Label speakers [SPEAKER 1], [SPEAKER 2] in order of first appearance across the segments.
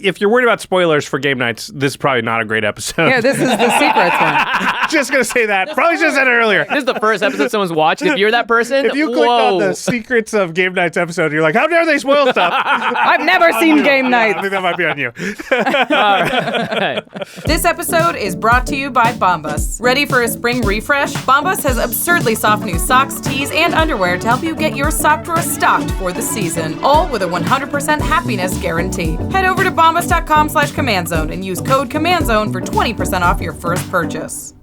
[SPEAKER 1] If you're worried about spoilers for game nights, this is probably not a great episode.
[SPEAKER 2] Yeah, this is the secrets one.
[SPEAKER 1] Just going to say that. Probably should have said it earlier.
[SPEAKER 3] This is the first episode someone's watched. If you're that person,
[SPEAKER 1] If you clicked on the secrets of game nights episode, you're like, how dare they spoil stuff?
[SPEAKER 2] I've never seen game nights.
[SPEAKER 1] I think that might be on you.
[SPEAKER 2] This episode is brought to you by BOMBAS. Ready for a spring refresh? BOMBAS has absurdly soft new socks, tees, and underwear to help you get your sock drawer stocked for the season, all with a 100% happiness guarantee. Head over to bombas.com/command zone and use code command zone for 20% off your first purchase.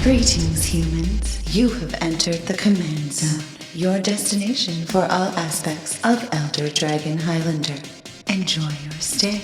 [SPEAKER 4] Greetings, humans. You have entered the Command Zone, your destination for all aspects of Elder Dragon Highlander. Enjoy your stay.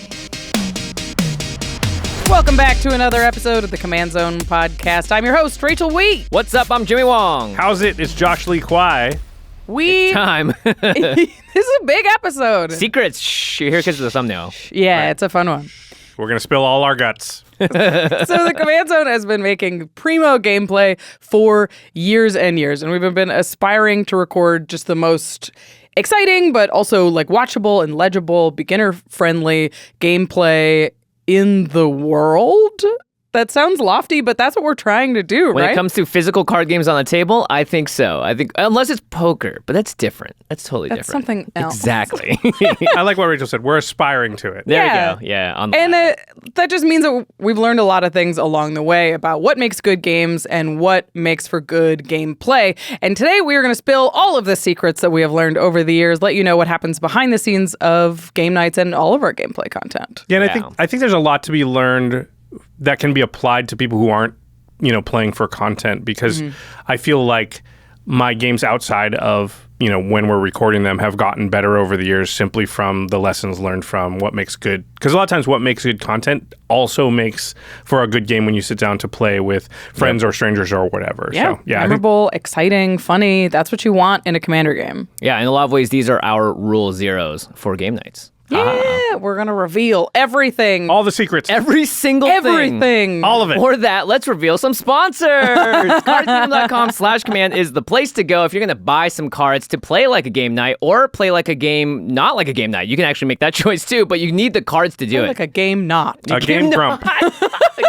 [SPEAKER 2] Welcome back to another episode of the Command Zone podcast. I'm your host, Rachel Wheat.
[SPEAKER 3] What's up? I'm Jimmy Wong.
[SPEAKER 1] How's it? It's Josh Lee Kwai.
[SPEAKER 3] It's time.
[SPEAKER 2] This is a big episode.
[SPEAKER 3] Secrets. Shh, you're here because of the thumbnail.
[SPEAKER 2] Yeah,
[SPEAKER 1] Right.
[SPEAKER 2] It's a fun one.
[SPEAKER 1] We're going to spill all our guts.
[SPEAKER 2] So the Command Zone has been making primo gameplay for years and years, and we've been aspiring to record just the most exciting, but also like watchable and legible, beginner-friendly gameplay in the world. That sounds lofty, but that's what we're trying to do,
[SPEAKER 3] When
[SPEAKER 2] right?
[SPEAKER 3] it comes to physical card games on the table, I think so. I think unless it's poker, but that's different. That's totally
[SPEAKER 2] That's
[SPEAKER 3] different.
[SPEAKER 2] something else.
[SPEAKER 3] Exactly.
[SPEAKER 1] I like what Rachel said. We're aspiring to it.
[SPEAKER 3] There
[SPEAKER 2] Yeah.
[SPEAKER 3] you go. Yeah. On the
[SPEAKER 2] And
[SPEAKER 3] line.
[SPEAKER 2] that just means that we've learned a lot of things along the way about what makes good games and what makes for good gameplay. And today we are going to spill all of the secrets that we have learned over the years, let you know what happens behind the scenes of game nights and all of our gameplay content.
[SPEAKER 1] Yeah, and
[SPEAKER 3] Yeah.
[SPEAKER 1] I think there's a lot to be learned that can be applied to people who aren't, playing for content, because I feel like my games outside of, when we're recording them have gotten better over the years simply from the lessons learned from what makes good. Because a lot of times what makes good content also makes for a good game when you sit down to play with friends or strangers or whatever.
[SPEAKER 2] Yeah,
[SPEAKER 1] So, yeah,
[SPEAKER 2] memorable, exciting, funny. That's what you want in a Commander game.
[SPEAKER 3] Yeah, in a lot of ways, these are our rule zeros for game nights.
[SPEAKER 2] Yeah, we're going to reveal everything.
[SPEAKER 1] all the secrets.
[SPEAKER 3] Every single thing.
[SPEAKER 2] Everything.
[SPEAKER 1] All of it.
[SPEAKER 3] For that, let's reveal some sponsors. Cardkingdom.com/command is the place to go if you're going to buy some cards to play like a game night or play like a game not like a game night. You can actually make that choice too, but you need the cards to do it.
[SPEAKER 2] Like a game not.
[SPEAKER 1] A game grump.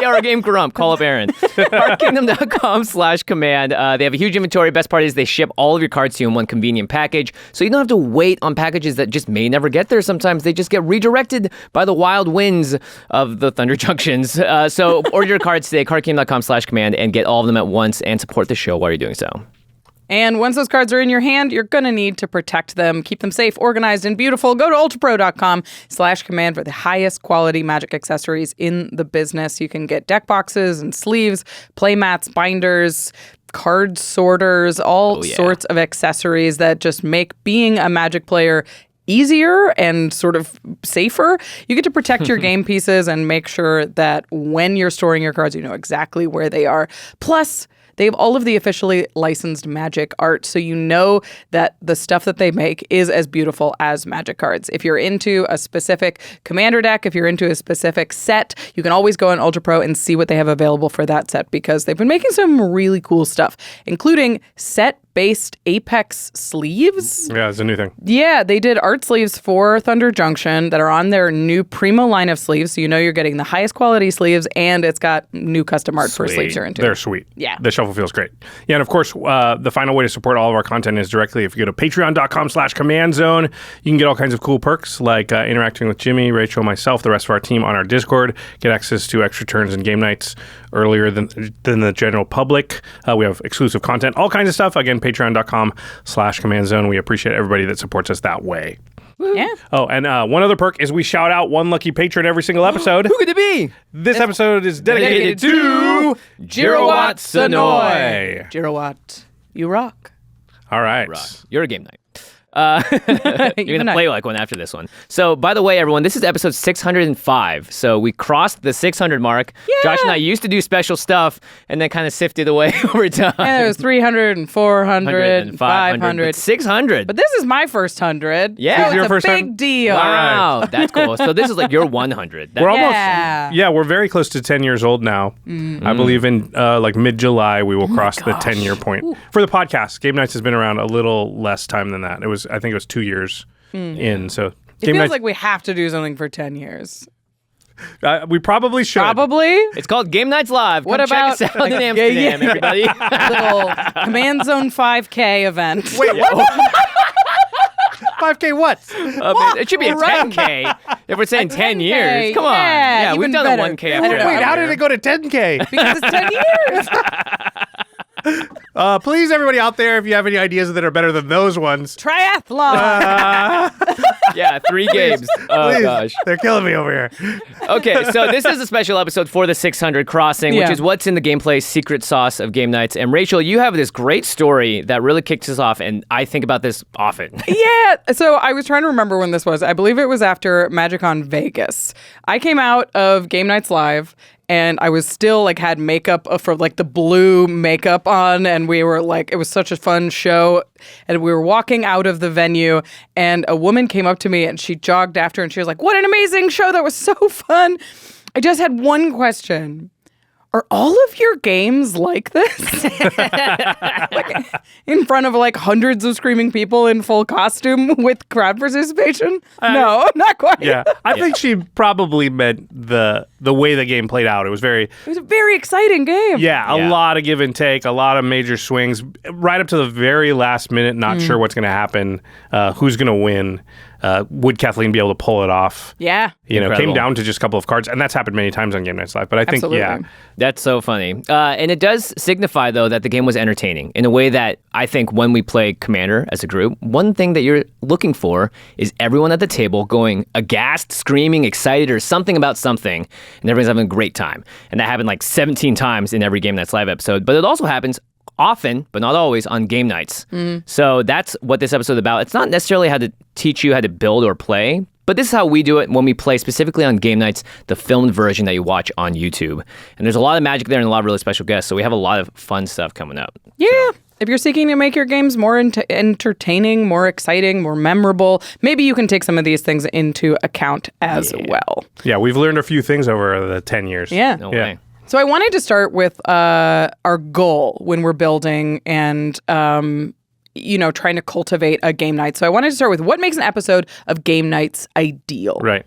[SPEAKER 3] Yeah, or a game grump. Call up Arin. Cardkingdom.com/command. They have a huge inventory. Best part is they ship all of your cards to you in one convenient package, so you don't have to wait on packages that just may never get there. Sometimes they just get redirected by the wild winds of the Thunder Junctions. So order your cards today, cardkingdom.com/command, and get all of them at once and support the show while you're doing so.
[SPEAKER 2] And once those cards are in your hand, you're going to need to protect them, keep them safe, organized, and beautiful. Go to ultrapro.com/command for the highest quality Magic accessories in the business. You can get deck boxes and sleeves, play mats, binders, card sorters, all sorts of accessories that just make being a Magic player easier and sort of safer. You get to protect your game pieces and make sure that when you're storing your cards, you know exactly where they are. Plus, they have all of the officially licensed Magic art, so you know that the stuff that they make is as beautiful as Magic cards. If you're into a specific Commander deck, if you're into a specific set, you can always go on Ultra Pro and see what they have available for that set, because they've been making some really cool stuff, including set-based Apex sleeves.
[SPEAKER 1] Yeah, it's a new thing.
[SPEAKER 2] Yeah, they did art sleeves for Thunder Junction that are on their new Primo line of sleeves, so you know you're getting the highest quality sleeves, and it's got new custom art for sleeves you're into.
[SPEAKER 1] They're sweet.
[SPEAKER 2] Yeah.
[SPEAKER 1] The shuffle feels great. Yeah, and of course, the final way to support all of our content is directly if you go to patreon.com/command zone. You can get all kinds of cool perks like interacting with Jimmy, Rachel, myself, the rest of our team on our Discord, get access to extra turns and game nights earlier than the general public. We have exclusive content, all kinds of stuff. Again, patreon.com/command zone. We appreciate everybody that supports us that way.
[SPEAKER 2] Yeah.
[SPEAKER 1] Oh, and one other perk is we shout out one lucky patron every single episode.
[SPEAKER 3] Who could it be?
[SPEAKER 1] This episode is dedicated to
[SPEAKER 3] Jirawat Sonoy.
[SPEAKER 2] Jirawat, you rock.
[SPEAKER 1] All right.
[SPEAKER 3] You're a game night. You're going to play like one after this one. So, by the way, everyone, this is episode 605. So we crossed the 600 mark.
[SPEAKER 2] Yeah.
[SPEAKER 3] Josh and I used to do special stuff and then kind of sifted away over time.
[SPEAKER 2] And it was 300 and 400 and 500.
[SPEAKER 3] 600.
[SPEAKER 2] But this is my first 100.
[SPEAKER 3] Yeah.
[SPEAKER 2] So
[SPEAKER 1] Your
[SPEAKER 2] it's
[SPEAKER 1] first
[SPEAKER 2] a big
[SPEAKER 1] time?
[SPEAKER 2] deal.
[SPEAKER 3] Wow, that's cool. So this is like your 100.
[SPEAKER 1] We're almost,
[SPEAKER 2] Yeah.
[SPEAKER 1] we're very close to 10 years old now. I believe in like mid-July we will cross the 10-year point. For the podcast, Game Nights has been around a little less time than that. I think it was 2 years in. So
[SPEAKER 2] It
[SPEAKER 1] Game
[SPEAKER 2] feels
[SPEAKER 1] Nights,
[SPEAKER 2] like we have to do something for 10 years.
[SPEAKER 1] we probably should.
[SPEAKER 2] Probably.
[SPEAKER 3] It's called Game Nights Live. Come
[SPEAKER 2] What
[SPEAKER 3] check
[SPEAKER 2] about
[SPEAKER 3] us out in Amsterdam, everybody.
[SPEAKER 2] Little Command Zone 5K event.
[SPEAKER 1] Wait, what? 5K what?
[SPEAKER 3] It should be a 10K if we're saying 10 years. Come on.
[SPEAKER 2] Yeah,
[SPEAKER 3] Yeah, we've
[SPEAKER 2] even
[SPEAKER 3] done
[SPEAKER 2] better.
[SPEAKER 3] a 1K after
[SPEAKER 2] Wait,
[SPEAKER 3] that.
[SPEAKER 1] Wait, how did it go to 10K?
[SPEAKER 2] Because it's 10 years.
[SPEAKER 1] Please, everybody out there, if you have any ideas that are better than those ones,
[SPEAKER 2] Triathlon.
[SPEAKER 3] Yeah, 3 games. Oh,
[SPEAKER 1] please.
[SPEAKER 3] gosh.
[SPEAKER 1] They're killing me over here.
[SPEAKER 3] Okay, so this is a special episode for the 600 Crossing, which
[SPEAKER 2] Yeah.
[SPEAKER 3] is what's in the gameplay secret sauce of Game Nights. And Rachel, you have this great story that really kicks us off, and I think about this often.
[SPEAKER 2] Yeah. So I was trying to remember when this was. I believe it was after MagicCon Vegas. I came out of Game Nights Live and I was still like had makeup for like the blue makeup on, and we were like, it was such a fun show. And we were walking out of the venue and a woman came up to me and she jogged after and she was like, "What an amazing show. That was so fun. I just had one question. Are all of your games like this?" Like, in front of like hundreds of screaming people in full costume with crowd participation? No, not quite.
[SPEAKER 1] Yeah, I think she probably meant the way the game played out. It was very,
[SPEAKER 2] It was a very exciting game.
[SPEAKER 1] yeah, a lot of give and take, a lot of major swings, right up to the very last minute, not sure what's going to happen, who's going to win. Would Kathleen be able to pull it off?
[SPEAKER 2] Yeah.
[SPEAKER 1] You know,
[SPEAKER 3] Incredible.
[SPEAKER 1] came down to just a couple of cards, and that's happened many times on Game Nights Live. But I think,
[SPEAKER 2] Absolutely.
[SPEAKER 1] yeah,
[SPEAKER 3] That's so funny. And it does signify, though, that the game was entertaining in a way that I think when we play Commander as a group, one thing that you're looking for is everyone at the table going aghast, screaming, excited, or something about something, and everyone's having a great time. And that happened like 17 times in every Game Nights Live episode. But it also happens often, but not always, on game nights. So that's what this episode is about. It's not necessarily how to teach you how to build or play, but this is how we do it when we play specifically on game nights, the filmed version that you watch on YouTube. And there's a lot of magic there and a lot of really special guests, so we have a lot of fun stuff coming up.
[SPEAKER 2] Yeah. If you're seeking to make your games more entertaining, more exciting, more memorable, maybe you can take some of these things into account as well.
[SPEAKER 1] yeah, we've learned a few things over the 10 years.
[SPEAKER 2] Yeah.
[SPEAKER 3] No
[SPEAKER 1] Yeah.
[SPEAKER 3] way.
[SPEAKER 2] So I wanted to start with our goal when we're building and, trying to cultivate a game night. So I wanted to start with what makes an episode of Game Nights ideal.
[SPEAKER 1] Right.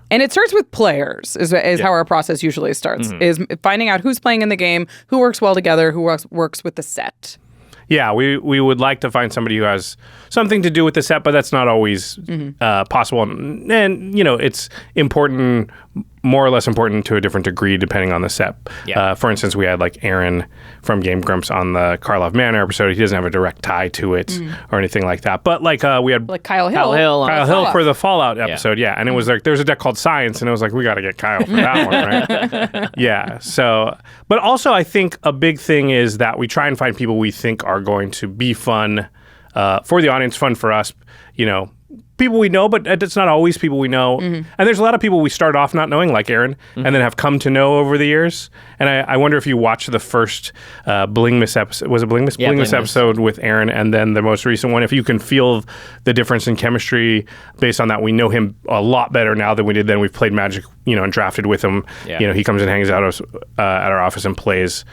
[SPEAKER 2] And it starts with players, is how our process usually starts, is finding out who's playing in the game, who works well together, who works with the set.
[SPEAKER 1] Yeah, we would like to find somebody who has something to do with the set, but that's not always possible. And, it's important, more or less important to a different degree depending on the set.
[SPEAKER 3] Yeah.
[SPEAKER 1] For instance, we had like Arin from Game Grumps on the Karlov Manor episode. He doesn't have a direct tie to it or anything like that. But like we had
[SPEAKER 2] Like Kyle Hill.
[SPEAKER 3] Kyle Hill on
[SPEAKER 1] Kyle Hill for the Fallout episode, yeah. And it was like, there's a deck called Science, and it was like, we got to get Kyle for that one, right? Yeah. So, but also I think a big thing is that we try and find people we think are going to be fun for the audience, fun for us, people we know, but it's not always people we know. And there's a lot of people we start off not knowing, like Arin, and then have come to know over the years. And I wonder if you watch the first Blingmas episode, was it Blingmas?
[SPEAKER 3] Yeah,
[SPEAKER 1] Blingmas
[SPEAKER 3] Blingmas.
[SPEAKER 1] episode with Arin, and then the most recent one, if you can feel the difference in chemistry based on that. We know him a lot better now than we did then. We've played Magic, and drafted with him.
[SPEAKER 3] Yeah.
[SPEAKER 1] He comes and hangs out at our office and plays.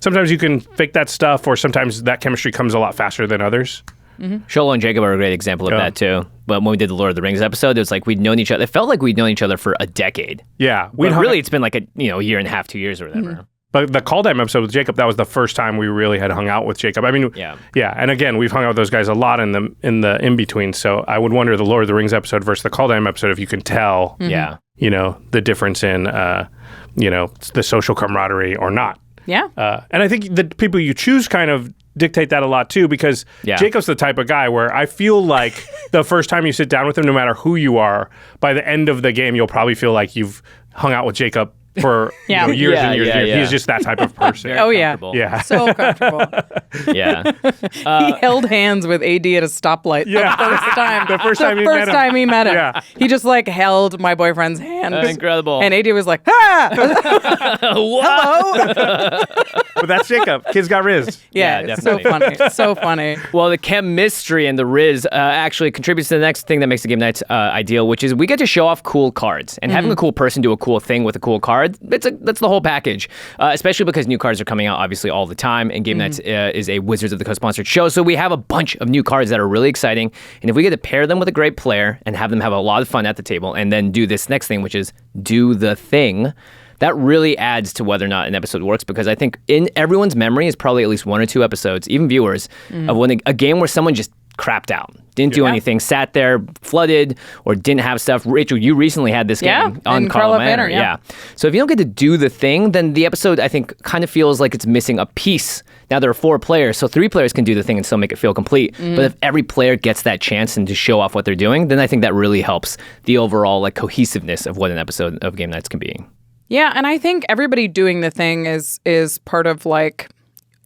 [SPEAKER 1] Sometimes you can fake that stuff, or sometimes that chemistry comes a lot faster than others.
[SPEAKER 3] Xolo and Jacob are a great example of that, too. But when we did the Lord of the Rings episode, it was like we'd known each other. It felt like we'd known each other for a decade.
[SPEAKER 1] Yeah.
[SPEAKER 3] But really, it's been like a year and a half, 2 years or whatever.
[SPEAKER 1] But the Call Time episode with Jacob, that was the first time we really had hung out with Jacob. I mean,
[SPEAKER 3] Yeah.
[SPEAKER 1] And again, we've hung out with those guys a lot in the in between. So I would wonder the Lord of the Rings episode versus the Call Time episode, if you can tell,
[SPEAKER 3] Yeah.
[SPEAKER 1] the difference in, the social camaraderie or not.
[SPEAKER 2] Yeah.
[SPEAKER 1] And I think the people you choose kind of dictate that a lot too, because
[SPEAKER 3] Yeah.
[SPEAKER 1] Jacob's the type of guy where I feel like the first time you sit down with him, no matter who you are, by the end of the game, you'll probably feel like you've hung out with Jacob for
[SPEAKER 2] Yeah.
[SPEAKER 1] years
[SPEAKER 3] Yeah,
[SPEAKER 1] and years.
[SPEAKER 3] yeah,
[SPEAKER 1] and years.
[SPEAKER 3] yeah.
[SPEAKER 1] He's just that type of person.
[SPEAKER 2] Oh, yeah.
[SPEAKER 3] Comfortable.
[SPEAKER 1] Yeah.
[SPEAKER 2] So comfortable.
[SPEAKER 3] Yeah.
[SPEAKER 2] He held hands with AD at a stoplight
[SPEAKER 1] Yeah.
[SPEAKER 2] the first time.
[SPEAKER 1] The first time he met him.
[SPEAKER 2] time he met him.
[SPEAKER 1] Yeah.
[SPEAKER 2] He just like held my boyfriend's hand.
[SPEAKER 3] Incredible.
[SPEAKER 2] And AD was like, ah! Hello?
[SPEAKER 1] But that's Jacob. Kids got rizzed.
[SPEAKER 2] Yeah,
[SPEAKER 3] Yeah,
[SPEAKER 2] it's so funny. So funny.
[SPEAKER 3] Well, the chemistry and the Riz actually contributes to the next thing that makes the game nights ideal, which is we get to show off cool cards. And having a cool person do a cool thing with a cool card, that's the whole package. Especially because new cards are coming out, obviously, all the time. And Game Nights is a Wizards of the Coast sponsored show. So we have a bunch of new cards that are really exciting. And if we get to pair them with a great player and have them have a lot of fun at the table and then do this next thing, which is do the thing, that really adds to whether or not an episode works, because I think in everyone's memory is probably at least one or two episodes, even viewers, of when a game where someone just crapped out, didn't do anything, sat there, flooded, or didn't have stuff. Rachel, you recently had this game on Karlov Manor. Yeah. So if you don't get to do the thing, then the episode, I think, kind of feels like it's missing a piece. Now there are 4 players, so 3 players can do the thing and still make it feel complete. But if every player gets that chance and to show off what they're doing, then I think that really helps the overall like cohesiveness of what an episode of Game Nights can be.
[SPEAKER 2] Yeah, and I think everybody doing the thing is part of like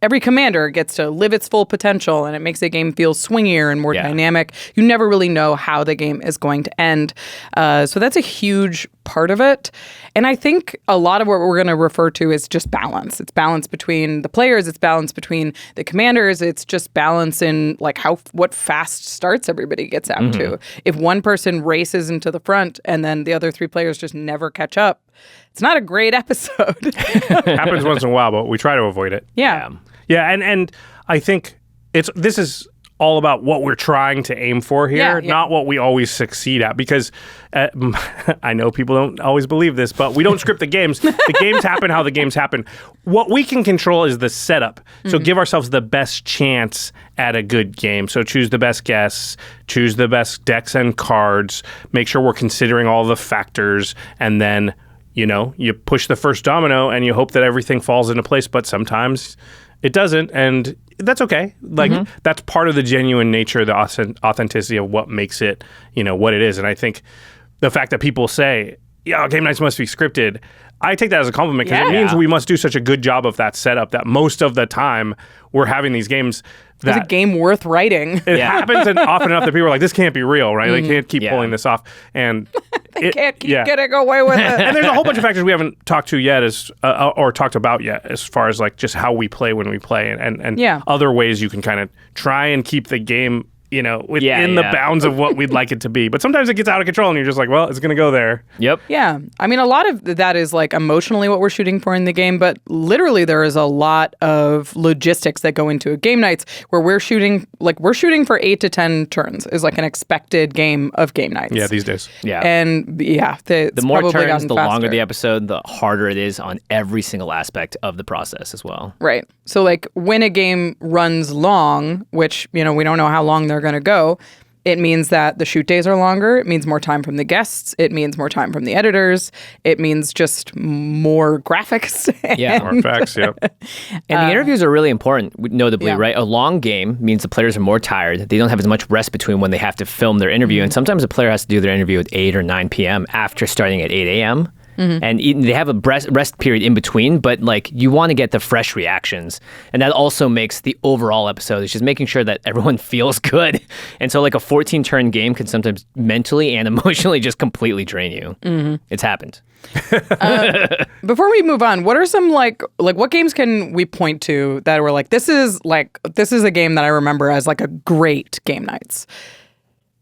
[SPEAKER 2] every commander gets to live its full potential, and it makes the game feel swingier and more dynamic. You never really know how the game is going to end. So that's a huge part of it. And I think a lot of what we're going to refer to is just balance. It's balance between the players. It's balance between the commanders. It's just balance in like what fast starts everybody gets out to. If one person races into the front and then the other 3 players just never catch up, it's not a great episode.
[SPEAKER 1] Happens once in a while, but we try to avoid it.
[SPEAKER 2] Yeah.
[SPEAKER 1] Yeah, and I think this is all about what we're trying to aim for here, not what we always succeed at. Because I know people don't always believe this, but we don't script the games. The games happen how the games happen. What we can control is the setup. So give ourselves the best chance at a good game. So choose the best guests, choose the best decks and cards, make sure we're considering all the factors, and then you push the first domino and you hope that everything falls into place, but sometimes it doesn't, and that's okay. Like that's part of the genuine nature, the authenticity of what makes it, what it is. And I think the fact that people say, "Yeah, game nights must be scripted," I take that as a compliment, because it means we must do such a good job of that setup that most of the time we're having these games that
[SPEAKER 2] It's a game worth writing.
[SPEAKER 1] it happens and often enough that people are like, "This can't be real, right? They can't keep pulling this off," and
[SPEAKER 2] They can't keep getting away with it.
[SPEAKER 1] and there's a whole bunch of factors we haven't talked to yet, or talked about yet, as far as like just how we play when we play, and other ways you can kind of try and keep the game, within the bounds of what we'd like it to be. But sometimes it gets out of control, and you're just like, well, it's going to go there.
[SPEAKER 3] Yep.
[SPEAKER 2] Yeah. I mean, a lot of that is like emotionally what we're shooting for in the game, but literally there is a lot of logistics that go into a game nights where we're shooting for 8 to 10 turns is like an expected game of game nights.
[SPEAKER 1] Yeah, these days.
[SPEAKER 3] Yeah.
[SPEAKER 2] And
[SPEAKER 3] the more turns, the longer
[SPEAKER 2] faster.
[SPEAKER 3] the episode, the harder it is on every single aspect of the process as well.
[SPEAKER 2] Right. So like when a game runs long, which, we don't know how long they're going to go, it means that the shoot days are longer. It means more time from the guests. It means more time from the editors. It means just more graphics.
[SPEAKER 3] Yeah.
[SPEAKER 1] More facts, yeah.
[SPEAKER 3] And the interviews are really important, notably, right? A long game means the players are more tired. They don't have as much rest between when they have to film their interview. And sometimes a player has to do their interview at 8 or 9 p.m. after starting at 8 a.m. And they have a rest period in between, but like you want to get the fresh reactions. And that also makes the overall episode, it's just making sure that everyone feels good. And so like a 14-turn game can sometimes mentally and emotionally just completely drain you. It's happened.
[SPEAKER 2] Before we move on, what are some like what games can we point to that were this is a game that I remember as like a great game nights?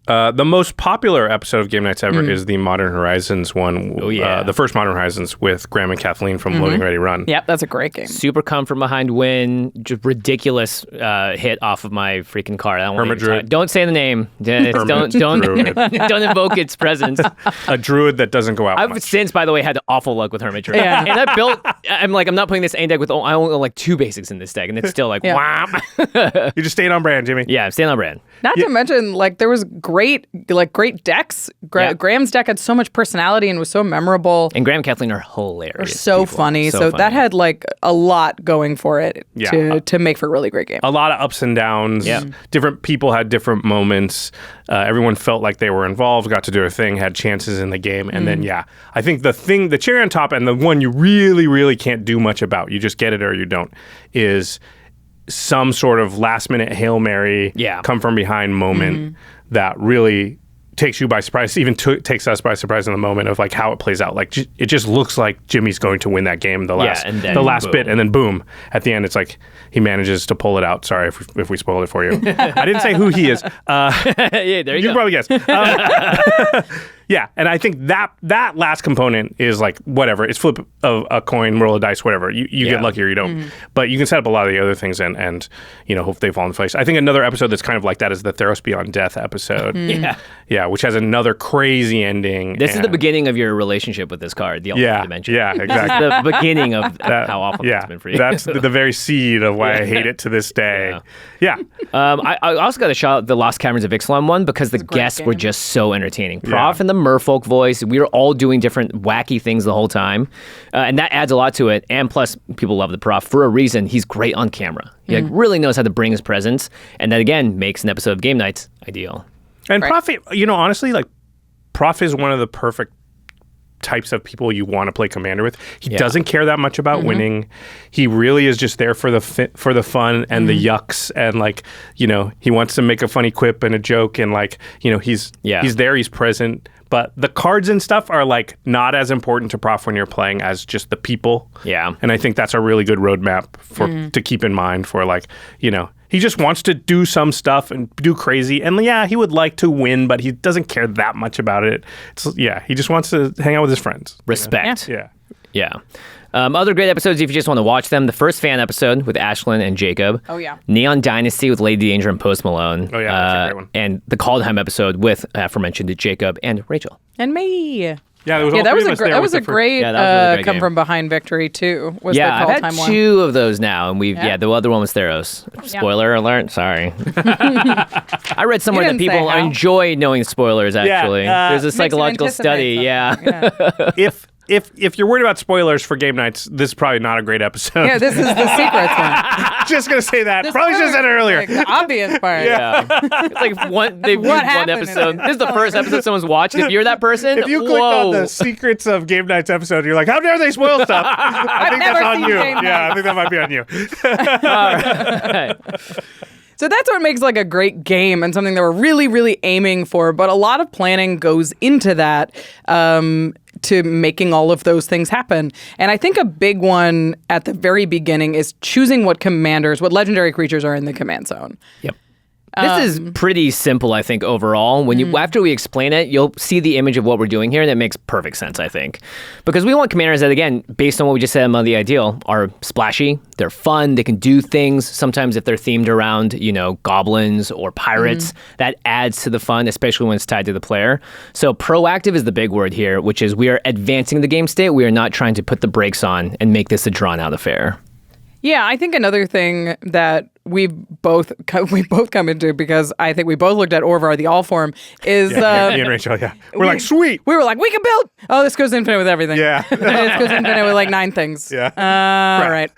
[SPEAKER 1] The most popular episode of Game Nights ever is the Modern Horizons one.
[SPEAKER 3] Oh, yeah.
[SPEAKER 1] The first Modern Horizons with Graham and Kathleen from Loading Ready Run.
[SPEAKER 2] Yep, that's a great game.
[SPEAKER 3] Super come from behind win, just ridiculous hit off of my freaking card. I don't
[SPEAKER 1] Hermit Druid.
[SPEAKER 3] Don't say the name. Don't don't invoke its presence.
[SPEAKER 1] A druid that doesn't go out
[SPEAKER 3] I've
[SPEAKER 1] much.
[SPEAKER 3] since, by the way, had awful luck with Hermit Druid.
[SPEAKER 2] Yeah.
[SPEAKER 3] And I'm not putting this A deck with I only like 2 basics in this deck, and it's still like
[SPEAKER 1] You're just staying on brand, Jimmy.
[SPEAKER 3] yeah, I'm staying on brand.
[SPEAKER 2] Not to mention, there was great decks.
[SPEAKER 3] Yeah.
[SPEAKER 2] Graham's deck had so much personality and was so memorable.
[SPEAKER 3] And Graham and Kathleen are hilarious.
[SPEAKER 2] So funny. So that had like a lot going for it to make for a really great game.
[SPEAKER 1] A lot of ups and downs.
[SPEAKER 3] Yeah.
[SPEAKER 1] Different people had different moments. Everyone felt like they were involved, got to do their thing, had chances in the game. And then, I think the cherry on top and the one you really, really can't do much about, you just get it or you don't, is some sort of last minute Hail Mary, come from behind moment that really takes you by surprise, even takes us by surprise in the moment of like how it plays out. Like it just looks like Jimmy's going to win that game the last bit, and then boom, at the end it's like he manages to pull it out. Sorry if we spoiled it for you. I didn't say who he is.
[SPEAKER 3] Yeah, there you go.
[SPEAKER 1] Probably guessed. Yeah, and I think that last component is like whatever. It's flip a coin, roll a dice, whatever. You get lucky or you don't. But you can set up a lot of the other things and hope they fall in place. I think another episode that's kind of like that is the Theros Beyond Death episode. Yeah, which has another crazy ending.
[SPEAKER 3] This is the beginning of your relationship with this card, the Ultimate Dimension.
[SPEAKER 1] Yeah, exactly.
[SPEAKER 3] This is the beginning of how awful it's been for you.
[SPEAKER 1] That's the very seed of why I hate it to this day. Yeah.
[SPEAKER 3] I also got to shout out the Lost Caverns of Ixalan one because the guests were just so entertaining. Prof and the merfolk voice, we were all doing different wacky things the whole time. And that adds a lot to it. And plus, people love the Prof for a reason. He's great on camera. He really knows how to bring his presence. And that, again, makes an episode of Game Nights ideal.
[SPEAKER 1] And Prof, honestly, like, Prof is one of the perfect types of people you want to play Commander with. He doesn't care that much about winning. He really is just there for the fun and the yucks, and like he wants to make a funny quip and a joke, and like he's there, he's present. But the cards and stuff are like not as important to Prof when you're playing as just the people. Yeah, and I think that's a really good roadmap to keep in mind for like he just wants to do some stuff and do crazy. And he would like to win, but he doesn't care that much about it. He just wants to hang out with his friends.
[SPEAKER 3] Respect.
[SPEAKER 1] Yeah.
[SPEAKER 3] Other great episodes if you just want to watch them. The first fan episode with Ashlyn and Jacob.
[SPEAKER 2] Oh, yeah.
[SPEAKER 3] Neon Dynasty with Lady Danger and Post Malone.
[SPEAKER 1] Oh, yeah. That's a great one.
[SPEAKER 3] And the Kaldheim episode with aforementioned Jacob and Rachel.
[SPEAKER 2] And me.
[SPEAKER 1] Yeah, there was
[SPEAKER 2] that was a great come from behind victory too. Was the
[SPEAKER 3] I've had
[SPEAKER 2] one.
[SPEAKER 3] 2 of those now, and the other one was Theros. Spoiler alert! Sorry, I read somewhere that people enjoy knowing spoilers. Actually, there's a psychological study.
[SPEAKER 1] If you're worried about spoilers for Game Nights, this is probably not a great episode.
[SPEAKER 2] Yeah, this is the secrets one.
[SPEAKER 1] Just gonna say that. Probably should have said it earlier.
[SPEAKER 2] Like, the obvious part.
[SPEAKER 3] It's like one episode. This is the first episode someone's watched. If you're that person,
[SPEAKER 1] if you clicked on the secrets of Game Nights episode, you're like, how dare they spoil stuff? I think that's on you. I think that might be on you.
[SPEAKER 3] All right.
[SPEAKER 2] So that's what makes like a great game and something that we're really, really aiming for. But a lot of planning goes into that. To making all of those things happen. And I think a big one at the very beginning is choosing what legendary creatures are in the command zone.
[SPEAKER 3] Yep. This is pretty simple, I think, overall. When after we explain it, you'll see the image of what we're doing here, and it makes perfect sense, I think. Because we want commanders that, again, based on what we just said about the ideal, are splashy, they're fun, they can do things. Sometimes if they're themed around, goblins or pirates, that adds to the fun, especially when it's tied to the player. So proactive is the big word here, which is we are advancing the game state. We are not trying to put the brakes on and make this a drawn-out affair.
[SPEAKER 2] Yeah, I think another thing that we both come into, because I think we both looked at Orvar the All Form, is
[SPEAKER 1] me and Rachel. We're like, sweet.
[SPEAKER 2] We were like, we can build. Oh, this goes infinite with everything.
[SPEAKER 1] Yeah,
[SPEAKER 2] this goes infinite with like 9 things.
[SPEAKER 1] Yeah,
[SPEAKER 2] all right.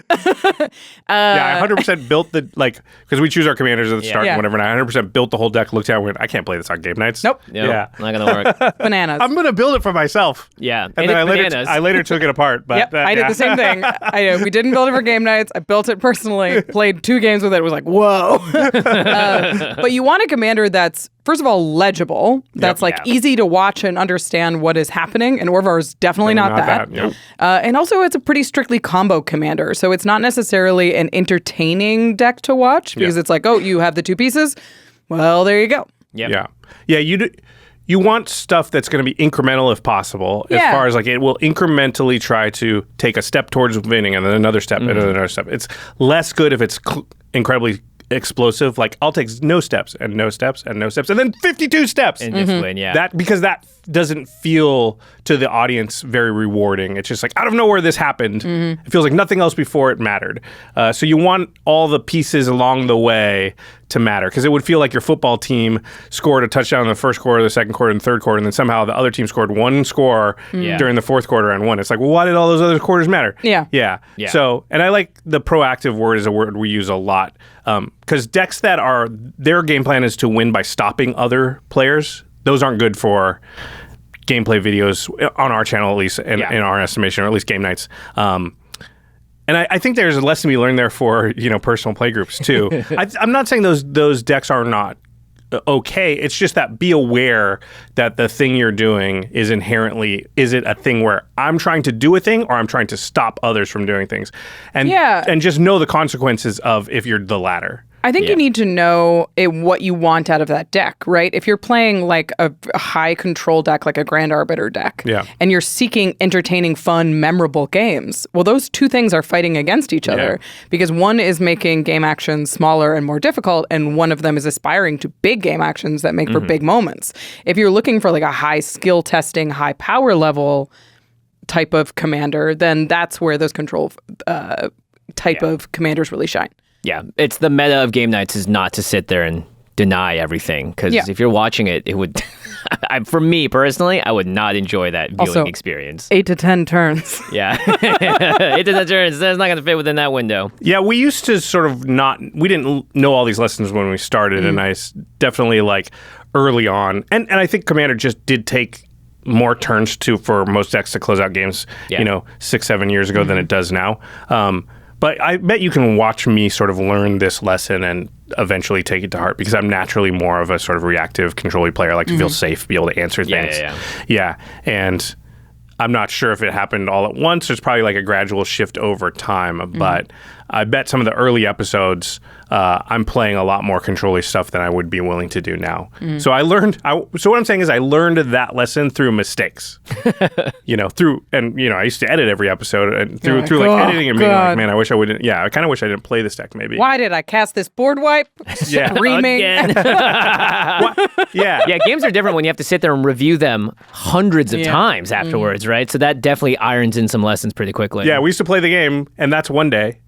[SPEAKER 1] I 100% built because we choose our commanders at the start and whatever. And I 100% built the whole deck. Looked at it, and went, I can't play this on Game Nights.
[SPEAKER 2] Nope.
[SPEAKER 3] Yeah, not gonna work.
[SPEAKER 2] Bananas.
[SPEAKER 1] I'm gonna build it for myself.
[SPEAKER 3] Yeah,
[SPEAKER 1] and then I later took it apart. But
[SPEAKER 2] I did the same thing. We didn't build it for Game Nights. I built it personally. Played 2 games with it. It was like, whoa. But you want a commander that's, first of all, legible. That's easy to watch and understand what is happening. And Orvar is definitely not that.
[SPEAKER 1] Yep.
[SPEAKER 2] And also, it's a pretty strictly combo commander. So it's not necessarily an entertaining deck to watch because it's like, oh, you have the 2 pieces. Well, there you go.
[SPEAKER 3] Yep.
[SPEAKER 1] Yeah. You want stuff that's going to be incremental if possible, as far as like it will incrementally try to take a step towards winning and then another step and then another step. It's less good if it's incredibly explosive. Like I'll take no steps and no steps and no steps and then 52 steps
[SPEAKER 3] and just win. Yeah,
[SPEAKER 1] because that doesn't feel to the audience very rewarding. It's just like out of nowhere this happened. It feels like nothing else before it mattered. So you want all the pieces along the way to matter, because it would feel like your football team scored a touchdown in the first quarter, the second quarter, and the third quarter, and then somehow the other team scored one score during the fourth quarter and won. It's like, well, why did all those other quarters matter? Yeah. So, and I like the proactive word is a word we use a lot, because decks that are, their game plan is to win by stopping other players, those aren't good for gameplay videos on our channel, at least in our estimation, or at least game nights. And I think there's a lesson we learned there for, personal play groups too. I'm not saying those decks are not okay. It's just that be aware that the thing you're doing is inherently, is it a thing where I'm trying to do a thing or I'm trying to stop others from doing things? And just know the consequences of if you're the latter.
[SPEAKER 2] I think you need to know what you want out of that deck, right? If you're playing like a high control deck, like a Grand Arbiter deck, and you're seeking entertaining, fun, memorable games, well, those two things are fighting against each other because one is making game actions smaller and more difficult, and one of them is aspiring to big game actions that make for big moments. If you're looking for like a high skill testing, high power level type of commander, then that's where those control type of commanders really shine.
[SPEAKER 3] Yeah, it's the meta of game nights is not to sit there and deny everything, because if you're watching it, it would, for me personally, I would not enjoy that viewing experience.
[SPEAKER 2] 8 to 10 turns.
[SPEAKER 3] Yeah, 8 to 10 turns. That's not going to fit within that window.
[SPEAKER 1] Yeah, we used to sort of we didn't know all these lessons when we started, and I definitely like early on, and I think Commander just did take more turns for most decks to close out games, 6-7 years ago than it does now. But I bet you can watch me sort of learn this lesson and eventually take it to heart, because I'm naturally more of a sort of reactive, control-y player. I like to feel safe, be able to answer things. Yeah. And I'm not sure if it happened all at once. There's probably like a gradual shift over time. But I bet some of the early episodes, I'm playing a lot more control-y stuff than I would be willing to do now. So I learned, so what I'm saying is I learned that lesson through mistakes. I used to edit every episode and through like editing and being like, man, I wish I wouldn't, I kind of wish I didn't play this deck maybe.
[SPEAKER 2] Why did I cast this board wipe? Screaming.
[SPEAKER 3] Games are different when you have to sit there and review them hundreds of times afterwards, right? So that definitely irons in some lessons pretty quickly.
[SPEAKER 1] Yeah, we used to play the game, and that's one day.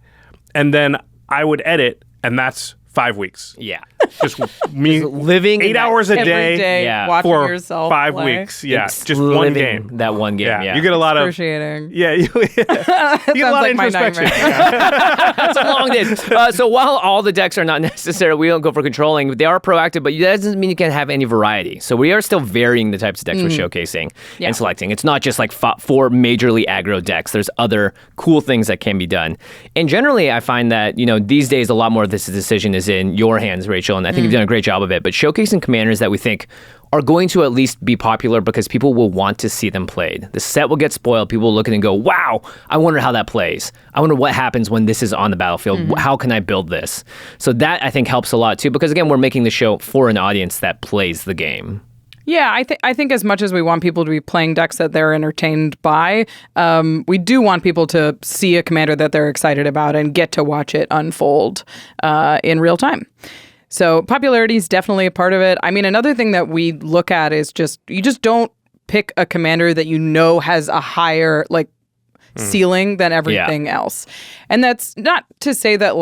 [SPEAKER 1] And then I would edit, and that's 5 weeks.
[SPEAKER 3] Yeah.
[SPEAKER 1] Just me
[SPEAKER 3] living
[SPEAKER 1] 8 hours a day,
[SPEAKER 2] watching
[SPEAKER 1] for
[SPEAKER 2] yourself
[SPEAKER 1] 5
[SPEAKER 2] play.
[SPEAKER 1] weeks. Yeah, just one game.
[SPEAKER 3] That one game. Yeah.
[SPEAKER 1] You get a lot of
[SPEAKER 2] excruciating.
[SPEAKER 1] Yeah, you get a lot of introspection.
[SPEAKER 3] That's a long day. So while all the decks are not necessary, we don't go for controlling, they are proactive, but that doesn't mean you can't have any variety. So we are still varying the types of decks we're showcasing and selecting. It's not just like 4 majorly aggro decks. There's other cool things that can be done. And generally, I find that, these days, a lot more of this decision is in your hands, Rachel, and I think you've done a great job of it, but showcasing commanders that we think are going to at least be popular because people will want to see them played. The set will get spoiled. People will look at it and go, wow, I wonder how that plays. I wonder what happens when this is on the battlefield. How can I build this? So that, I think, helps a lot, too, because, again, we're making the show for an audience that plays the game.
[SPEAKER 2] Yeah, I think as much as we want people to be playing decks that they're entertained by, we do want people to see a commander that they're excited about and get to watch it unfold in real time. So popularity is definitely a part of it. I mean, another thing that we look at is you just don't pick a commander that has a higher ceiling than everything else. And that's not to say that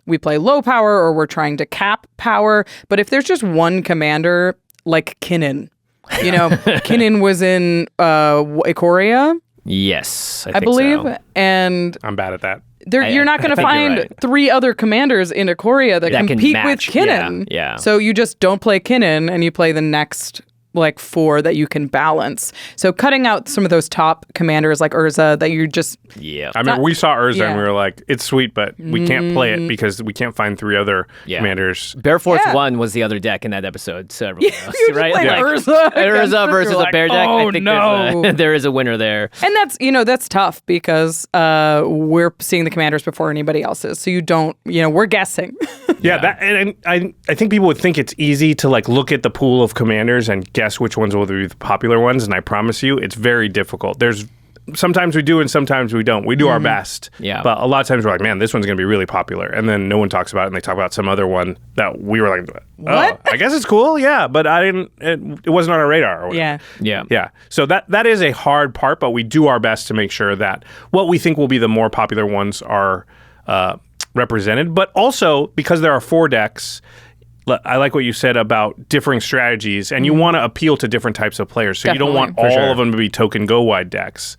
[SPEAKER 2] we play low power or we're trying to cap power, but if there's just one commander like Kinnan. Kinnan was in Ikoria.
[SPEAKER 3] Yes,
[SPEAKER 2] I believe.
[SPEAKER 3] So.
[SPEAKER 2] And
[SPEAKER 1] I'm bad at that.
[SPEAKER 2] You're not going to find 3 other commanders in Ikoria that compete with Kinnan.
[SPEAKER 3] Yeah.
[SPEAKER 2] So you just don't play Kinnan and you play the next 4 that you can balance. So cutting out some of those top commanders like Urza that you just...
[SPEAKER 1] Yeah. I mean, we saw Urza and we were like, it's sweet, but we can't play it because we can't find 3 other commanders.
[SPEAKER 3] Bear Force 1 was the other deck in that episode. So everyone knows, right?
[SPEAKER 2] Urza
[SPEAKER 3] versus a bear deck.
[SPEAKER 2] Oh,
[SPEAKER 3] I think there is a winner there.
[SPEAKER 2] And that's tough because we're seeing the commanders before anybody else is. So you don't, we're guessing.
[SPEAKER 1] And I think people would think it's easy to look at the pool of commanders and guess which ones will be the popular ones, and I promise you, it's very difficult. Sometimes we do and sometimes we don't. We do our best.
[SPEAKER 3] Yeah.
[SPEAKER 1] But a lot of times we're like, man, this one's going to be really popular. And then no one talks about it, and they talk about some other one that we were like,
[SPEAKER 2] what?
[SPEAKER 1] I guess it's cool, yeah, but it wasn't on our radar. Or whatever. Yeah. So that is a hard part, but we do our best to make sure that what we think will be the more popular ones are represented, but also because there are 4 decks. I like what you said about differing strategies, and you want to appeal to different types of players. So
[SPEAKER 2] Definitely,
[SPEAKER 1] you don't want all of them to be token go wide decks.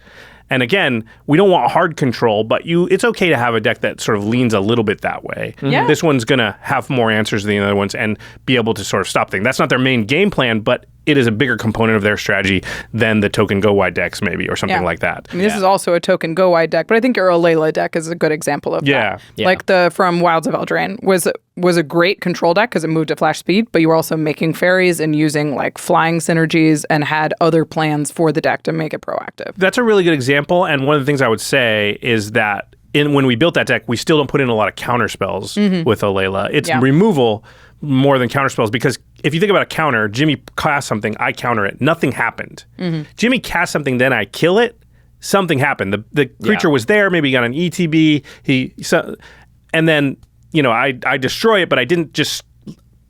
[SPEAKER 1] And again, we don't want hard control, but it's okay to have a deck that sort of leans a little bit that way.
[SPEAKER 2] Yeah.
[SPEAKER 1] This one's going to have more answers than the other ones and be able to sort of stop things. That's not their main game plan, but it is a bigger component of their strategy than the token go wide decks maybe, or something like that.
[SPEAKER 2] I mean, this is also a token go wide deck, but I think your Alayla deck is a good example of that.
[SPEAKER 3] Yeah.
[SPEAKER 2] Like the from Wilds of Eldraine was a great control deck because it moved at flash speed, but you were also making fairies and using like flying synergies and had other plans for the deck to make it proactive.
[SPEAKER 1] That's a really good example, and one of the things I would say is that when we built that deck, we still don't put in a lot of counter spells with Alayla. It's removal more than counter spells, because if you think about a counter, Jimmy casts something, I counter it, nothing happened. Jimmy casts something, then I kill it, something happened. The creature was there, maybe he got an ETB, and then I destroy it, but I didn't just,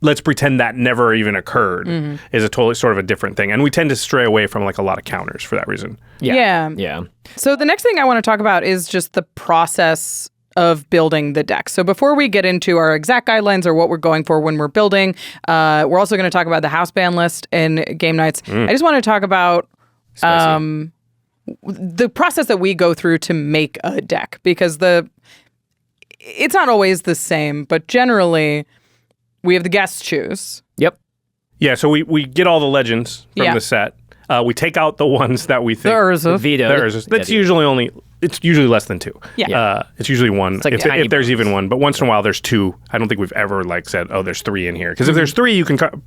[SPEAKER 1] let's pretend that never even occurred, is a totally sort of a different thing. And we tend to stray away from like a lot of counters for that reason.
[SPEAKER 3] Yeah.
[SPEAKER 2] So the next thing I want to talk about is just the process of building the deck. So before we get into our exact guidelines or what we're going for when we're building, we're also going to talk about the house ban list in game nights. I just want to talk about the process that we go through to make a deck, because it's not always the same, but generally we have the guests choose.
[SPEAKER 3] Yep.
[SPEAKER 1] Yeah, so we get all the legends from the set. We take out the ones that we think...
[SPEAKER 2] The Urza.
[SPEAKER 3] Veto.
[SPEAKER 1] That's usually it's usually less than 2.
[SPEAKER 2] Yeah.
[SPEAKER 1] It's usually 1,
[SPEAKER 3] like
[SPEAKER 1] if there's even 1. But once in a while, there's 2. I don't think we've ever said, oh, there's 3 in here. Because if there's 3,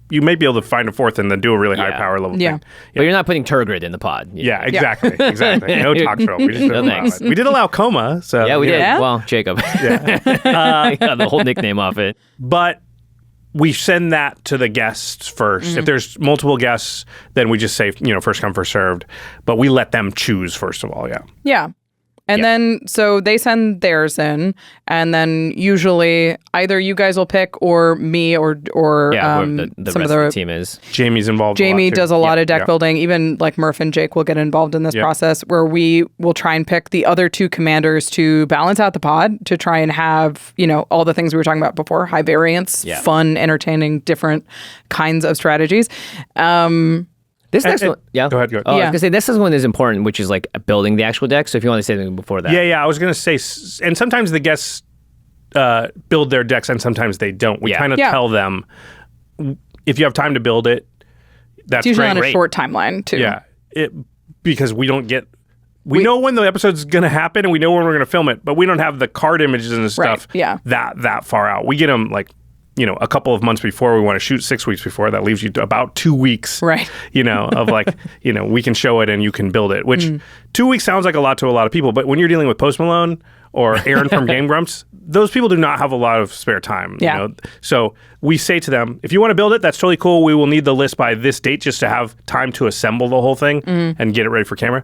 [SPEAKER 1] you may be able to find a 4th and then do a really high power level thing.
[SPEAKER 3] But you're not putting Turgid in the pod.
[SPEAKER 1] Yeah, exactly. No Toxtrol. We just didn't allow it. We did allow Coma. So
[SPEAKER 3] Yeah, we did.
[SPEAKER 2] Yeah?
[SPEAKER 3] Well, Jacob.
[SPEAKER 1] Yeah.
[SPEAKER 3] Got the whole nickname off it.
[SPEAKER 1] But we send that to the guests first. If there's multiple guests, then we just say, first come, first served. But we let them choose first of all,
[SPEAKER 2] Yeah. And then, so they send theirs in, and then usually either you guys will pick, or me, or
[SPEAKER 3] the
[SPEAKER 2] some
[SPEAKER 3] rest of the team is.
[SPEAKER 1] Jamie's involved
[SPEAKER 2] Jamie
[SPEAKER 1] a lot too.
[SPEAKER 2] does a lot of deck building. Even like Murph and Jake will get involved in this process, where we will try and pick the other 2 commanders to balance out the pod, to try and have, all the things we were talking about before, high variance, fun, entertaining, different kinds of strategies.
[SPEAKER 3] This next one,
[SPEAKER 1] Go ahead.
[SPEAKER 3] I was gonna say this one is important, which is like building the actual deck. So if you want to say anything before that,
[SPEAKER 1] I was gonna say, and sometimes the guests build their decks, and sometimes they don't. We kind of tell them, if you have time to build it, that's
[SPEAKER 2] It's usually
[SPEAKER 1] great.
[SPEAKER 2] on a short timeline too.
[SPEAKER 1] Yeah, because we don't get. We know when the episode's going to happen, and we know when we're going to film it, but we don't have the card images and stuff that far out. We get them a couple of months before. We want to shoot 6 weeks before. That leaves you to about 2 weeks,
[SPEAKER 2] right?
[SPEAKER 1] Of we can show it and you can build it, which 2 weeks sounds like a lot to a lot of people. But when you're dealing with Post Malone or Aaron from Game Grumps, those people do not have a lot of spare time. So we say to them, if you want to build it, that's totally cool. We will need the list by this date just to have time to assemble the whole thing and get it ready for camera.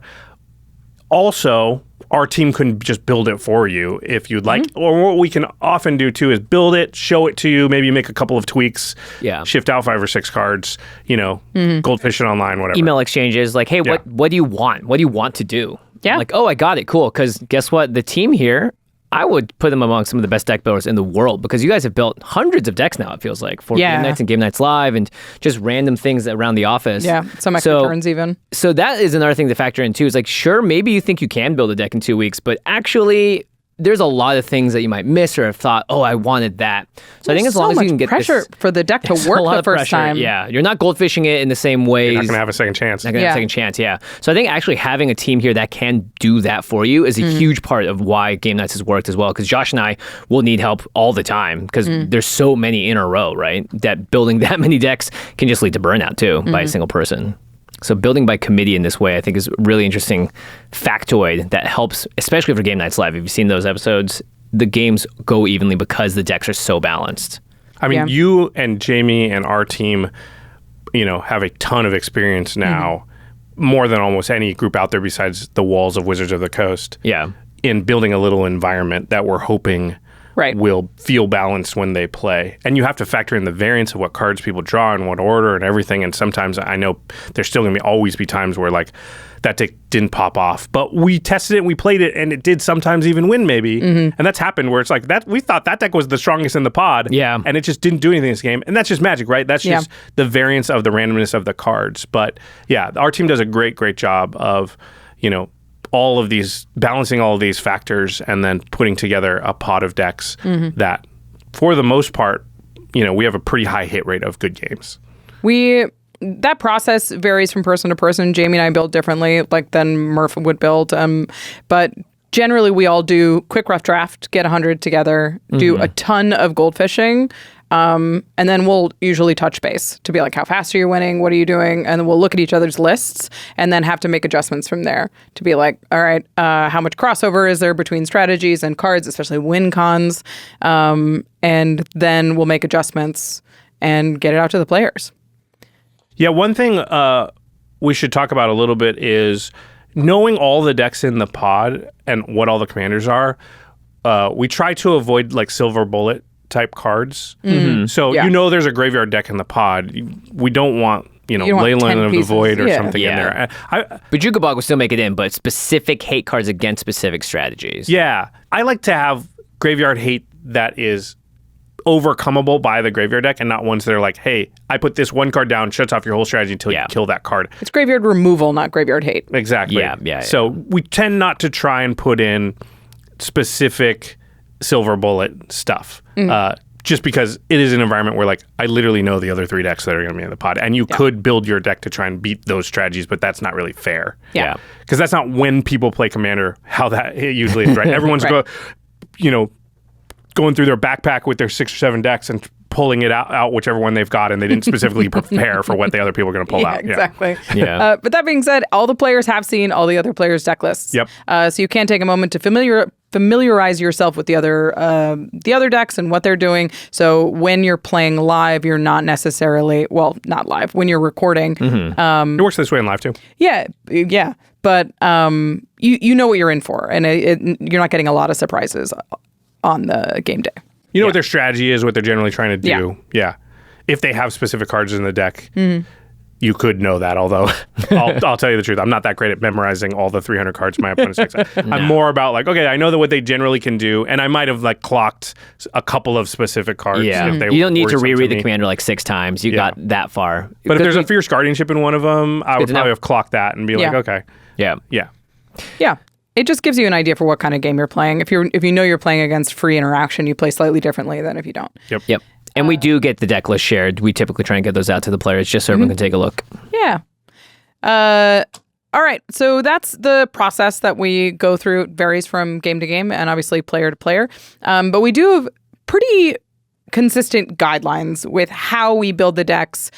[SPEAKER 1] Also, our team can just build it for you if you'd like. Or what we can often do too is build it, show it to you, maybe make a couple of tweaks, shift out 5 or 6 cards, Goldfishing online, whatever.
[SPEAKER 3] Email exchanges like, hey, what do you want? What do you want to do?
[SPEAKER 2] Yeah.
[SPEAKER 3] Like, oh, I got it. Cool. Because guess what? The team here, I would put them among some of the best deck builders in the world, because you guys have built hundreds of decks now, it feels like, for Game Nights and Game Nights Live, and just random things around the office.
[SPEAKER 2] Yeah, some extra turns even.
[SPEAKER 3] So that is another thing to factor in too. Is like, sure, maybe you think you can build a deck in 2 weeks, but actually there's a lot of things that you might miss or have thought, oh, I wanted that. So I think as long as you can get
[SPEAKER 2] pressure for the deck to work the first time.
[SPEAKER 3] Yeah, you're not goldfishing it in the same ways.
[SPEAKER 1] You're not going to have a second chance.
[SPEAKER 3] Not going to have a second chance, yeah. So I think actually having a team here that can do that for you is a huge part of why Game Nights has worked as well, because Josh and I will need help all the time, because there's so many in a row, right? That building that many decks can just lead to burnout too by a single person. So building by committee in this way, I think, is a really interesting factoid that helps, especially for Game Nights Live. If you've seen those episodes, the games go evenly because the decks are so balanced.
[SPEAKER 1] I mean, you and Jamie and our team, have a ton of experience now, more than almost any group out there besides the walls of Wizards of the Coast.
[SPEAKER 3] Yeah.
[SPEAKER 1] In building a little environment that we're hoping will feel balanced when they play. And you have to factor in the variance of what cards people draw in what order and everything. And sometimes I know there's still going to always be times where like that deck didn't pop off. But we tested it, we played it, and it did sometimes even win maybe. And that's happened where it's like that we thought that deck was the strongest in the pod.
[SPEAKER 3] Yeah.
[SPEAKER 1] And it just didn't do anything in this game. And that's just Magic, right? That's just the variance of the randomness of the cards. But yeah, our team does a great job of, all of these, balancing all of these factors and then putting together a pot of decks that, for the most part, we have a pretty high hit rate of good games.
[SPEAKER 2] That process varies from person to person. Jamie and I build differently, like than Murph would build. But generally, we all do quick rough draft, get 100 together, do a ton of goldfishing, and then we'll usually touch base to be like, how fast are you winning? What are you doing? And then we'll look at each other's lists and then have to make adjustments from there to be like, all right, how much crossover is there between strategies and cards, especially win cons? And then we'll make adjustments and get it out to the players.
[SPEAKER 1] Yeah, one thing we should talk about a little bit is knowing all the decks in the pod and what all the commanders are. We try to avoid like silver bullet type cards. So there's a graveyard deck in the pod. We don't want Leyland of the Void or something in there.
[SPEAKER 3] But Jukabog will still make it in, but specific hate cards against specific strategies.
[SPEAKER 1] Yeah, I like to have graveyard hate that is overcomable by the graveyard deck and not ones that are like, hey, I put this one card down, shuts off your whole strategy until you kill that card.
[SPEAKER 2] It's graveyard removal, not graveyard hate.
[SPEAKER 1] Exactly.
[SPEAKER 3] Yeah.
[SPEAKER 1] So we tend not to try and put in specific silver bullet stuff. Just because it is an environment where like I literally know the other 3 decks that are going to be in the pod, and you could build your deck to try and beat those strategies, but that's not really fair.
[SPEAKER 3] Yeah.
[SPEAKER 1] Because that's not when people play Commander how that usually is, right? Everyone's going through their backpack with their 6 or 7 decks and pulling it out whichever one they've got, and they didn't specifically prepare for what the other people are going to pull out.
[SPEAKER 2] Exactly.
[SPEAKER 3] Yeah.
[SPEAKER 2] But that being said, all the players have seen all the other players' deck lists.
[SPEAKER 1] Yep.
[SPEAKER 2] So you can take a moment to familiarize yourself with the other decks and what they're doing. So when you're playing live, you're not necessarily, well, not live, when you're recording.
[SPEAKER 1] It works this way in live too.
[SPEAKER 2] Yeah. But you know what you're in for, and you're not getting a lot of surprises on the game day.
[SPEAKER 1] You know what their strategy is, what they're generally trying to do. Yeah. If they have specific cards in the deck, you could know that, although I'll tell you the truth. I'm not that great at memorizing all the 300 cards my opponent's decks. I'm more about like, okay, I know what they generally can do, and I might have like clocked a couple of specific cards.
[SPEAKER 3] Yeah.
[SPEAKER 1] If they
[SPEAKER 3] you don't need to reread the
[SPEAKER 1] me.
[SPEAKER 3] commander like 6 times. You got that far.
[SPEAKER 1] But if there's a Fierce Guardianship in one of them, I would probably have clocked that and be like, okay.
[SPEAKER 3] Yeah.
[SPEAKER 2] It just gives you an idea for what kind of game you're playing. If you know you're playing against free interaction, you play slightly differently than if you don't.
[SPEAKER 3] Yep. And we do get the deck list shared. We typically try and get those out to the players just so everyone can take a look.
[SPEAKER 2] Yeah. All right. So that's the process that we go through. It varies from game to game and obviously player to player. But we do have pretty consistent guidelines with how we build the decks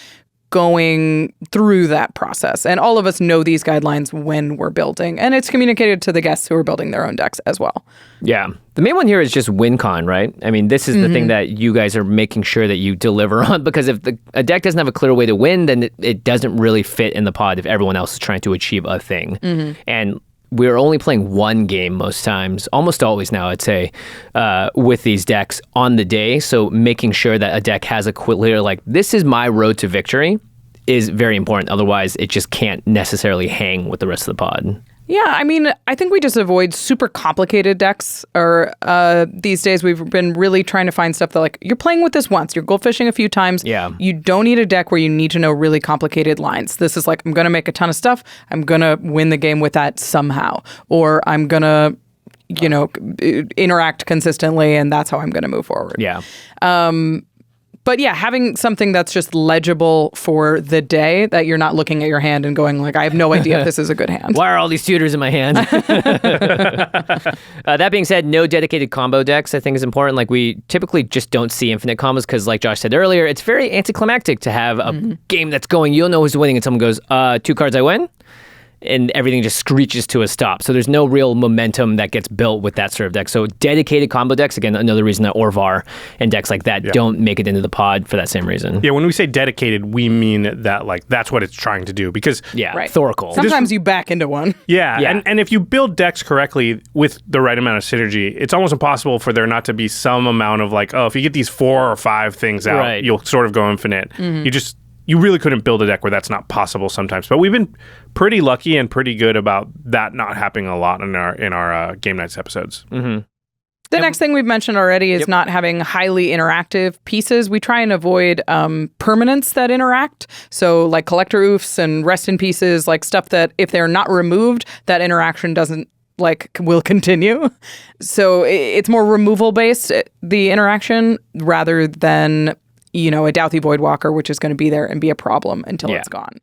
[SPEAKER 2] going through that process. And all of us know these guidelines when we're building. And it's communicated to the guests who are building their own decks as well.
[SPEAKER 3] Yeah. The main one here is just win con, right? I mean, this is the thing that you guys are making sure that you deliver on, because if a deck doesn't have a clear way to win, then it doesn't really fit in the pod if everyone else is trying to achieve a thing. And we're only playing one game most times, almost always now, I'd say, with these decks on the day. So making sure that a deck has a clear, like, this is my road to victory is very important. Otherwise, it just can't necessarily hang with the rest of the pod.
[SPEAKER 2] Yeah, I mean, I think we just avoid super complicated decks. Or these days, we've been really trying to find stuff that, like, you're playing with this once, you're goldfishing a few times.
[SPEAKER 3] Yeah.
[SPEAKER 2] You don't need a deck where you need to know really complicated lines. This is like, I'm going to make a ton of stuff. I'm going to win the game with that somehow. Or I'm going to, interact consistently, and that's how I'm going to move forward.
[SPEAKER 3] Yeah.
[SPEAKER 2] But yeah, having something that's just legible for the day, that you're not looking at your hand and going like, I have no idea if this is a good hand.
[SPEAKER 3] Why are all these tutors in my hand? That being said, no dedicated combo decks I think is important. Like, we typically just don't see infinite combos because, like Josh said earlier, it's very anticlimactic to have a game that's going, you'll know who's winning, and someone goes, 2 cards I win? and everything just screeches to a stop. So there's no real momentum that gets built with that sort of deck. So dedicated combo decks, again, another reason that Orvar and decks like that don't make it into the pod for that same reason.
[SPEAKER 1] Yeah, when we say dedicated, we mean that like that's what it's trying to do because
[SPEAKER 3] Thoracle.
[SPEAKER 2] Sometimes you back into one.
[SPEAKER 1] Yeah. And if you build decks correctly with the right amount of synergy, it's almost impossible for there not to be some amount of like, oh, if you get these 4 or 5 things out, you'll sort of go infinite. You really couldn't build a deck where that's not possible sometimes. But we've been pretty lucky and pretty good about that not happening a lot in our Game Nights episodes.
[SPEAKER 2] The next thing we've mentioned already is not having highly interactive pieces. We try and avoid permanents that interact. So like collector oofs and rest in pieces, like stuff that if they're not removed, that interaction doesn't will continue. So it's more removal based, the interaction, rather than, a Douthie Voidwalker, which is going to be there and be a problem until it's gone.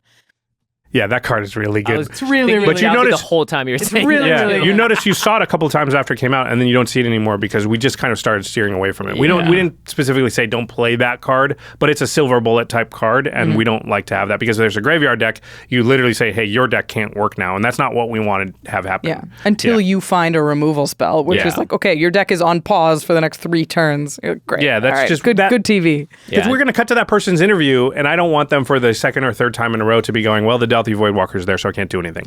[SPEAKER 1] Yeah, that card is really good.
[SPEAKER 3] It's really but you notice the whole time you're saying
[SPEAKER 2] really, really
[SPEAKER 1] you notice you saw it a couple of times after it came out, and then you don't see it anymore because we just kind of started steering away from it. We didn't specifically say don't play that card, but it's a silver bullet type card, and we don't like to have that because there's a graveyard deck. You literally say, hey, your deck can't work now, and that's not what we wanted to have happen.
[SPEAKER 2] Yeah, until you find a removal spell, which is like, okay, your deck is on pause for the next 3 turns. Great.
[SPEAKER 1] Yeah, that's just
[SPEAKER 2] good TV.
[SPEAKER 1] Because we're going to cut to that person's interview, and I don't want them for the second or third time in a row to be going, well, the Douthie Voidwalker's there, so I can't do anything.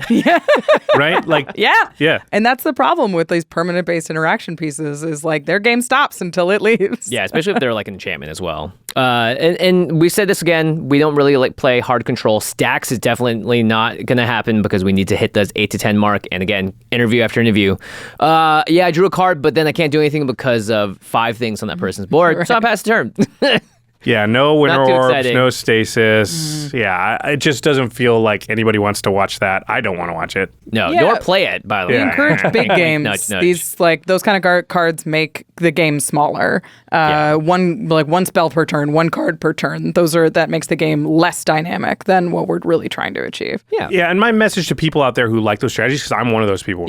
[SPEAKER 1] Right? Like, yeah.
[SPEAKER 2] And that's the problem with these permanent-based interaction pieces is like their game stops until it leaves.
[SPEAKER 3] Yeah, especially if they're like enchantment as well. And we said this again, we don't really like play hard control. Stacks is definitely not going to happen because we need to hit those 8 to 10 mark. And again, interview after interview. I drew a card, but then I can't do anything because of 5 things on that person's board. So I passed the turn.
[SPEAKER 1] Yeah, no winter orbs, no stasis. Yeah, it just doesn't feel like anybody wants to watch that. I don't want to watch it.
[SPEAKER 3] No, nor play it, by the way.
[SPEAKER 2] We encourage big games.
[SPEAKER 3] Nudge.
[SPEAKER 2] These those kind of cards make the game smaller. One spell per turn, 1 card per turn. That makes the game less dynamic than what we're really trying to achieve.
[SPEAKER 1] Yeah, and my message to people out there who like those strategies, because I'm one of those people,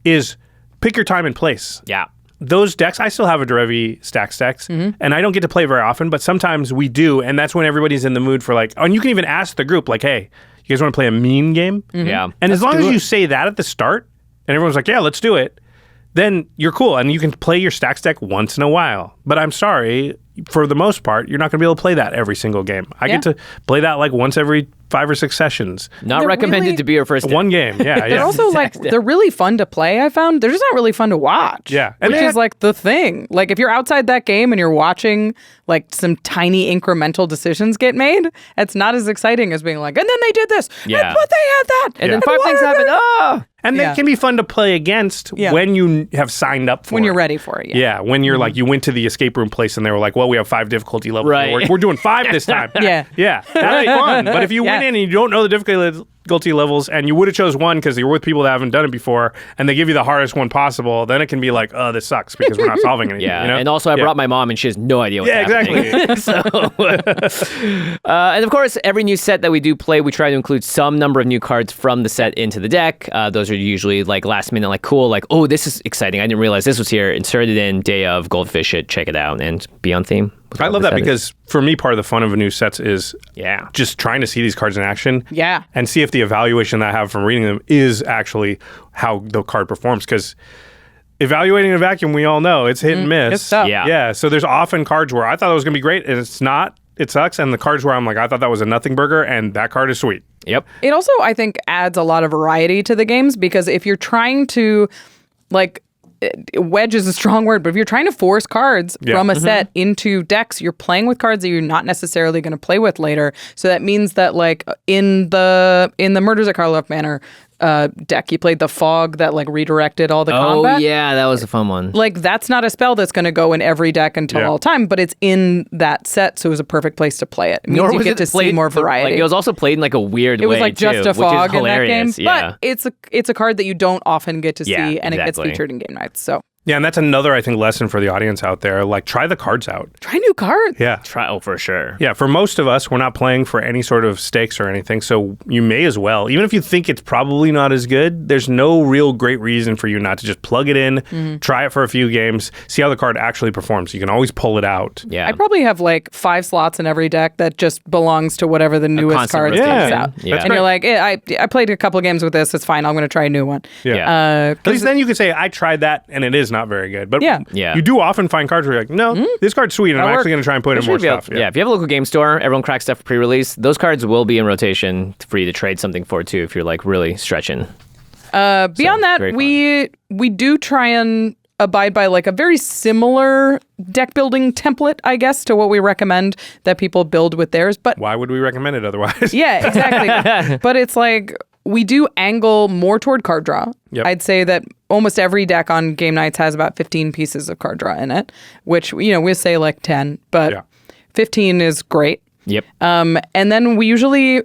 [SPEAKER 1] is pick your time and place.
[SPEAKER 3] Yeah.
[SPEAKER 1] Those decks, I still have a Derevi stacks, and I don't get to play very often, but sometimes we do, and that's when everybody's in the mood for like, and you can even ask the group, like, hey, you guys want to play a mean game?
[SPEAKER 3] Yeah.
[SPEAKER 1] And as long as you say that at the start, and everyone's like, yeah, let's do it, then you're cool, and you can play your stacks deck once in a while. But I'm sorry, for the most part, you're not going to be able to play that every single game. I get to play that like once every 5 or 6 sessions.
[SPEAKER 3] Not recommended to be your first deck.
[SPEAKER 1] One game, yeah.
[SPEAKER 2] They're also like, they're really fun to play, I found. They're just not really fun to watch.
[SPEAKER 1] Yeah.
[SPEAKER 2] Which is like the thing. Like if you're outside that game and you're watching like some tiny incremental decisions get made, it's not as exciting as being like, and then they did this.
[SPEAKER 3] Yeah.
[SPEAKER 2] But they had that.
[SPEAKER 3] And then 5 things happen.
[SPEAKER 1] And they can be fun to play against when you have signed up for it.
[SPEAKER 2] When you're ready for it,
[SPEAKER 1] Yeah, when you're like, you went to the escape room place and they were like, well, we have 5 difficulty levels.
[SPEAKER 3] Right.
[SPEAKER 1] We're doing 5 this time.
[SPEAKER 2] Yeah.
[SPEAKER 1] That'd be fun. But if you went in and you don't know the difficulty levels and you would have chose one because you're with people that haven't done it before and they give you the hardest one possible, then it can be like, oh, this sucks because we're not solving anything.
[SPEAKER 3] Yeah,
[SPEAKER 1] you know?
[SPEAKER 3] And also I brought my mom and she has no idea what's happening.
[SPEAKER 1] Exactly.
[SPEAKER 3] And of course, every new set that we do play, we try to include some number of new cards from the set into the deck. Those are usually like last minute, like cool, like, oh, this is exciting. I didn't realize this was here. Insert it in, day of, goldfish it, check it out, and be on theme.
[SPEAKER 1] I love that because for me, part of the fun of a new sets is just trying to see these cards in action.
[SPEAKER 2] Yeah.
[SPEAKER 1] And see if the evaluation that I have from reading them is actually how the card performs. Because evaluating in a vacuum, we all know it's hit and miss.
[SPEAKER 2] It's tough.
[SPEAKER 1] Yeah. So there's often cards where I thought it was going to be great and it's not. It sucks. And the cards where I'm like, I thought that was a nothing burger and that card is sweet.
[SPEAKER 3] Yep.
[SPEAKER 2] It also, I think, adds a lot of variety to the games because if you're trying to, like, wedge is a strong word, but if you're trying to force cards from a set into decks, you're playing with cards that you're not necessarily going to play with later. So that means that, like, in the Murders at Karlov Manor deck, you played the fog that like redirected all the combat.
[SPEAKER 3] Oh yeah, that was a fun one.
[SPEAKER 2] Like that's not a spell that's going to go in every deck until all time, but it's in that set, so it was a perfect place to play it. It means you get to see more variety.
[SPEAKER 3] Like, it was also played in like a weird way.
[SPEAKER 2] It was like just a fog in that game,
[SPEAKER 3] yeah.
[SPEAKER 2] but it's a card that you don't often get to see, and
[SPEAKER 3] exactly.
[SPEAKER 2] it gets featured in game nights. So
[SPEAKER 1] Yeah, and that's another, I think, lesson for the audience out there. Like, try the cards out.
[SPEAKER 2] Try new cards.
[SPEAKER 1] Yeah.
[SPEAKER 3] For sure.
[SPEAKER 1] Yeah, for most of us, we're not playing for any sort of stakes or anything, so you may as well. Even if you think it's probably not as good, there's no real great reason for you not to just plug it in, try it for a few games, see how the card actually performs. You can always pull it out.
[SPEAKER 3] Yeah.
[SPEAKER 2] I probably have like 5 slots in every deck that just belongs to whatever the newest
[SPEAKER 3] constant
[SPEAKER 2] card
[SPEAKER 3] rotation.
[SPEAKER 2] comes out.
[SPEAKER 3] Yeah.
[SPEAKER 2] And you're like, I played a couple of games with this. It's fine. I'm going to try a new one.
[SPEAKER 1] Yeah. At least then you could say, I tried that, and it is not very good. But
[SPEAKER 3] Yeah.
[SPEAKER 1] you do often find cards where you're like, no, this card's sweet, and I'm actually going to try and put in more stuff.
[SPEAKER 3] Yeah, if you have a local game store, everyone cracks stuff for pre-release. Those cards will be in rotation for you to trade something for too if you're like really stretching.
[SPEAKER 2] Beyond that, we do try and abide by like a very similar deck building template, I guess, to what we recommend that people build with theirs. But
[SPEAKER 1] Why would we recommend it otherwise?
[SPEAKER 2] yeah, exactly. But it's like we do angle more toward card draw.
[SPEAKER 1] Yep.
[SPEAKER 2] I'd say that almost every deck on game nights has about 15 pieces of card draw in it, which, we say like 10, but 15 is great.
[SPEAKER 3] Yep.
[SPEAKER 2] And then we usually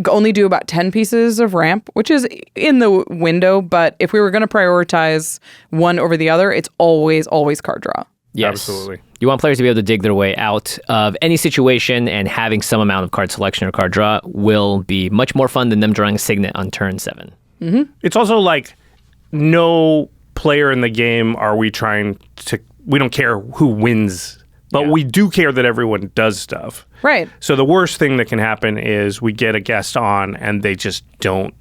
[SPEAKER 2] only do about 10 pieces of ramp, which is in the window. But if we were going to prioritize one over the other, it's always card draw.
[SPEAKER 3] Yes.
[SPEAKER 1] Absolutely.
[SPEAKER 3] You want players to be able to dig their way out of any situation, and having some amount of card selection or card draw will be much more fun than them drawing a signet on turn 7.
[SPEAKER 2] Mm-hmm.
[SPEAKER 1] It's also like no player in the game we don't care who wins, but we do care that everyone does stuff.
[SPEAKER 2] Right.
[SPEAKER 1] So the worst thing that can happen is we get a guest on and they just don't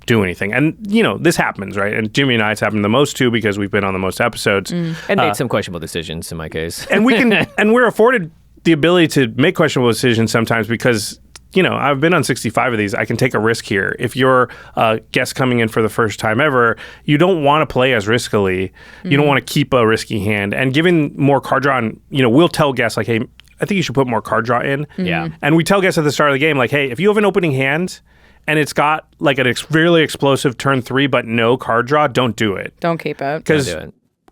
[SPEAKER 1] do anything. And, this happens, right? And Jimmy and I, it's happened the most too because we've been on the most episodes.
[SPEAKER 3] And made some questionable decisions in my case.
[SPEAKER 1] And we're afforded the ability to make questionable decisions sometimes because, I've been on 65 of these. I can take a risk here. If you're a guest coming in for the first time ever, you don't want to play as riskily. You don't want to keep a risky hand. And giving more card draw, we'll tell guests like, hey, I think you should put more card draw in.
[SPEAKER 3] Yeah.
[SPEAKER 1] And we tell guests at the start of the game, like, hey, if you have an opening hand and it's got like a really explosive turn 3 but no card draw, don't do it.
[SPEAKER 2] Don't keep it.
[SPEAKER 1] Because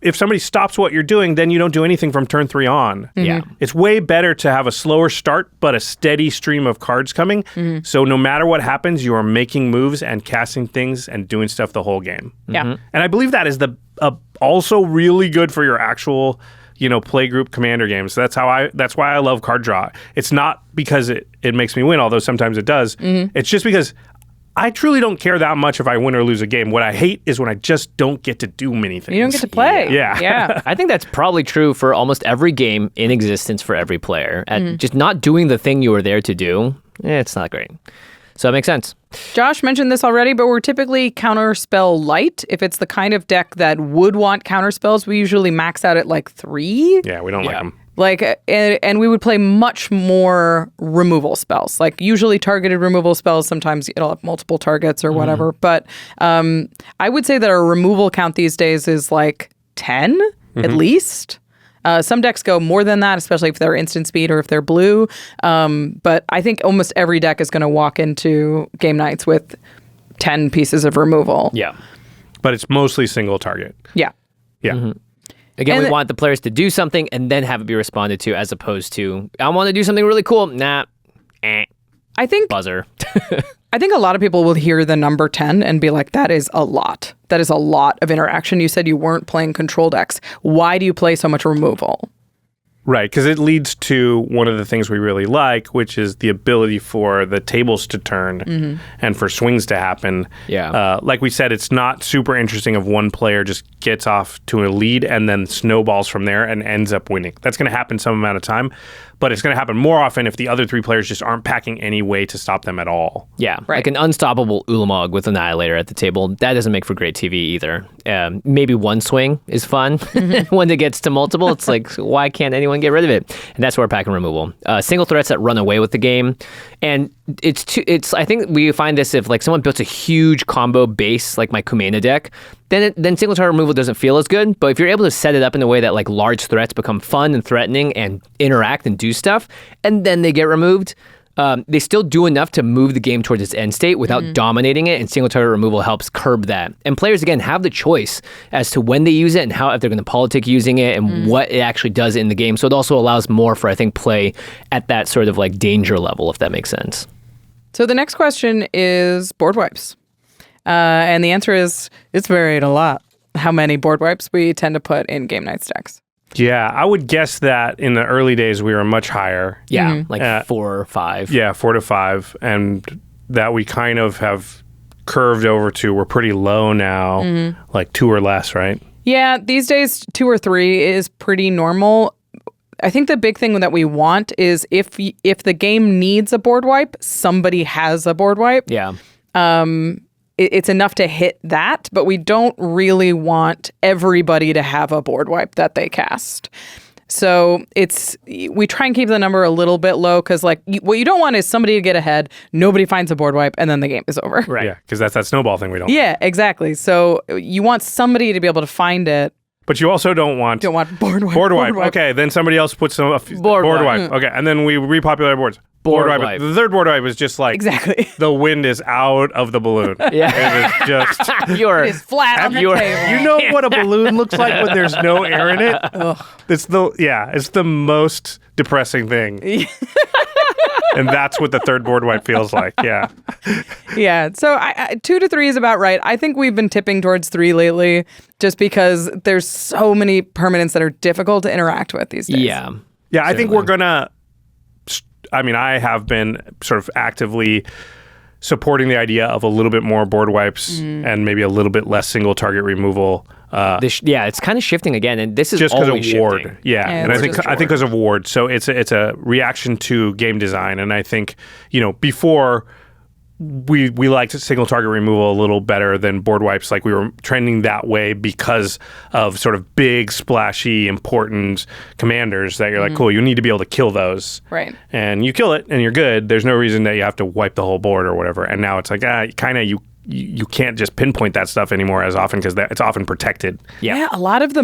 [SPEAKER 1] if somebody stops what you're doing, then you don't do anything from turn 3 on.
[SPEAKER 3] Yeah.
[SPEAKER 1] It's way better to have a slower start, but a steady stream of cards coming. So no matter what happens, you are making moves and casting things and doing stuff the whole game.
[SPEAKER 2] Yeah.
[SPEAKER 1] And I believe that is also really good for your actual, play group commander games. That's why I love card draw. It's not because it makes me win, although sometimes it does. It's just because I truly don't care that much if I win or lose a game. What I hate is when I just don't get to do many things.
[SPEAKER 2] You don't get to play.
[SPEAKER 1] Yeah.
[SPEAKER 3] I think that's probably true for almost every game in existence for every player. Just not doing the thing you were there to do, it's not great. So that makes sense.
[SPEAKER 2] Josh mentioned this already, but we're typically counterspell light. If it's the kind of deck that would want counterspells, we usually max out at like 3.
[SPEAKER 1] Yeah, we don't like them.
[SPEAKER 2] And we would play much more removal spells, like usually targeted removal spells. Sometimes it'll have multiple targets or whatever. But I would say that our removal count these days is like 10 at least. Some decks go more than that, especially if they're instant speed or if they're blue. But I think almost every deck is going to walk into game nights with 10 pieces of removal.
[SPEAKER 3] Yeah.
[SPEAKER 1] But it's mostly single target.
[SPEAKER 2] Yeah.
[SPEAKER 1] Yeah.
[SPEAKER 3] Again, we want the players to do something and then have it be responded to, as opposed to, I want to do something really cool. Nah.
[SPEAKER 2] I think
[SPEAKER 3] Buzzer.
[SPEAKER 2] I think a lot of people will hear the number 10 and be like, that is a lot. That is a lot of interaction. You said you weren't playing control decks. Why do you play so much removal?
[SPEAKER 1] Right, because it leads to one of the things we really like, which is the ability for the tables to turn and for swings to happen.
[SPEAKER 3] Yeah.
[SPEAKER 1] Like we said, it's not super interesting if one player just gets off to a lead and then snowballs from there and ends up winning. That's going to happen some amount of time, but it's going to happen more often if the other 3 players just aren't packing any way to stop them at all.
[SPEAKER 3] Yeah,
[SPEAKER 2] Right.
[SPEAKER 3] like an unstoppable Ulamog with Annihilator at the table. That doesn't make for great TV either. Maybe one swing is fun. When it gets to multiple, it's like, why can't anyone get rid of it? And that's where we're packing removal. Single threats that run away with the game. And I think we find this if like someone builds a huge combo base, like my Kumena deck, then single target removal doesn't feel as good. But if you're able to set it up in a way that like large threats become fun and threatening and interact and do stuff, and then they get removed, they still do enough to move the game towards its end state without dominating it, and single target removal helps curb that. And players, again, have the choice as to when they use it and how, if they're going to politic using it and what it actually does in the game. So it also allows more for, I think, play at that sort of like danger level, if that makes sense.
[SPEAKER 2] So the next question is board wipes. And the answer is, it's varied a lot. how many board wipes we tend to put in game night stacks.
[SPEAKER 1] Yeah, I would guess that in the early days we were much higher.
[SPEAKER 3] Yeah, like 4 or 5.
[SPEAKER 1] Yeah, 4 to 5, and that we kind of have curved over to we're pretty low now, like 2 or less, right?
[SPEAKER 2] Yeah, these days 2 or 3 is pretty normal. I think the big thing that we want is if the game needs a board wipe, somebody has a board wipe.
[SPEAKER 3] Yeah.
[SPEAKER 2] It's enough to hit that, but we don't really want everybody to have a board wipe that they cast. So we try and keep the number a little bit low because like what you don't want is somebody to get ahead, nobody finds a board wipe, and then the game is over.
[SPEAKER 3] Right.
[SPEAKER 1] Yeah, because that's that snowball thing we don't.
[SPEAKER 2] Yeah, exactly. So you want somebody to be able to find it.
[SPEAKER 1] But you also don't want
[SPEAKER 2] board wipe.
[SPEAKER 1] Board wipe. Okay, then somebody else puts a board wipe. Okay, and then we repopulate boards. Board wipe. The third board wipe is just like
[SPEAKER 2] Exactly.
[SPEAKER 1] the wind is out of the balloon.
[SPEAKER 3] Yeah.
[SPEAKER 1] It is just
[SPEAKER 2] It is flat on the table.
[SPEAKER 1] You know what a balloon looks like when there's no air in it? It's the most depressing thing. And that's what the third board wipe feels like. Yeah.
[SPEAKER 2] Yeah. So 2 to 3 is about right. I think we've been tipping towards 3 lately just because there's so many permanents that are difficult to interact with these days.
[SPEAKER 3] Yeah.
[SPEAKER 1] Yeah, I think we're going to... I have been sort of actively supporting the idea of a little bit more board wipes and maybe a little bit less single target removal.
[SPEAKER 3] It's kind of shifting again, and this is
[SPEAKER 1] just because of ward.
[SPEAKER 3] Shifting.
[SPEAKER 1] Yeah, and I think because of ward. So it's a reaction to game design, and I think before we liked single target removal a little better than board wipes. Like we were trending that way because of sort of big, splashy, important commanders that you're like, cool, you need to be able to kill those.
[SPEAKER 2] Right.
[SPEAKER 1] And you kill it and you're good. There's no reason that you have to wipe the whole board or whatever. And now it's like, you can't just pinpoint that stuff anymore as often because it's often protected.
[SPEAKER 2] Yeah, a lot of the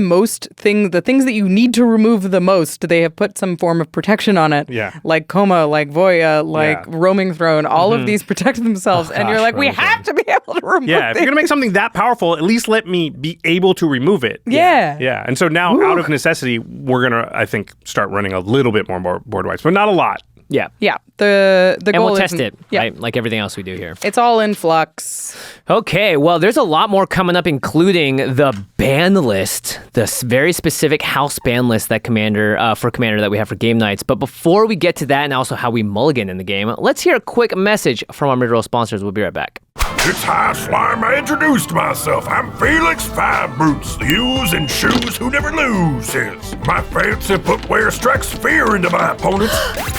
[SPEAKER 2] things that you need to remove the most, they have put some form of protection on it.
[SPEAKER 1] Yeah.
[SPEAKER 2] Like Coma, like Voya, like Roaming Throne, all of these protect themselves. And you're like, we have to be able to remove
[SPEAKER 1] if you're going to make something that powerful, at least let me be able to remove it.
[SPEAKER 2] Yeah.
[SPEAKER 1] Yeah. And so now, out of necessity, we're going to, I think, start running a little bit more board wipes, but not a lot.
[SPEAKER 3] Yeah.
[SPEAKER 2] Yeah. The
[SPEAKER 3] and
[SPEAKER 2] goal
[SPEAKER 3] we'll
[SPEAKER 2] is
[SPEAKER 3] test it, right? Like everything else we do here.
[SPEAKER 2] It's all in flux.
[SPEAKER 3] Okay, well, there's a lot more coming up, including the ban list, the very specific house ban list that Commander that we have for game nights. But before we get to that, and also how we mulligan in the game, let's hear a quick message from our mid-roll sponsors. We'll be right back.
[SPEAKER 5] It's high slime. I introduced myself. I'm Felix Five Boots, the use and shoes who never loses. My fancy footwear strikes fear into my opponents,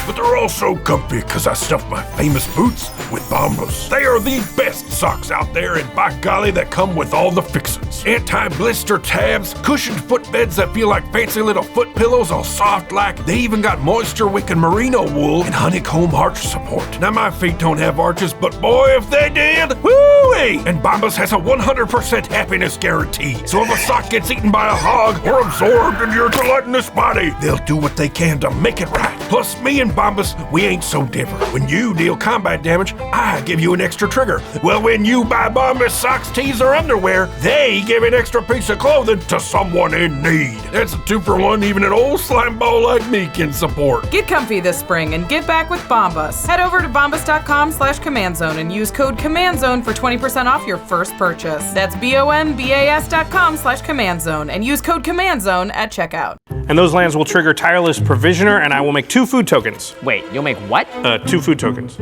[SPEAKER 5] but they're also comfy because I stuffed my famous boots with BOMBAS. They are the best socks out there, and by golly, that come with all the fixins. Anti-blister tabs, cushioned footbeds that feel like fancy little foot pillows, all soft like. They even got moisture-wicking merino wool and honeycomb arch support. Now my feet don't have arches, but boy, if they did, woo-wee! And BOMBAS has a 100% happiness guarantee. So if a sock gets eaten by a hog or absorbed into your gelatinous body, they'll do what they can to make it right. Plus, me and BOMBAS, we ain't so different. When you deal combat damage, I give you an extra trigger. Well, when you buy BOMBAS socks, tees, or underwear, they give an extra piece of clothing to someone in need. That's a 2-for-1 even an old slime ball like me can support.
[SPEAKER 2] Get comfy this spring and give back with BOMBAS. Head over to bombas.com/CommandZone and use code CommandZone for 20% off your first purchase. That's bombas.com/CommandZone and use code CommandZone at checkout.
[SPEAKER 1] And those lands will trigger Tireless Provisioner, and I will make 2 food tokens.
[SPEAKER 3] Wait, you'll make what?
[SPEAKER 1] 2 food tokens.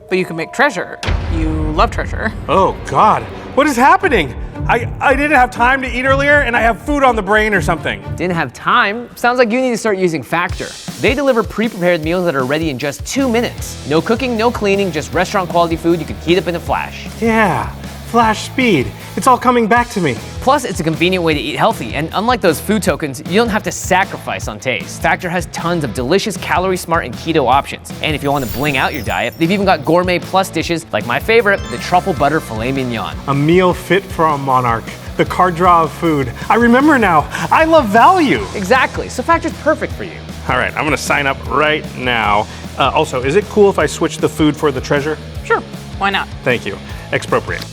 [SPEAKER 2] But you can make treasure. You love treasure.
[SPEAKER 1] Oh, God. What is happening? I didn't have time to eat earlier, and I have food on the brain or something.
[SPEAKER 3] Didn't have time? Sounds like you need to start using Factor. They deliver pre-prepared meals that are ready in just 2 minutes. No cooking, no cleaning, just restaurant quality food you can heat up in a flash.
[SPEAKER 1] Yeah, flash speed. It's all coming back to me.
[SPEAKER 3] Plus, it's a convenient way to eat healthy, and unlike those food tokens, you don't have to sacrifice on taste. Factor has tons of delicious calorie-smart and keto options. And if you want to bling out your diet, they've even got gourmet plus dishes like my favorite, the truffle butter filet mignon.
[SPEAKER 1] A meal fit for a monarch. The card draw of food. I remember now. I love value.
[SPEAKER 3] Exactly, so Factor's perfect for you.
[SPEAKER 1] All right, I'm gonna sign up right now. Also, is it cool if I switch the food for the treasure?
[SPEAKER 2] Sure, why not?
[SPEAKER 1] Thank you. Expropriate.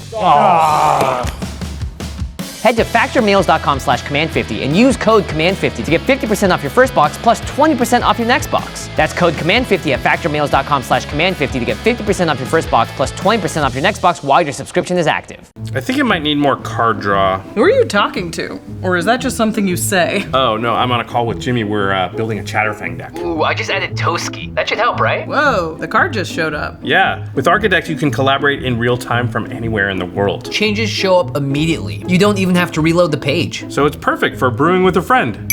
[SPEAKER 3] Head to factormeals.com/command50 and use code command50 to get 50% off your first box plus 20% off your next box. That's code command50 at factormeals.com/command50 to get 50% off your first box plus 20% off your next box while your subscription is active.
[SPEAKER 1] I think it might need more card draw.
[SPEAKER 2] Who are you talking to? Or is that just something you say?
[SPEAKER 1] Oh, no, I'm on a call with Jimmy. We're building a Chatterfang deck.
[SPEAKER 3] Ooh, I just added Toski. That should help, right?
[SPEAKER 2] Whoa, the card just showed up.
[SPEAKER 1] Yeah. With ARCHIDEKT, you can collaborate in real time from anywhere in the world.
[SPEAKER 3] Changes show up immediately. You don't even have to reload the page.
[SPEAKER 1] So it's perfect for brewing with a friend.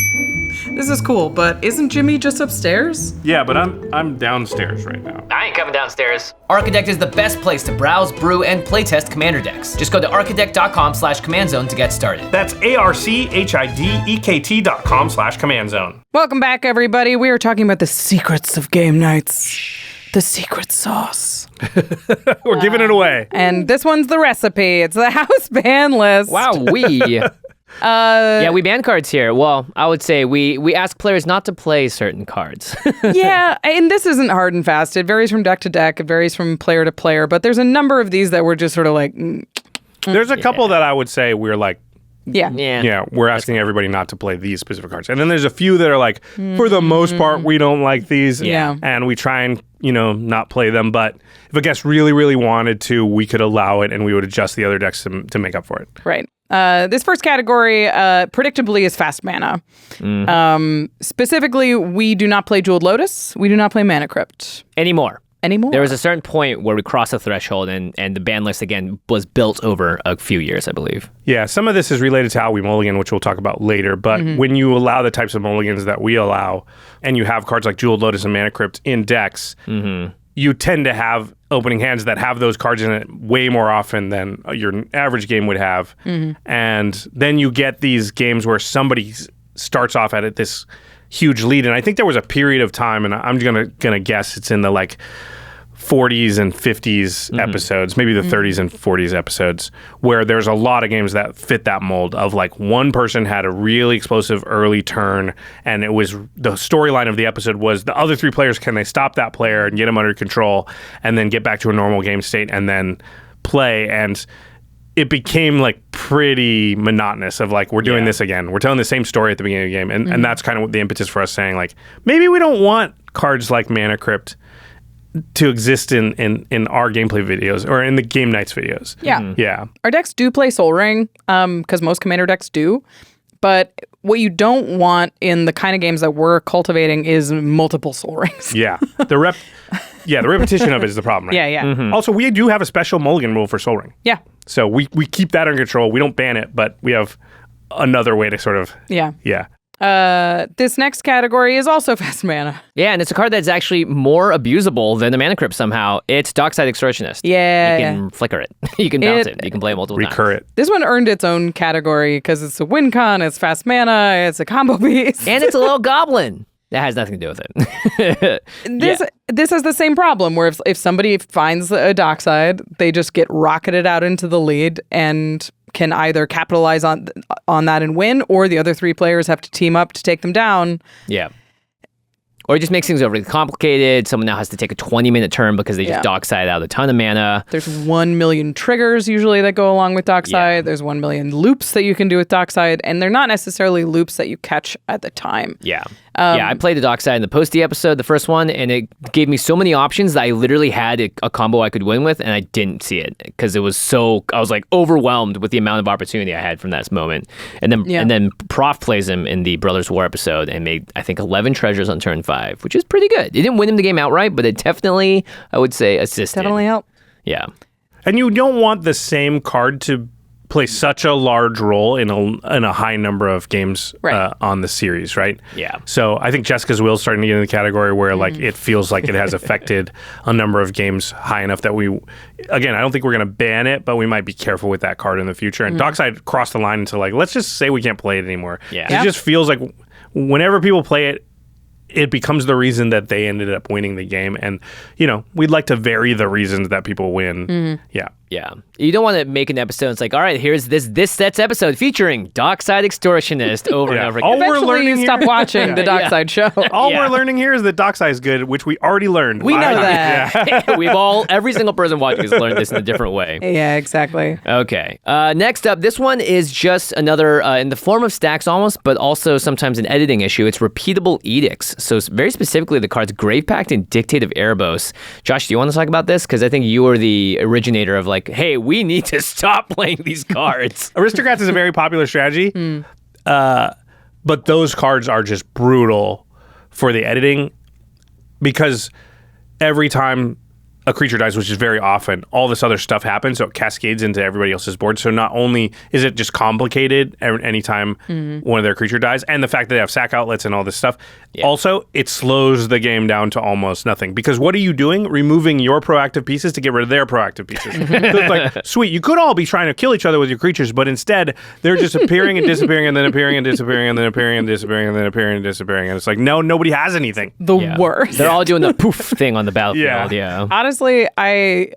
[SPEAKER 2] This is cool, but isn't Jimmy just upstairs?
[SPEAKER 1] Yeah, but I'm downstairs right now.
[SPEAKER 3] I ain't coming downstairs. ARCHIDEKT is the best place to browse, brew, and playtest Commander decks. Just go to archidekt.com/command-zone to get started.
[SPEAKER 1] That's ARCHIDEKT.com/command-zone.
[SPEAKER 2] Welcome back, everybody. We are talking about the secrets of game nights. The secret sauce.
[SPEAKER 1] We're giving it away.
[SPEAKER 2] And this one's the recipe. It's the house ban list.
[SPEAKER 3] Wow, yeah, we ban cards here. Well, I would say we ask players not to play certain cards.
[SPEAKER 2] Yeah, and this isn't hard and fast. It varies from deck to deck. It varies from player to player. But there's a number of these that we're just sort of like...
[SPEAKER 1] There's a couple that I would say we're like,
[SPEAKER 2] yeah,
[SPEAKER 1] we're asking everybody not to play these specific cards. And then there's a few that are like, for the most part, we don't like these.
[SPEAKER 2] Yeah.
[SPEAKER 1] And we try and, not play them. But if a guest really, really wanted to, we could allow it and we would adjust the other decks to make up for it.
[SPEAKER 2] Right. This first category, predictably, is fast mana. Specifically, we do not play Jeweled Lotus. We do not play Mana Crypt.
[SPEAKER 3] Anymore.
[SPEAKER 2] There
[SPEAKER 3] was a certain point where we crossed a threshold and the ban list, again, was built over a few years, I believe.
[SPEAKER 1] Yeah, some of this is related to how we mulligan, which we'll talk about later. But when you allow the types of mulligans that we allow, and you have cards like Jeweled Lotus and Mana Crypt in decks, you tend to have opening hands that have those cards in it way more often than your average game would have. And then you get these games where somebody starts off at this huge lead. And I think there was a period of time, and I'm gonna guess it's in the 40s and 50s episodes, maybe the 30s and 40s episodes, where there's a lot of games that fit that mold of one person had a really explosive early turn, and it was the storyline of the episode was the other three players, can they stop that player and get him under control and then get back to a normal game state and then play. And it became pretty monotonous of we're doing this again. We're telling the same story at the beginning of the game. And that's kind of the impetus for us saying maybe we don't want cards like Mana Crypt to exist in our gameplay videos or in the game nights videos.
[SPEAKER 2] Yeah.
[SPEAKER 1] Yeah.
[SPEAKER 2] Our decks do play Sol Ring, because most Commander decks do. But what you don't want in the kind of games that we're cultivating is multiple Sol Rings.
[SPEAKER 1] Yeah. The repetition of it is the problem, right?
[SPEAKER 2] Yeah.
[SPEAKER 1] Also, we do have a special mulligan rule for Sol Ring.
[SPEAKER 2] Yeah.
[SPEAKER 1] So we keep that under control. We don't ban it, but we have another way to sort of...
[SPEAKER 2] Yeah.
[SPEAKER 1] Yeah.
[SPEAKER 2] This next category is also fast mana.
[SPEAKER 3] Yeah, and it's a card that's actually more abusable than the Mana Crypt somehow. It's Dockside Extortionist.
[SPEAKER 2] Yeah.
[SPEAKER 3] You can flicker it. You can bounce it. You can play it multiple times.
[SPEAKER 1] Recur it.
[SPEAKER 2] This one earned its own category because it's a win con, it's fast mana, it's a combo piece.
[SPEAKER 3] And it's a little goblin. That has nothing to do with it.
[SPEAKER 2] This has the same problem where if somebody finds a Dockside, they just get rocketed out into the lead and can either capitalize on that and win, or the other three players have to team up to take them down.
[SPEAKER 3] Yeah. Or it just makes things overly complicated. Someone now has to take a 20-minute turn because they just Dockside out a ton of mana.
[SPEAKER 2] There's 1 million triggers usually that go along with Dockside.
[SPEAKER 3] Yeah.
[SPEAKER 2] There's 1 million loops that you can do with Dockside, and they're not necessarily loops that you catch at the time.
[SPEAKER 3] Yeah. I played the Dockside in the Posty episode, the first one, and it gave me so many options that I literally had a combo I could win with, and I didn't see it because I was overwhelmed with the amount of opportunity I had from that moment. And then Prof plays him in the Brothers War episode and made, I think, 11 treasures on turn 5, which is pretty good. It didn't win him the game outright, but it definitely, I would say, assisted.
[SPEAKER 2] Definitely helped.
[SPEAKER 3] Yeah.
[SPEAKER 1] And you don't want the same card to play such a large role in a high number of games on the series, right?
[SPEAKER 3] Yeah.
[SPEAKER 1] So I think Jessica's Will is starting to get in the category where it feels like it has affected a number of games high enough that I don't think we're going to ban it, but we might be careful with that card in the future. And Dockside crossed the line into let's just say we can't play it anymore.
[SPEAKER 3] Yeah.
[SPEAKER 1] It just feels like whenever people play it, it becomes the reason that they ended up winning the game. And, we'd like to vary the reasons that people win. Yeah.
[SPEAKER 3] Yeah. You don't want to make an episode. It's like, all right, here's this set's episode featuring Dockside Extortionist over and over again.
[SPEAKER 1] All we're
[SPEAKER 2] Eventually,
[SPEAKER 1] learning
[SPEAKER 2] you
[SPEAKER 1] here-
[SPEAKER 2] stop watching the Dockside show.
[SPEAKER 1] All we're learning here is that Dockside is good, which we already learned.
[SPEAKER 2] We know that.
[SPEAKER 3] Yeah. Every single person watching has learned this in a different way.
[SPEAKER 2] Yeah, exactly.
[SPEAKER 3] Okay. Next up, this one is just another, in the form of stacks almost, but also sometimes an editing issue. It's repeatable edicts. So very specifically, the cards Grave Pact and Dictate of Erebos. Josh, do you want to talk about this? Because I think you were the originator of like, hey, we need to stop playing these cards.
[SPEAKER 1] Aristocrats is a very popular strategy, but those cards are just brutal for the editing because every time a creature dies, which is very often, all this other stuff happens, so it cascades into everybody else's board. So not only is it just complicated anytime one of their creature dies, and the fact that they have sack outlets and all this stuff, also, it slows the game down to almost nothing. Because what are you doing? Removing your proactive pieces to get rid of their proactive pieces. So it's like, sweet, you could all be trying to kill each other with your creatures, but instead, they're just appearing and disappearing and then appearing and disappearing and then appearing and disappearing and then appearing and disappearing. And it's like, no, nobody has anything.
[SPEAKER 2] The worst.
[SPEAKER 3] They're all doing the poof thing on the battlefield. Yeah.
[SPEAKER 2] Honestly, I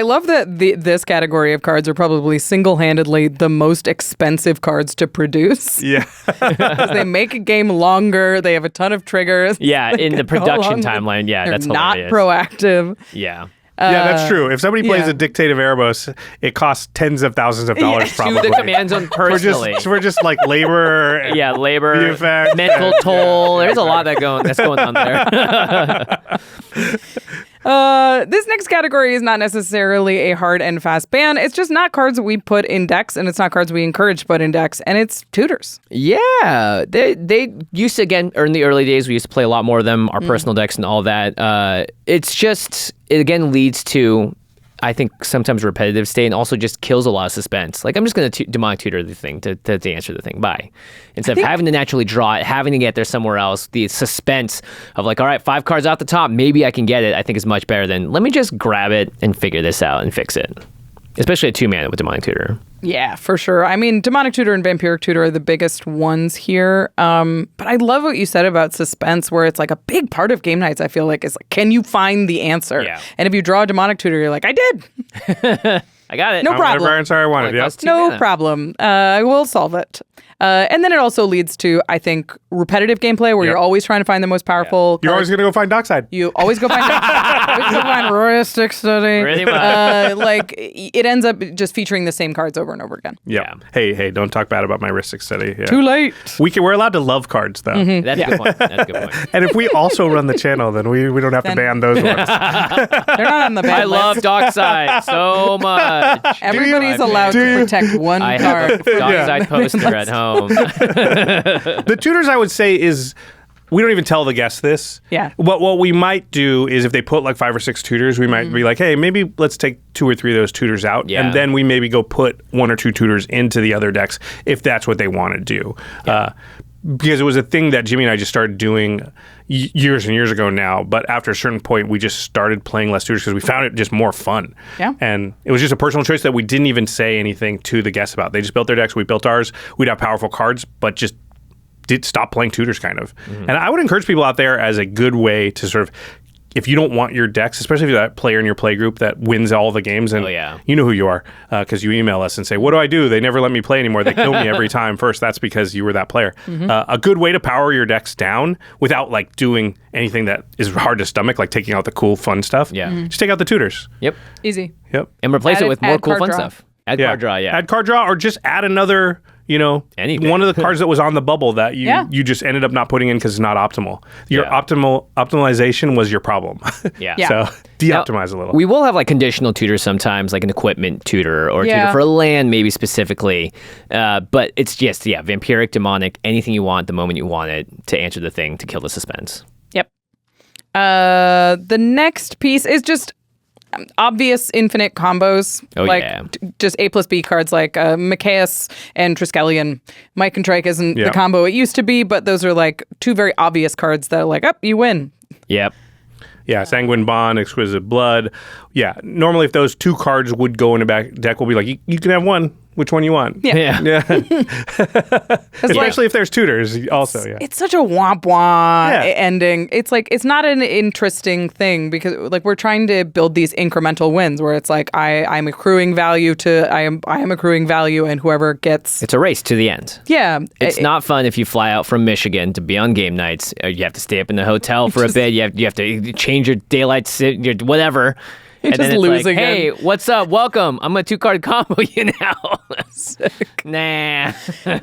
[SPEAKER 2] love that this category of cards are probably single-handedly the most expensive cards to produce.
[SPEAKER 1] Yeah.
[SPEAKER 2] 'Cause they make a game longer. They have a ton of triggers.
[SPEAKER 3] Yeah, in the
[SPEAKER 2] Go
[SPEAKER 3] production
[SPEAKER 2] along.
[SPEAKER 3] timeline. Yeah,
[SPEAKER 2] They're
[SPEAKER 3] that's
[SPEAKER 2] not
[SPEAKER 3] hilarious.
[SPEAKER 2] proactive.
[SPEAKER 3] Yeah.
[SPEAKER 1] Yeah, that's true. If somebody plays
[SPEAKER 2] yeah.
[SPEAKER 1] a Dictate of Erebos, it costs tens of thousands of dollars probably.
[SPEAKER 3] To the command zone personally.
[SPEAKER 1] We're just like labor.
[SPEAKER 3] Yeah, labor,
[SPEAKER 1] The effect.
[SPEAKER 3] mental toll. There's a lot that's going on there.
[SPEAKER 2] This next category is not necessarily a hard and fast ban. It's just not cards that we put in decks, and it's not cards we encourage to put in decks, and it's tutors.
[SPEAKER 3] Yeah, they used to, again, in the early days, we used to play a lot more of them, our personal decks and all that. It's just, it again leads to, I think, sometimes repetitive state, and also just kills a lot of suspense. Like, I'm just going to demonic tutor the thing to answer the thing. Bye. Instead of having to naturally draw it, having to get there somewhere else, the suspense of like, all right, 5 cards off the top, maybe I can get it, I think is much better than, let me just grab it and figure this out and fix it. Especially at 2-mana with demonic tutor.
[SPEAKER 2] Yeah, for sure. I mean, demonic tutor and vampiric tutor are the biggest ones here. But I love what you said about suspense, where it's like a big part of game nights, I feel like, is like, can you find the answer?
[SPEAKER 3] Yeah.
[SPEAKER 2] And if you draw a demonic tutor, you're like, I did.
[SPEAKER 3] I got it.
[SPEAKER 2] No problem.
[SPEAKER 1] Whatever answer I wanted.
[SPEAKER 3] Only
[SPEAKER 1] Yep.
[SPEAKER 3] costs 2
[SPEAKER 2] No
[SPEAKER 3] mana.
[SPEAKER 2] problem. I will solve it. And then it also leads to, I think, repetitive gameplay where
[SPEAKER 1] Yep.
[SPEAKER 2] you're always trying to find the most powerful
[SPEAKER 1] You're
[SPEAKER 2] card.
[SPEAKER 1] always going to go find Dockside.
[SPEAKER 2] You always go find Royalistic Study.
[SPEAKER 3] Pretty much.
[SPEAKER 2] Like, it ends up just featuring the same cards over and over again.
[SPEAKER 1] Yeah. Hey, don't talk bad about my Ristic Study. Yeah.
[SPEAKER 2] Too late.
[SPEAKER 1] We're allowed to love cards, though.
[SPEAKER 3] That's a good point. That's a good point.
[SPEAKER 1] And if we also run the channel, then we don't have to ban those ones.
[SPEAKER 2] They're not on the bad
[SPEAKER 3] I love
[SPEAKER 2] list.
[SPEAKER 3] Dockside so much.
[SPEAKER 2] Everybody's allowed to protect one
[SPEAKER 3] I have
[SPEAKER 2] card.
[SPEAKER 3] a Dockside poster at home.
[SPEAKER 1] The tutors, I would say, is we don't even tell the guests this.
[SPEAKER 2] Yeah.
[SPEAKER 1] What we might do is if they put like 5 or 6 tutors, we might be like, hey, maybe let's take 2 or 3 of those tutors out.
[SPEAKER 3] Yeah.
[SPEAKER 1] And then we maybe go put 1 or 2 tutors into the other decks if that's what they want to do. Because it was a thing that Jimmy and I just started doing years and years ago now. But after a certain point, we just started playing less tutors because we found it just more fun.
[SPEAKER 2] Yeah.
[SPEAKER 1] And it was just a personal choice that we didn't even say anything to the guests about. They just built their decks. We built ours. We'd have powerful cards, but just did stop playing tutors kind of. And I would encourage people out there as a good way to sort of, if you don't want your decks, especially if you're that player in your play group that wins all the games, and you know who you are because you email us and say, what do I do? They never let me play anymore. They kill me every time first. That's because you were that player. A good way to power your decks down without like doing anything that is hard to stomach, like taking out the cool fun stuff.
[SPEAKER 3] Yeah.
[SPEAKER 1] Just take out the tutors.
[SPEAKER 3] Yep.
[SPEAKER 2] Easy.
[SPEAKER 1] Yep.
[SPEAKER 3] And replace
[SPEAKER 2] Add
[SPEAKER 3] it
[SPEAKER 2] it-
[SPEAKER 3] with more
[SPEAKER 2] add
[SPEAKER 3] cool
[SPEAKER 2] card
[SPEAKER 3] fun
[SPEAKER 2] draw.
[SPEAKER 3] stuff. Add card draw, yeah.
[SPEAKER 1] Add card draw or just add another,
[SPEAKER 3] Anything.
[SPEAKER 1] one of the cards that was on the bubble that you just ended up not putting in because it's not optimal. Your optimization was your problem.
[SPEAKER 3] Yeah.
[SPEAKER 1] So de-optimize a little.
[SPEAKER 3] We will have like conditional tutors sometimes, like an equipment tutor or a tutor for a land maybe specifically. But it's just, vampiric, demonic, anything you want the moment you want it to answer the thing to kill the suspense.
[SPEAKER 2] Yep. The next piece is just obvious infinite combos. Just A plus B cards like Machias and Triskelion. Mike and Trike isn't the combo it used to be, but those are like 2 very obvious cards that are like, you win.
[SPEAKER 3] Yep.
[SPEAKER 1] Yeah, Sanguine Bond, Exquisite Blood. Yeah, normally if those 2 cards would go in a back deck, we'll be like, you can have one. which one you want.
[SPEAKER 3] Yeah.
[SPEAKER 1] Especially if there's tutors also,
[SPEAKER 2] It's such a womp womp
[SPEAKER 1] Yeah.
[SPEAKER 2] ending. It's like, it's not an interesting thing because like we're trying to build these incremental wins where it's like I'm accruing value I am accruing value, and whoever gets.
[SPEAKER 3] It's a race to the end.
[SPEAKER 2] Yeah.
[SPEAKER 3] It's not fun if you fly out from Michigan to be on game nights. You have to stay up in the hotel for a bit. You have to change your daylight, whatever. And
[SPEAKER 2] just
[SPEAKER 3] then it's
[SPEAKER 2] losing
[SPEAKER 3] like, hey,
[SPEAKER 2] him.
[SPEAKER 3] what's up? Welcome. I'm a 2-card combo you now. Nah.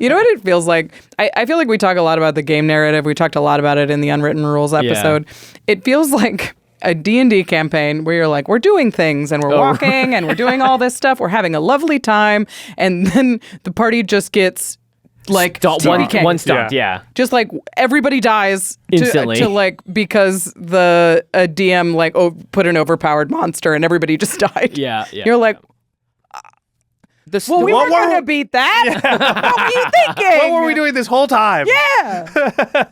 [SPEAKER 2] You know what it feels like? I feel like we talk a lot about the game narrative. We talked a lot about it in the Unwritten Rules episode. It feels like a D&D campaign where you're like, we're doing things and we're walking and we're doing all this stuff. We're having a lovely time. And then the party just gets like
[SPEAKER 3] one stopped, yeah.
[SPEAKER 2] Just like everybody dies
[SPEAKER 3] Instantly.
[SPEAKER 2] to like because the DM like put an overpowered monster and everybody just died.
[SPEAKER 3] Yeah.
[SPEAKER 2] You're like, well, we weren't going to beat that. What were you thinking?
[SPEAKER 1] What were we doing this whole time?
[SPEAKER 2] Yeah.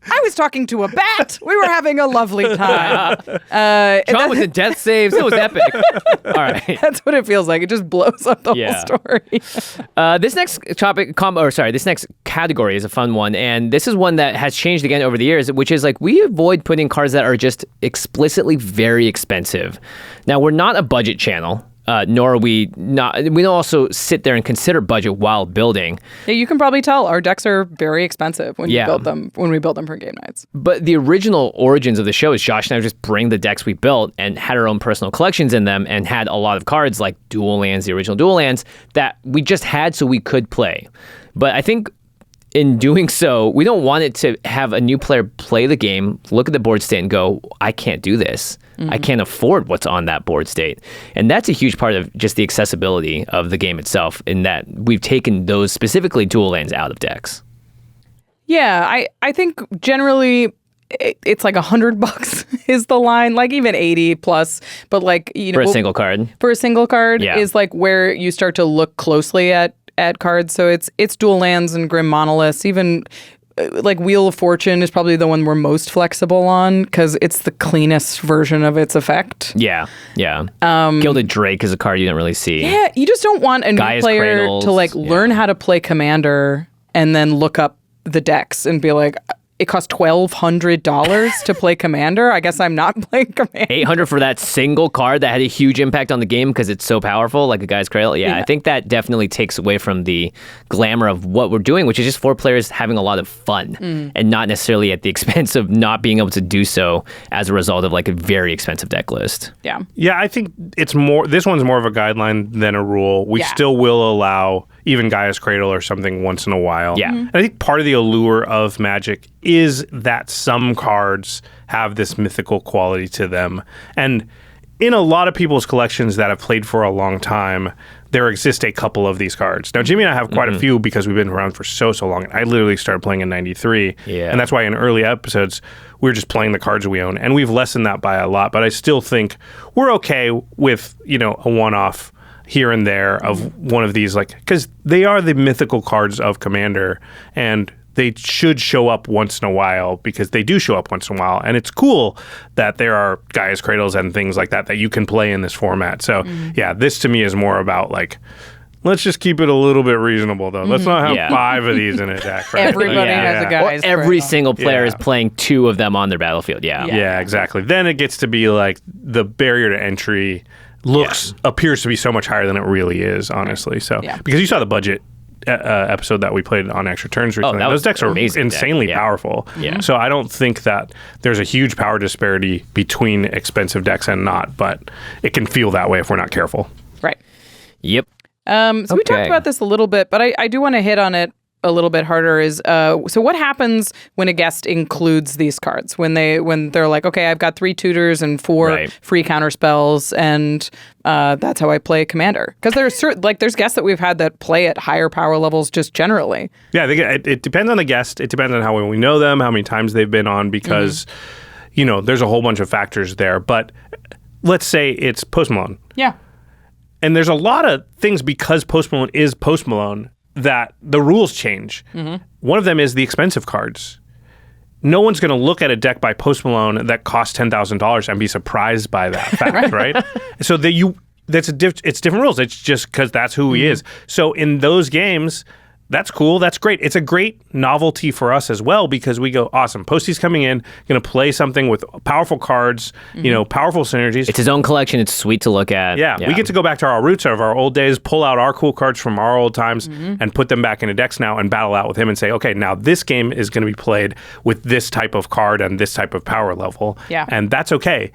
[SPEAKER 2] I was talking to a bat. We were having a lovely time.
[SPEAKER 3] John was in death saves. It was epic. All right.
[SPEAKER 2] That's what it feels like. It just blows up the whole story.
[SPEAKER 3] This next this next category is a fun one, and this is one that has changed again over the years, which is like we avoid putting cards that are just explicitly very expensive. Now, we're not a budget channel. Nor are we not. We don't also sit there and consider budget while building.
[SPEAKER 2] Yeah, you can probably tell our decks are very expensive when you build them. When we build them for game nights.
[SPEAKER 3] But the original origins of the show is Josh and I would just bring the decks we built and had our own personal collections in them, and had a lot of cards like dual lands, the original dual lands that we just had so we could play. But I think in doing so, we don't want it to have a new player play the game, look at the board state, and go, I can't do this. I can't afford what's on that board state. And that's a huge part of just the accessibility of the game itself, in that we've taken those specifically dual lands out of decks.
[SPEAKER 2] Yeah, I think generally it's like $100 is the line, like even 80 plus, but like, you know,
[SPEAKER 3] For a single card.
[SPEAKER 2] For a single card
[SPEAKER 3] Yeah.
[SPEAKER 2] is like where you start to look closely at cards. So it's dual lands and Grim Monoliths. Even like Wheel of Fortune is probably the one we're most flexible on because it's the cleanest version of its effect.
[SPEAKER 3] Yeah. Gilded Drake is a card you don't really see.
[SPEAKER 2] Yeah, you just don't want a new
[SPEAKER 3] Gaia's
[SPEAKER 2] player
[SPEAKER 3] Cradles,
[SPEAKER 2] to like learn how to play Commander and then look up the decks and be like, it costs $1,200 to play Commander. I guess I'm not playing Commander.
[SPEAKER 3] $800 for that single card that had a huge impact on the game because it's so powerful, like a Gaia's Cradle. Yeah, I think that definitely takes away from the glamour of what we're doing, which is just 4 players having a lot of fun and not necessarily at the expense of not being able to do so as a result of like a very expensive deck list.
[SPEAKER 2] Yeah.
[SPEAKER 1] Yeah, I think it's more. This one's more of a guideline than a rule. We still will allow even Gaia's Cradle or something once in a while.
[SPEAKER 3] Yeah.
[SPEAKER 1] And I think part of the allure of Magic is that some cards have this mythical quality to them. And in a lot of people's collections that have played for a long time, there exist a couple of these cards. Now, Jimmy and I have quite a few because we've been around for so long. I literally started playing in 93.
[SPEAKER 3] Yeah.
[SPEAKER 1] And that's why in early episodes, we were just playing the cards we own. And we've lessened that by a lot. But I still think we're okay with, you know, a one-off here and there of one of these, like, because they are the mythical cards of Commander, and they should show up once in a while because they do show up once in a while. And it's cool that there are Gaia's Cradles and things like that you can play in this format. So, yeah, this to me is more about, like, let's just keep it a little bit reasonable, though. Let's not have 5 of these in a deck. Right?
[SPEAKER 2] Everybody has a Gaia's
[SPEAKER 3] Every
[SPEAKER 2] Cradle.
[SPEAKER 3] single player is playing 2 of them on their battlefield.
[SPEAKER 1] Yeah, exactly. Then it gets to be like the barrier to entry appears to be so much higher than it really is, honestly. So because you saw the budget episode that we played on Extra Turns recently, those decks are insanely powerful.
[SPEAKER 3] Yeah.
[SPEAKER 1] So I don't think that there's a huge power disparity between expensive decks and not, but it can feel that way if we're not careful.
[SPEAKER 2] Right.
[SPEAKER 3] Yep.
[SPEAKER 2] So we talked about this a little bit, but I do want to hit on it a little bit harder. Is so what happens when a guest includes these cards? When they're like, okay, I've got 3 tutors and 4 free counter spells, and that's how I play Commander. Because there's guests that we've had that play at higher power levels just generally. Yeah,
[SPEAKER 1] it depends on the guest. It depends on how well we know them, how many times they've been on, because you know there's a whole bunch of factors there. But let's say it's Post Malone.
[SPEAKER 2] Yeah.
[SPEAKER 1] And there's a lot of things because Post Malone is Post Malone that the rules change. One of them is the expensive cards. No one's going to look at a deck by Post Malone that costs $10,000 and be surprised by that fact, right? So that it's different rules. It's just because that's who he is. So in those games, that's cool. That's great. It's a great novelty for us as well because we go, awesome. Posty's coming in, going to play something with powerful cards, powerful synergies.
[SPEAKER 3] It's his own collection. It's sweet to look at.
[SPEAKER 1] Yeah, we get to go back to our roots of our old days, pull out our cool cards from our old times, and put them back into decks now and battle out with him and say, okay, now this game is going to be played with this type of card and this type of power level.
[SPEAKER 2] Yeah.
[SPEAKER 1] And that's okay.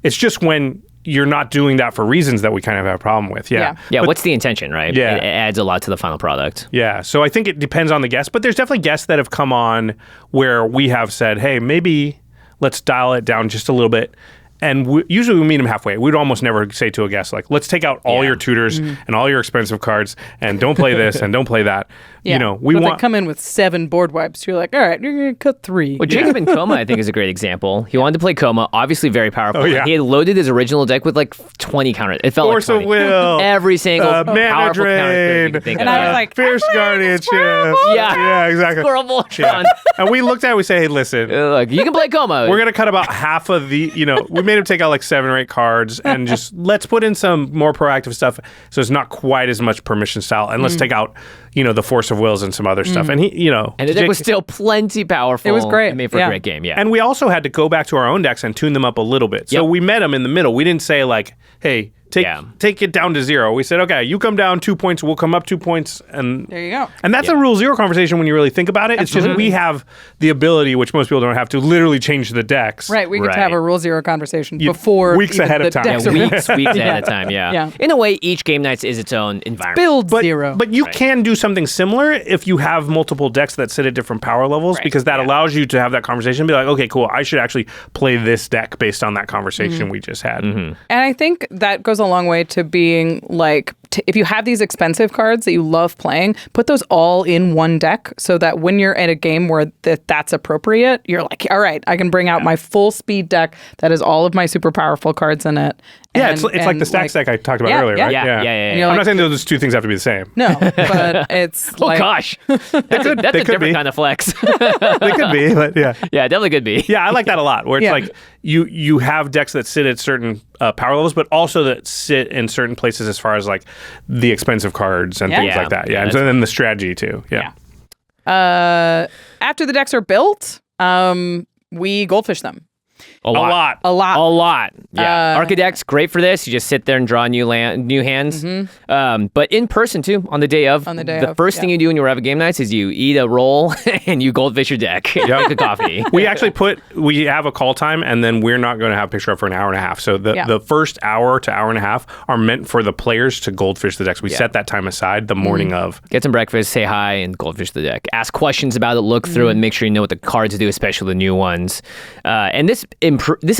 [SPEAKER 1] It's just when you're not doing that for reasons that we kind of have a problem with.
[SPEAKER 3] Yeah,
[SPEAKER 1] but,
[SPEAKER 3] what's the intention, right?
[SPEAKER 1] Yeah.
[SPEAKER 3] It adds a lot to the final product.
[SPEAKER 1] Yeah, so I think it depends on the guest, but there's definitely guests that have come on where we have said, hey, maybe let's dial it down just a little bit. And usually we meet them halfway. We'd almost never say to a guest, like, let's take out all your tutors and all your expensive cards and don't play this and don't play that.
[SPEAKER 2] Yeah.
[SPEAKER 1] We
[SPEAKER 2] but
[SPEAKER 1] want
[SPEAKER 2] they come in with 7 board wipes. You're like, all right, you're going to cut 3.
[SPEAKER 3] Well, Jacob in Coma, I think, is a great example. He wanted to play Coma, obviously very powerful.
[SPEAKER 1] Oh, yeah.
[SPEAKER 3] He had loaded his original deck with like 20 counters. It felt
[SPEAKER 1] Force
[SPEAKER 3] like 20.
[SPEAKER 1] of Will.
[SPEAKER 3] Every single
[SPEAKER 1] Mana
[SPEAKER 3] powerful counter
[SPEAKER 1] Drain.
[SPEAKER 3] you could think
[SPEAKER 2] And
[SPEAKER 3] of.
[SPEAKER 2] I was like,
[SPEAKER 1] Fierce Guardianship. Yeah, exactly.
[SPEAKER 3] Squirrel Voltron.
[SPEAKER 1] And we looked at it, we say, hey, listen,
[SPEAKER 3] Look, you can play Coma.
[SPEAKER 1] we're going to cut about half of the, we made him take out like 7 or 8 cards and just let's put in some more proactive stuff so it's not quite as much permission style. And let's take out, the Force of Wills and some other stuff. And he,
[SPEAKER 3] And the deck was still plenty powerful.
[SPEAKER 2] It was great.
[SPEAKER 3] It made for a great game,
[SPEAKER 1] And we also had to go back to our own decks and tune them up a little bit. So we met him in the middle. We didn't say like, hey, take it down to 0. We said, okay, you come down 2 points, we'll come up 2 points. And
[SPEAKER 2] there you go.
[SPEAKER 1] And that's a rule 0 conversation when you really think about it. It's just we have the ability, which most people don't have, to literally change the decks.
[SPEAKER 2] Right, we get to have a Rule 0 conversation before
[SPEAKER 1] weeks
[SPEAKER 2] even
[SPEAKER 1] ahead
[SPEAKER 2] the
[SPEAKER 1] of time.
[SPEAKER 2] decks
[SPEAKER 3] Yeah,
[SPEAKER 2] are
[SPEAKER 3] weeks ahead of time, yeah.
[SPEAKER 2] Yeah.
[SPEAKER 3] In a way, each game night is its own environment.
[SPEAKER 2] Build 0.
[SPEAKER 1] But you can do something similar if you have multiple decks that sit at different power levels, because that allows you to have that conversation and be like, okay, cool, I should actually play this deck based on that conversation we just had.
[SPEAKER 2] And I think that goes a long way to being like, if you have these expensive cards that you love playing, put those all in one deck so that when you're at a game where that's appropriate, you're like, all right, I can bring out my full speed deck that has all of my super powerful cards in it.
[SPEAKER 1] Yeah, it's like the stacks deck I talked about earlier, right?
[SPEAKER 3] Yeah.
[SPEAKER 2] And
[SPEAKER 1] I'm not saying those two things have to be the same.
[SPEAKER 2] No, but it's
[SPEAKER 3] Oh,
[SPEAKER 2] like,
[SPEAKER 3] gosh. That's a different kind of flex.
[SPEAKER 1] They could be, but yeah.
[SPEAKER 3] Yeah, definitely could be.
[SPEAKER 1] Yeah, I like that a lot, where it's like you have decks that sit at certain power levels, but also that sit in certain places as far as like the expensive cards and things like that. Yeah, and then the strategy too. Yeah.
[SPEAKER 2] after the decks are built, we goldfish them.
[SPEAKER 3] A lot. Yeah. ARCHIDEKT, great for this. You just sit there and draw new hands. But in person, too, on the day of. The first thing you do when you have a game nights is you eat a roll and you goldfish your deck. Drink a coffee.
[SPEAKER 1] We actually we have a call time, and then we're not going to have picture up for an hour and a half. So the first hour to hour and a half are meant for the players to goldfish the decks. We set that time aside the morning of.
[SPEAKER 3] Get some breakfast, say hi, and goldfish the deck. Ask questions about it, look through it, and make sure you know what the cards do, especially the new ones. And this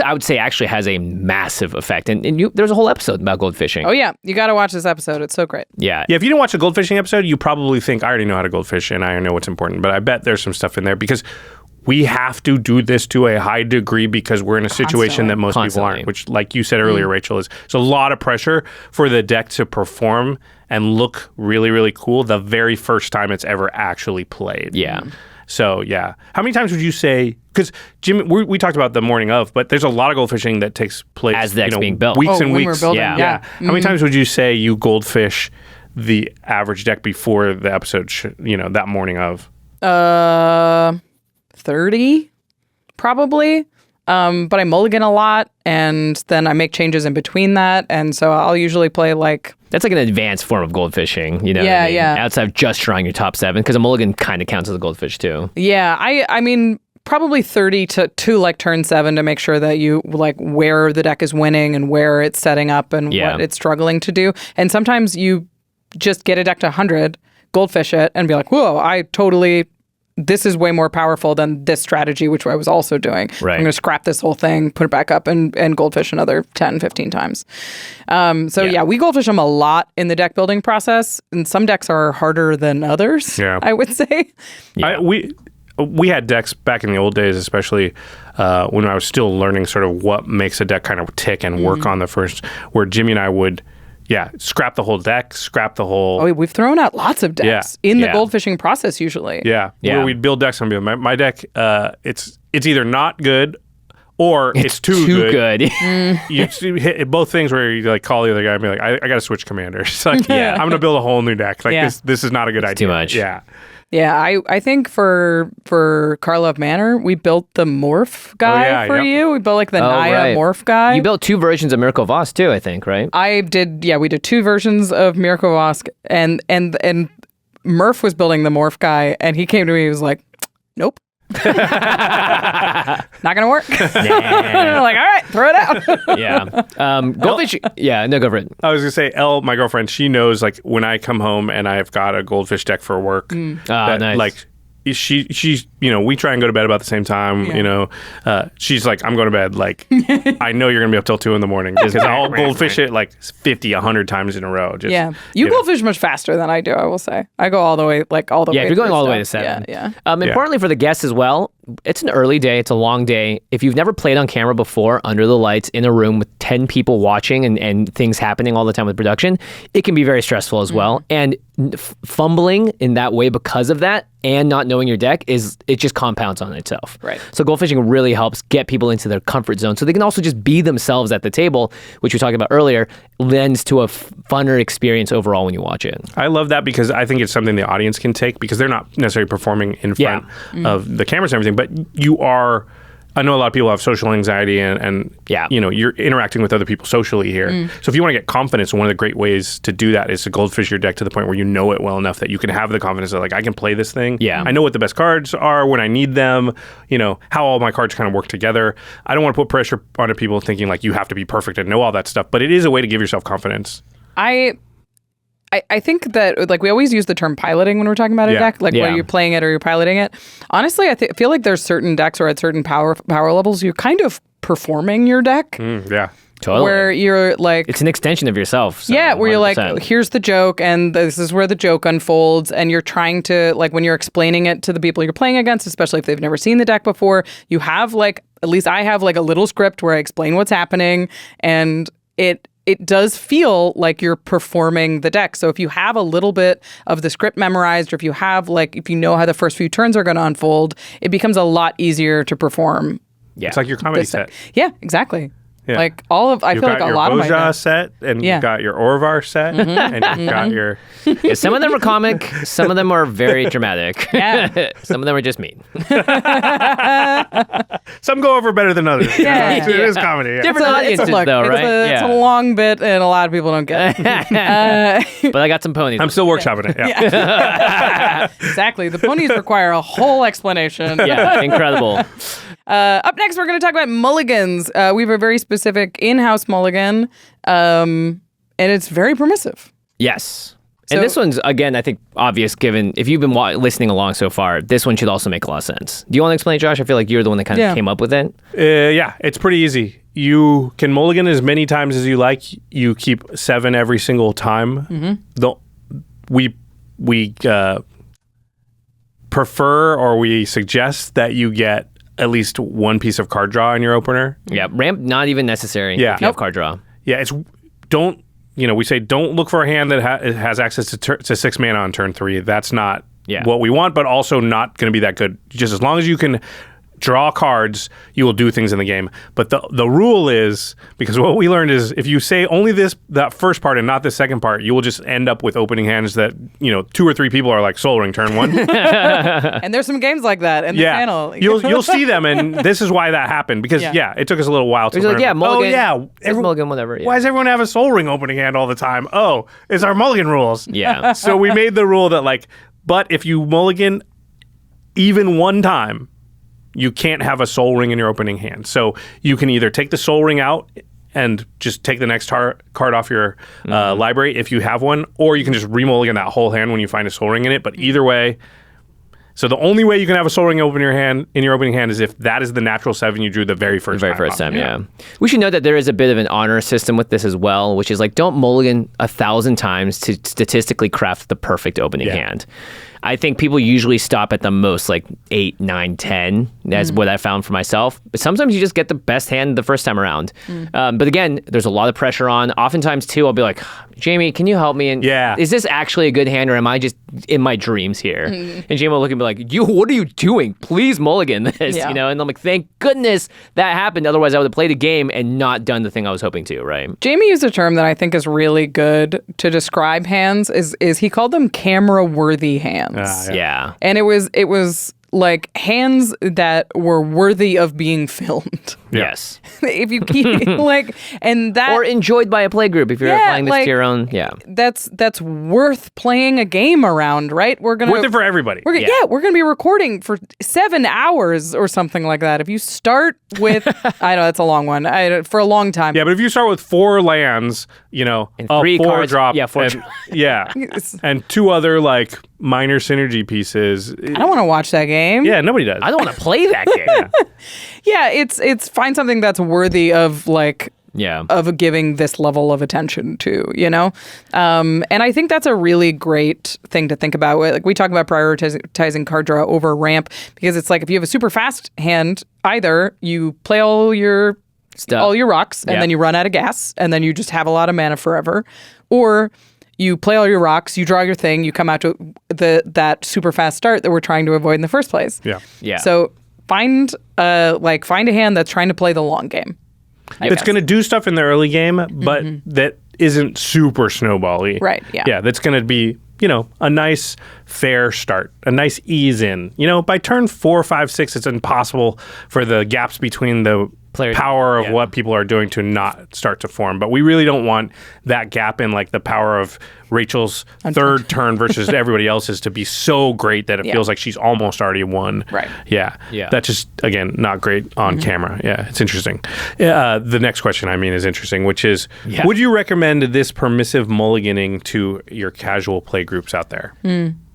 [SPEAKER 3] I would say actually has a massive effect, and there's a whole episode about goldfishing.
[SPEAKER 2] Oh yeah, you got to watch this episode. It's so great.
[SPEAKER 3] Yeah.
[SPEAKER 1] If you didn't watch the goldfishing episode, you probably think I already know how to goldfish and I already know what's important. But I bet there's some stuff in there because we have to do this to a high degree because we're in a situation that most people aren't. Which, like you said earlier, Rachel, is a lot of pressure for the deck to perform and look really, really cool the very first time it's ever actually played.
[SPEAKER 3] Yeah.
[SPEAKER 1] So, yeah. How many times would you say, because Jim, we talked about the morning of, but there's a lot of goldfishing that takes place
[SPEAKER 3] as the deck's being built.
[SPEAKER 1] Weeks and
[SPEAKER 2] when
[SPEAKER 1] weeks.
[SPEAKER 2] We're building,
[SPEAKER 1] yeah. How many times would you say you goldfish the average deck before the episode, that morning of?
[SPEAKER 2] 30, probably. But I mulligan a lot, and then I make changes in between that, and so I'll usually play like...
[SPEAKER 3] That's like an advanced form of goldfishing, you know?
[SPEAKER 2] Yeah,
[SPEAKER 3] what I mean?
[SPEAKER 2] yeah.
[SPEAKER 3] Outside of just drawing your top 7, because a mulligan kind of counts as a goldfish too.
[SPEAKER 2] Yeah, I mean, probably 30 to like turn 7 to make sure that you like where the deck is winning and where it's setting up and what it's struggling to do. And sometimes you just get a deck to 100, goldfish it, and be like, whoa, this is way more powerful than this strategy, which I was also doing.
[SPEAKER 3] Right.
[SPEAKER 2] I'm going to scrap this whole thing, put it back up, and goldfish another 10, 15 times. We goldfish them a lot in the deck building process, and some decks are harder than others, I would say.
[SPEAKER 1] Yeah. We had decks back in the old days, especially when I was still learning sort of what makes a deck kind of tick and work on the first, where Jimmy and I would... scrap the whole deck, scrap the whole...
[SPEAKER 2] Oh, we've thrown out lots of decks in the goldfishing process usually.
[SPEAKER 1] Where we'd build decks and be like, my deck, it's either not good or it's too good. You hit both things where you like call the other guy and be like, I got to switch commanders. It's like, I'm going to build a whole new deck. Like this is not a good idea.
[SPEAKER 3] Too much.
[SPEAKER 1] Yeah.
[SPEAKER 2] Yeah, I think for Karlov Manor, we built the morph guy you. We built like the Naya morph guy.
[SPEAKER 3] You built 2 versions of Miracle Voss too, I think, right?
[SPEAKER 2] I did. Yeah, we did 2 versions of Miracle Voss, and Murph was building the morph guy, and he came to me. He was like, "Nope." Not gonna work. Like, all right, throw it out.
[SPEAKER 3] Goldfish. No, go for it.
[SPEAKER 1] I was gonna say, Elle, my girlfriend, she knows like when I come home and I've got a goldfish deck for work.
[SPEAKER 3] Nice.
[SPEAKER 1] Like she's we try and go to bed about the same time. She's like, I'm going to bed. Like I know you're gonna be up till 2 a.m. because I'll goldfish it like 50, 100 times in a row.
[SPEAKER 2] You goldfish much faster than I do. I will say I go all the way way.
[SPEAKER 3] Yeah, if you're going all the way to 7. Importantly for the guests as well, it's an early day. It's a long day. If you've never played on camera before, under the lights, in a room with 10 people watching and things happening all the time with production, it can be very stressful as well. And fumbling in that way because of that and not knowing your deck it just compounds on itself.
[SPEAKER 2] Right.
[SPEAKER 3] So goldfishing really helps get people into their comfort zone so they can also just be themselves at the table, which we talked about earlier, lends to a funner experience overall when you watch it.
[SPEAKER 1] I love that because I think it's something the audience can take because they're not necessarily performing in front of the cameras and everything, but you are. I know a lot of people have social anxiety and you're interacting with other people socially here. So if you want to get confidence, one of the great ways to do that is to goldfish your deck to the point where you know it well enough that you can have the confidence that like, I can play this thing.
[SPEAKER 3] Yeah.
[SPEAKER 1] I know what the best cards are when I need them, how all my cards kind of work together. I don't want to put pressure onto people thinking like you have to be perfect and know all that stuff, but it is a way to give yourself confidence.
[SPEAKER 2] I think that like we always use the term piloting when we're talking about a deck, like whether you're playing it or you're piloting it. Honestly, I feel like there's certain decks or at certain power levels, you're kind of performing your deck.
[SPEAKER 3] Totally.
[SPEAKER 2] Where you're like...
[SPEAKER 3] It's an extension of yourself. So
[SPEAKER 2] where you're
[SPEAKER 3] 100%.
[SPEAKER 2] like, here's the joke, and this is where the joke unfolds, and you're trying to, like, when you're explaining it to the people you're playing against, especially if they've never seen the deck before, you have, like, at least I have, like, a little script where I explain what's happening, and it does feel like you're performing the deck. So if you have a little bit of the script memorized, or if you have, like, if you know how the first few turns are going to unfold, it becomes a lot easier to perform.
[SPEAKER 1] Yeah. It's like your comedy set.
[SPEAKER 2] Yeah, exactly.
[SPEAKER 1] Yeah.
[SPEAKER 2] Like I feel like a lot of my
[SPEAKER 1] Boja set, and you've got your Orvar set, and you've got your...
[SPEAKER 3] Yeah, some of them are comic, some of them are very dramatic.
[SPEAKER 2] Yeah.
[SPEAKER 3] Some of them are just mean.
[SPEAKER 1] Some go over better than others. It is comedy. Yeah.
[SPEAKER 3] Different audiences, though, right?
[SPEAKER 2] It's a long bit, and a lot of people don't get it.
[SPEAKER 3] But I got some ponies.
[SPEAKER 1] I'm still workshopping it. Yeah.
[SPEAKER 2] Exactly. The ponies require a whole explanation.
[SPEAKER 3] Yeah, incredible.
[SPEAKER 2] Up next, we're going to talk about mulligans. We have a very specific in-house mulligan, and it's very permissive.
[SPEAKER 3] Yes. And this one's, again, I think obvious given, if you've been listening along so far, this one should also make a lot of sense. Do you want to explain, Josh? I feel like you're the one that kind of came up with it.
[SPEAKER 1] Yeah, it's pretty easy. You can mulligan as many times as you like. You keep 7 every single time. We prefer, or we suggest that you get at least 1 piece of card draw in your opener.
[SPEAKER 3] Yeah, ramp not even necessary if you have card draw.
[SPEAKER 1] Yeah, we say don't look for a hand that has access to 6 mana on turn 3. That's not what we want, but also not going to be that good. Just as long as you can draw cards, you will do things in the game. But the rule is, because what we learned is if you say only that first part and not the second part, you will just end up with opening hands that 2 or 3 people are like Soul Ring turn 1.
[SPEAKER 2] And there's some games like that in the panel.
[SPEAKER 1] You'll see them, and this is why that happened, because it took us a little while to learn.
[SPEAKER 3] Like, mulligan,
[SPEAKER 1] mulligan,
[SPEAKER 3] whatever. Yeah.
[SPEAKER 1] Why does everyone have a Soul Ring opening hand all the time? Oh, it's our mulligan rules.
[SPEAKER 3] Yeah.
[SPEAKER 1] So we made the rule that but if you mulligan even 1 time, you can't have a Soul Ring in your opening hand. So you can either take the Soul Ring out and just take the next card off your library if you have one, or you can just remulligan that whole hand when you find a Soul Ring in it. But either way, so the only way you can have a Soul Ring in your opening hand is if that is the natural 7 you drew the very first time.
[SPEAKER 3] Yeah. We should note that there is a bit of an honor system with this as well, which is like don't mulligan 1,000 times to statistically craft the perfect opening hand. I think people usually stop at the most like 8, 9, 10. That's what I found for myself. But sometimes you just get the best hand the first time around. But again, there's a lot of pressure on. Oftentimes too, I'll be like, Jamie, can you help me? And is this actually a good hand, or am I just in my dreams here? And Jamie will look at me like, what are you doing? Please mulligan this, you know? And I'm like, thank goodness that happened. Otherwise, I would have played a game and not done the thing I was hoping to, right?
[SPEAKER 2] Jamie used a term that I think is really good to describe hands. Is he called them camera-worthy hands?
[SPEAKER 3] Yeah.
[SPEAKER 2] And it was like hands that were worthy of being filmed.
[SPEAKER 3] Yes.
[SPEAKER 2] If you keep like, and that,
[SPEAKER 3] or enjoyed by a play group if you're applying this to your own.
[SPEAKER 2] That's worth playing a game around, right? We're gonna
[SPEAKER 1] worth it for everybody.
[SPEAKER 2] We're gonna be recording for 7 hours or something like that. If you start with, I know that's a long one, for a long time.
[SPEAKER 1] Yeah, but if you start with 4 lands, you know,
[SPEAKER 3] and 3
[SPEAKER 1] 4
[SPEAKER 3] cards,
[SPEAKER 1] drop,
[SPEAKER 3] and,
[SPEAKER 1] and 2 other like minor synergy pieces.
[SPEAKER 2] I don't want to watch that game.
[SPEAKER 1] Yeah, nobody does.
[SPEAKER 3] I don't want to play that game.
[SPEAKER 2] Yeah, it's find something that's worthy of like of giving this level of attention to, you know? And I think that's a really great thing to think about. Like we talk about prioritizing card draw over ramp, because it's like if you have a super fast hand, either you play all your rocks and then you run out of gas and then you just have a lot of mana forever, or you play all your rocks, you draw your thing, you come out to that super fast start that we're trying to avoid in the first place.
[SPEAKER 3] Yeah.
[SPEAKER 2] So find a hand that's trying to play the long game.
[SPEAKER 1] That's going to do stuff in the early game, but that isn't super snowbally.
[SPEAKER 2] Right, yeah.
[SPEAKER 1] Yeah, that's going to be, you know, a nice fair start, a nice ease in. You know, by turn 4, 5, 6, it's impossible for the gaps between the power of what people are doing to not start to form. But we really don't want that gap in like the power of Rachel's third turn versus everybody else's to be so great that it feels like she's almost already won.
[SPEAKER 2] Right.
[SPEAKER 1] Yeah. That's just, again, not great on camera. Yeah, it's interesting. The next question, I mean, is interesting, which is, would you recommend this permissive mulliganing to your casual play groups out there?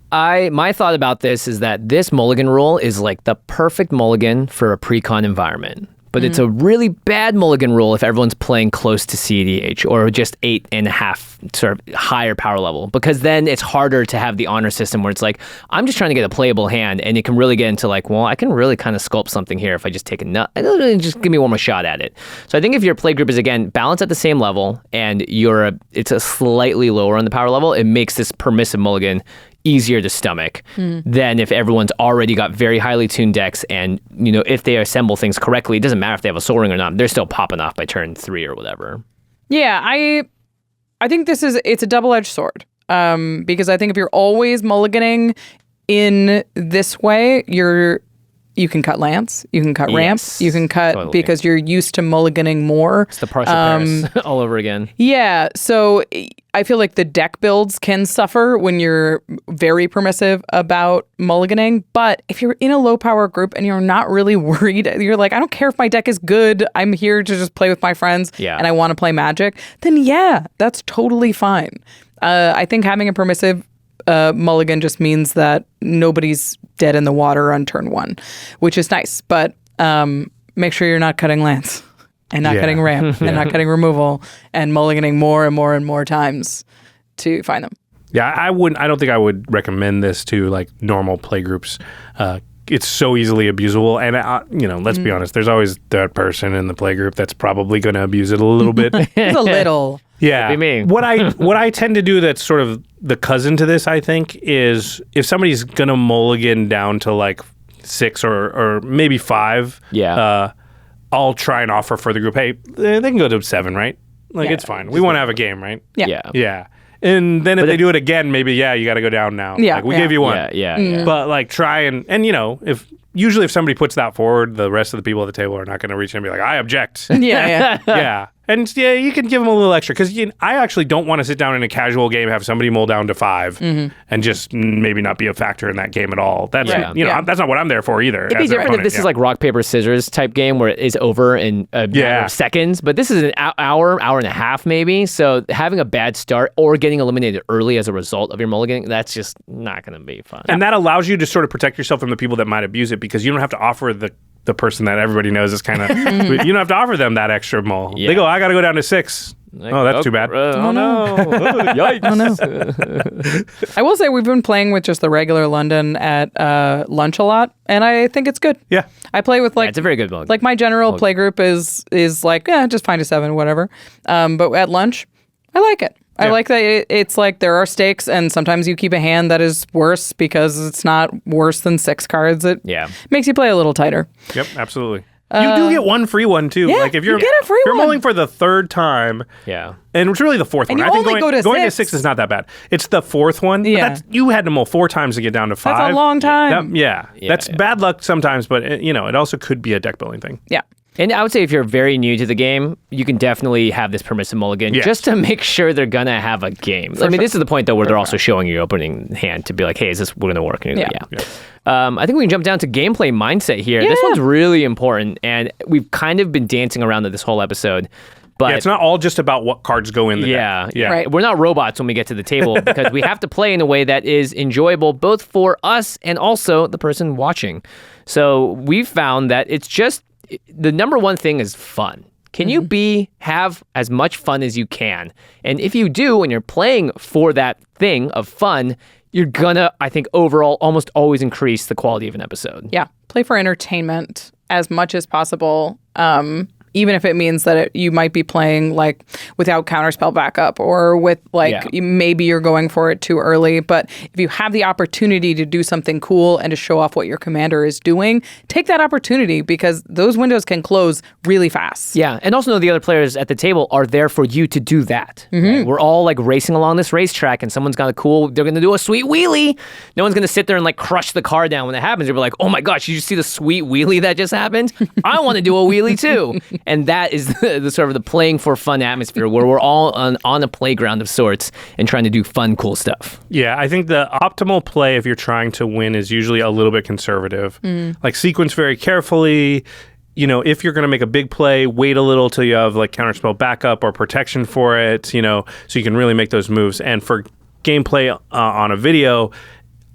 [SPEAKER 3] My thought about this is that this mulligan rule is like the perfect mulligan for a pre-con environment. But it's a really bad mulligan rule if everyone's playing close to CEDH or just 8.5 sort of higher power level, because then it's harder to have the honor system where it's like, I'm just trying to get a playable hand, and you can really get into like, well, I can really kind of sculpt something here if I just take a nut. Just give me one more shot at it. So I think if your play group is, again, balanced at the same level and it's a slightly lower on the power level, it makes this permissive mulligan easier to stomach than if everyone's already got very highly tuned decks, and you know, if they assemble things correctly, it doesn't matter if they have a Soul Ring or not, they're still popping off by turn 3 or whatever. Yeah,
[SPEAKER 2] I think it's a double-edged sword, because I think if you're always mulliganing in this way, you can cut lands, you can cut ramps, you can cut because you're used to mulliganing more.
[SPEAKER 3] It's the partial Paris all over again.
[SPEAKER 2] Yeah, so I feel like the deck builds can suffer when you're very permissive about mulliganing, but if you're in a low power group and you're not really worried, you're like, I don't care if my deck is good, I'm here to just play with my friends and I want to play Magic, then that's totally fine. I think having a permissive mulligan just means that nobody's dead in the water on turn 1, which is nice. But make sure you're not cutting lands and not cutting ramp and not cutting removal and mulliganing more and more and more times to find them.
[SPEAKER 1] Yeah, I don't think I would recommend this to like normal play groups. It's so easily abusable, and you know, let's be honest. There's always that person in the play group that's probably going to abuse it a little bit.
[SPEAKER 2] Just a little.
[SPEAKER 1] Yeah. What I tend to do that's sort of the cousin to this, I think, is if somebody's gonna mulligan down to like 6 or maybe 5, I'll try and offer for the group, hey, they can go to 7, right? Like it's fine. We want to have a game, right? Yeah. And then if they do it again, maybe you got to go down now.
[SPEAKER 2] Yeah,
[SPEAKER 1] like we gave you one. But like try and you know, if somebody puts that forward, the rest of the people at the table are not going to reach in and be like, I object. Yeah. And you can give them a little extra, because I actually don't want to sit down in a casual game, have somebody mull down to 5 and just maybe not be a factor in that game at all. That's that's not what I'm there for either.
[SPEAKER 3] It'd be different if this is like rock, paper, scissors type game where it is over in a matter of seconds, but this is an hour and a half maybe. So having a bad start or getting eliminated early as a result of your mulliganing, that's just not going to be fun.
[SPEAKER 1] And that allows you to sort of protect yourself from the people that might abuse it, because you don't have to offer the person that everybody knows is kind of, you don't have to offer them that extra mull. They go, I got to go down to 6.
[SPEAKER 3] Like,
[SPEAKER 1] Oh, that's too bad.
[SPEAKER 3] Oh no! Yikes!
[SPEAKER 2] Oh no. I will say we've been playing with just the regular London at lunch a lot, and I think it's good.
[SPEAKER 1] Yeah.
[SPEAKER 2] I play with
[SPEAKER 3] It's a very good mode.
[SPEAKER 2] Like my general play group is like, just find a 7, whatever. But at lunch, I like it. I like that it's like there are stakes, and sometimes you keep a hand that is worse because it's not worse than 6 cards. It makes you play a little tighter.
[SPEAKER 1] Yep, absolutely. You do get one free one too.
[SPEAKER 2] Yeah,
[SPEAKER 1] like if
[SPEAKER 2] you get a free
[SPEAKER 1] you're
[SPEAKER 2] one.
[SPEAKER 1] mulling for the 3rd time.
[SPEAKER 3] Yeah.
[SPEAKER 1] And it's really the 4th one.
[SPEAKER 2] you
[SPEAKER 1] I think
[SPEAKER 2] only
[SPEAKER 1] going
[SPEAKER 2] go to
[SPEAKER 1] to
[SPEAKER 2] 6.
[SPEAKER 1] 6 is not that bad. It's the 4th one. But
[SPEAKER 2] Yeah.
[SPEAKER 1] you had to mull 4 times to get down to 5.
[SPEAKER 2] That's a long time.
[SPEAKER 1] That's bad luck sometimes, but it also could be a deck building thing.
[SPEAKER 2] Yeah.
[SPEAKER 3] And I would say if you're very new to the game, you can definitely have this permissive mulligan just to make sure they're going to have a game. This is the point, though, where they're also showing you your opening hand to be like, hey, is this going to work? And you're like, I think we can jump down to gameplay mindset here. This one's really important, and we've kind of been dancing around it this whole episode. But
[SPEAKER 1] it's not all just about what cards go in the deck.
[SPEAKER 3] Yeah.
[SPEAKER 2] Right.
[SPEAKER 3] We're not robots when we get to the table because we have to play in a way that is enjoyable both for us and also the person watching. So we've found that it's just the number one thing is fun. Can you have as much fun as you can? And if you do, and you're playing for that thing of fun, you're gonna, I think, overall almost always increase the quality of an episode.
[SPEAKER 2] Yeah. Play for entertainment as much as possible. Even if it means that you might be playing like without counterspell backup or with maybe you're going for it too early. But if you have the opportunity to do something cool and to show off what your commander is doing, take that opportunity because those windows can close really fast.
[SPEAKER 3] Yeah, and also know the other players at the table are there for you to do that. Right? We're all like racing along this racetrack and someone's got they're going to do a sweet wheelie. No one's going to sit there and like crush the car down when it happens. They're like, oh my gosh, you see the sweet wheelie that just happened? I want to do a wheelie too. And that is the sort of the playing for fun atmosphere where we're all on a playground of sorts and trying to do fun, cool stuff.
[SPEAKER 1] Yeah, I think the optimal play if you're trying to win is usually a little bit conservative. Like sequence very carefully. If you're going to make a big play, wait a little till you have like counterspell backup or protection for it, so you can really make those moves. And for gameplay on a video,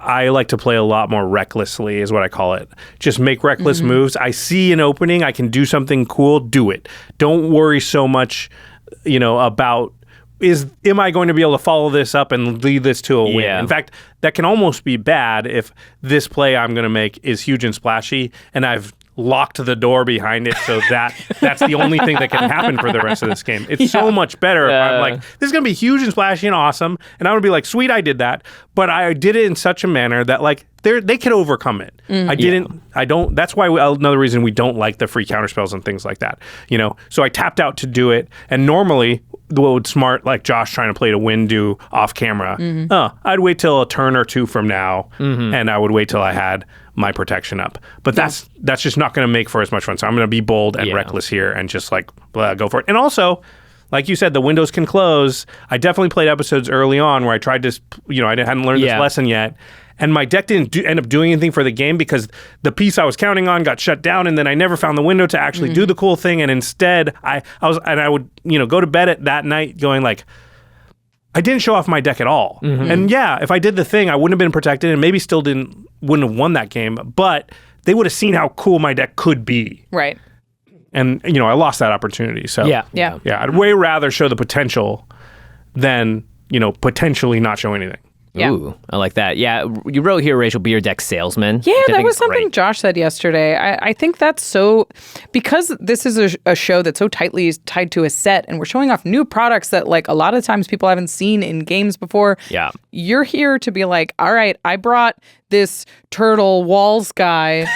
[SPEAKER 1] I like to play a lot more recklessly is what I call it. Just make reckless moves. I see an opening. I can do something cool. Do it. Don't worry so much, about am I going to be able to follow this up and lead this to a win?
[SPEAKER 3] Yeah.
[SPEAKER 1] In fact, that can almost be bad if this play I'm going to make is huge and splashy and I've locked the door behind it so that's the only thing that can happen for the rest of this game. It's so much better if I'm like, this is going to be huge and splashy and awesome, and I'm going to be like, sweet, I did that, but I did it in such a manner that like they can overcome it. That's why another reason we don't like the free counterspells and things like that. So I tapped out to do it, and normally what would smart like Josh trying to play to win do off camera, I'd wait till a turn or two from now, and I would wait till I had my protection up. But that's just not going to make for as much fun. So I'm going to be bold and reckless here and just like go for it. And also, like you said, the windows can close. I definitely played episodes early on where I tried to, I hadn't learned this lesson yet. And my deck didn't end up doing anything for the game because the piece I was counting on got shut down, and then I never found the window to actually do the cool thing. And instead, I would go to bed at that night going like, I didn't show off my deck at all. And if I did the thing, I wouldn't have been protected and maybe still wouldn't have won that game, but they would have seen how cool my deck could be.
[SPEAKER 2] Right.
[SPEAKER 1] And, I lost that opportunity. So
[SPEAKER 2] Yeah.
[SPEAKER 1] I'd way rather show the potential than, potentially not show anything.
[SPEAKER 2] Yeah.
[SPEAKER 3] Ooh, I like that. Yeah, you wrote here, Rachel, be your deck salesman.
[SPEAKER 2] Yeah,
[SPEAKER 3] which I
[SPEAKER 2] that
[SPEAKER 3] think
[SPEAKER 2] was
[SPEAKER 3] is
[SPEAKER 2] something
[SPEAKER 3] great.
[SPEAKER 2] Josh said yesterday. I think that's so, because this is a show that's so tightly tied to a set and we're showing off new products that like a lot of times people haven't seen in games before.
[SPEAKER 3] Yeah.
[SPEAKER 2] You're here to be like, all right, I brought this turtle walls guy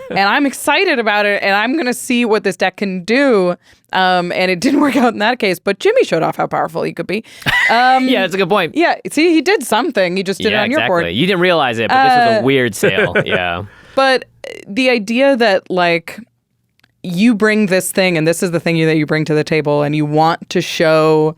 [SPEAKER 2] and I'm excited about it and I'm going to see what this deck can do. And it didn't work out in that case, but Jimmy showed off how powerful he could be.
[SPEAKER 3] Yeah, that's a good point.
[SPEAKER 2] Yeah, see, he did something. He just did it on your board.
[SPEAKER 3] You didn't realize it, but this was a weird sale. Yeah.
[SPEAKER 2] But the idea that like you bring this thing and this is the thing that you bring to the table and you want to show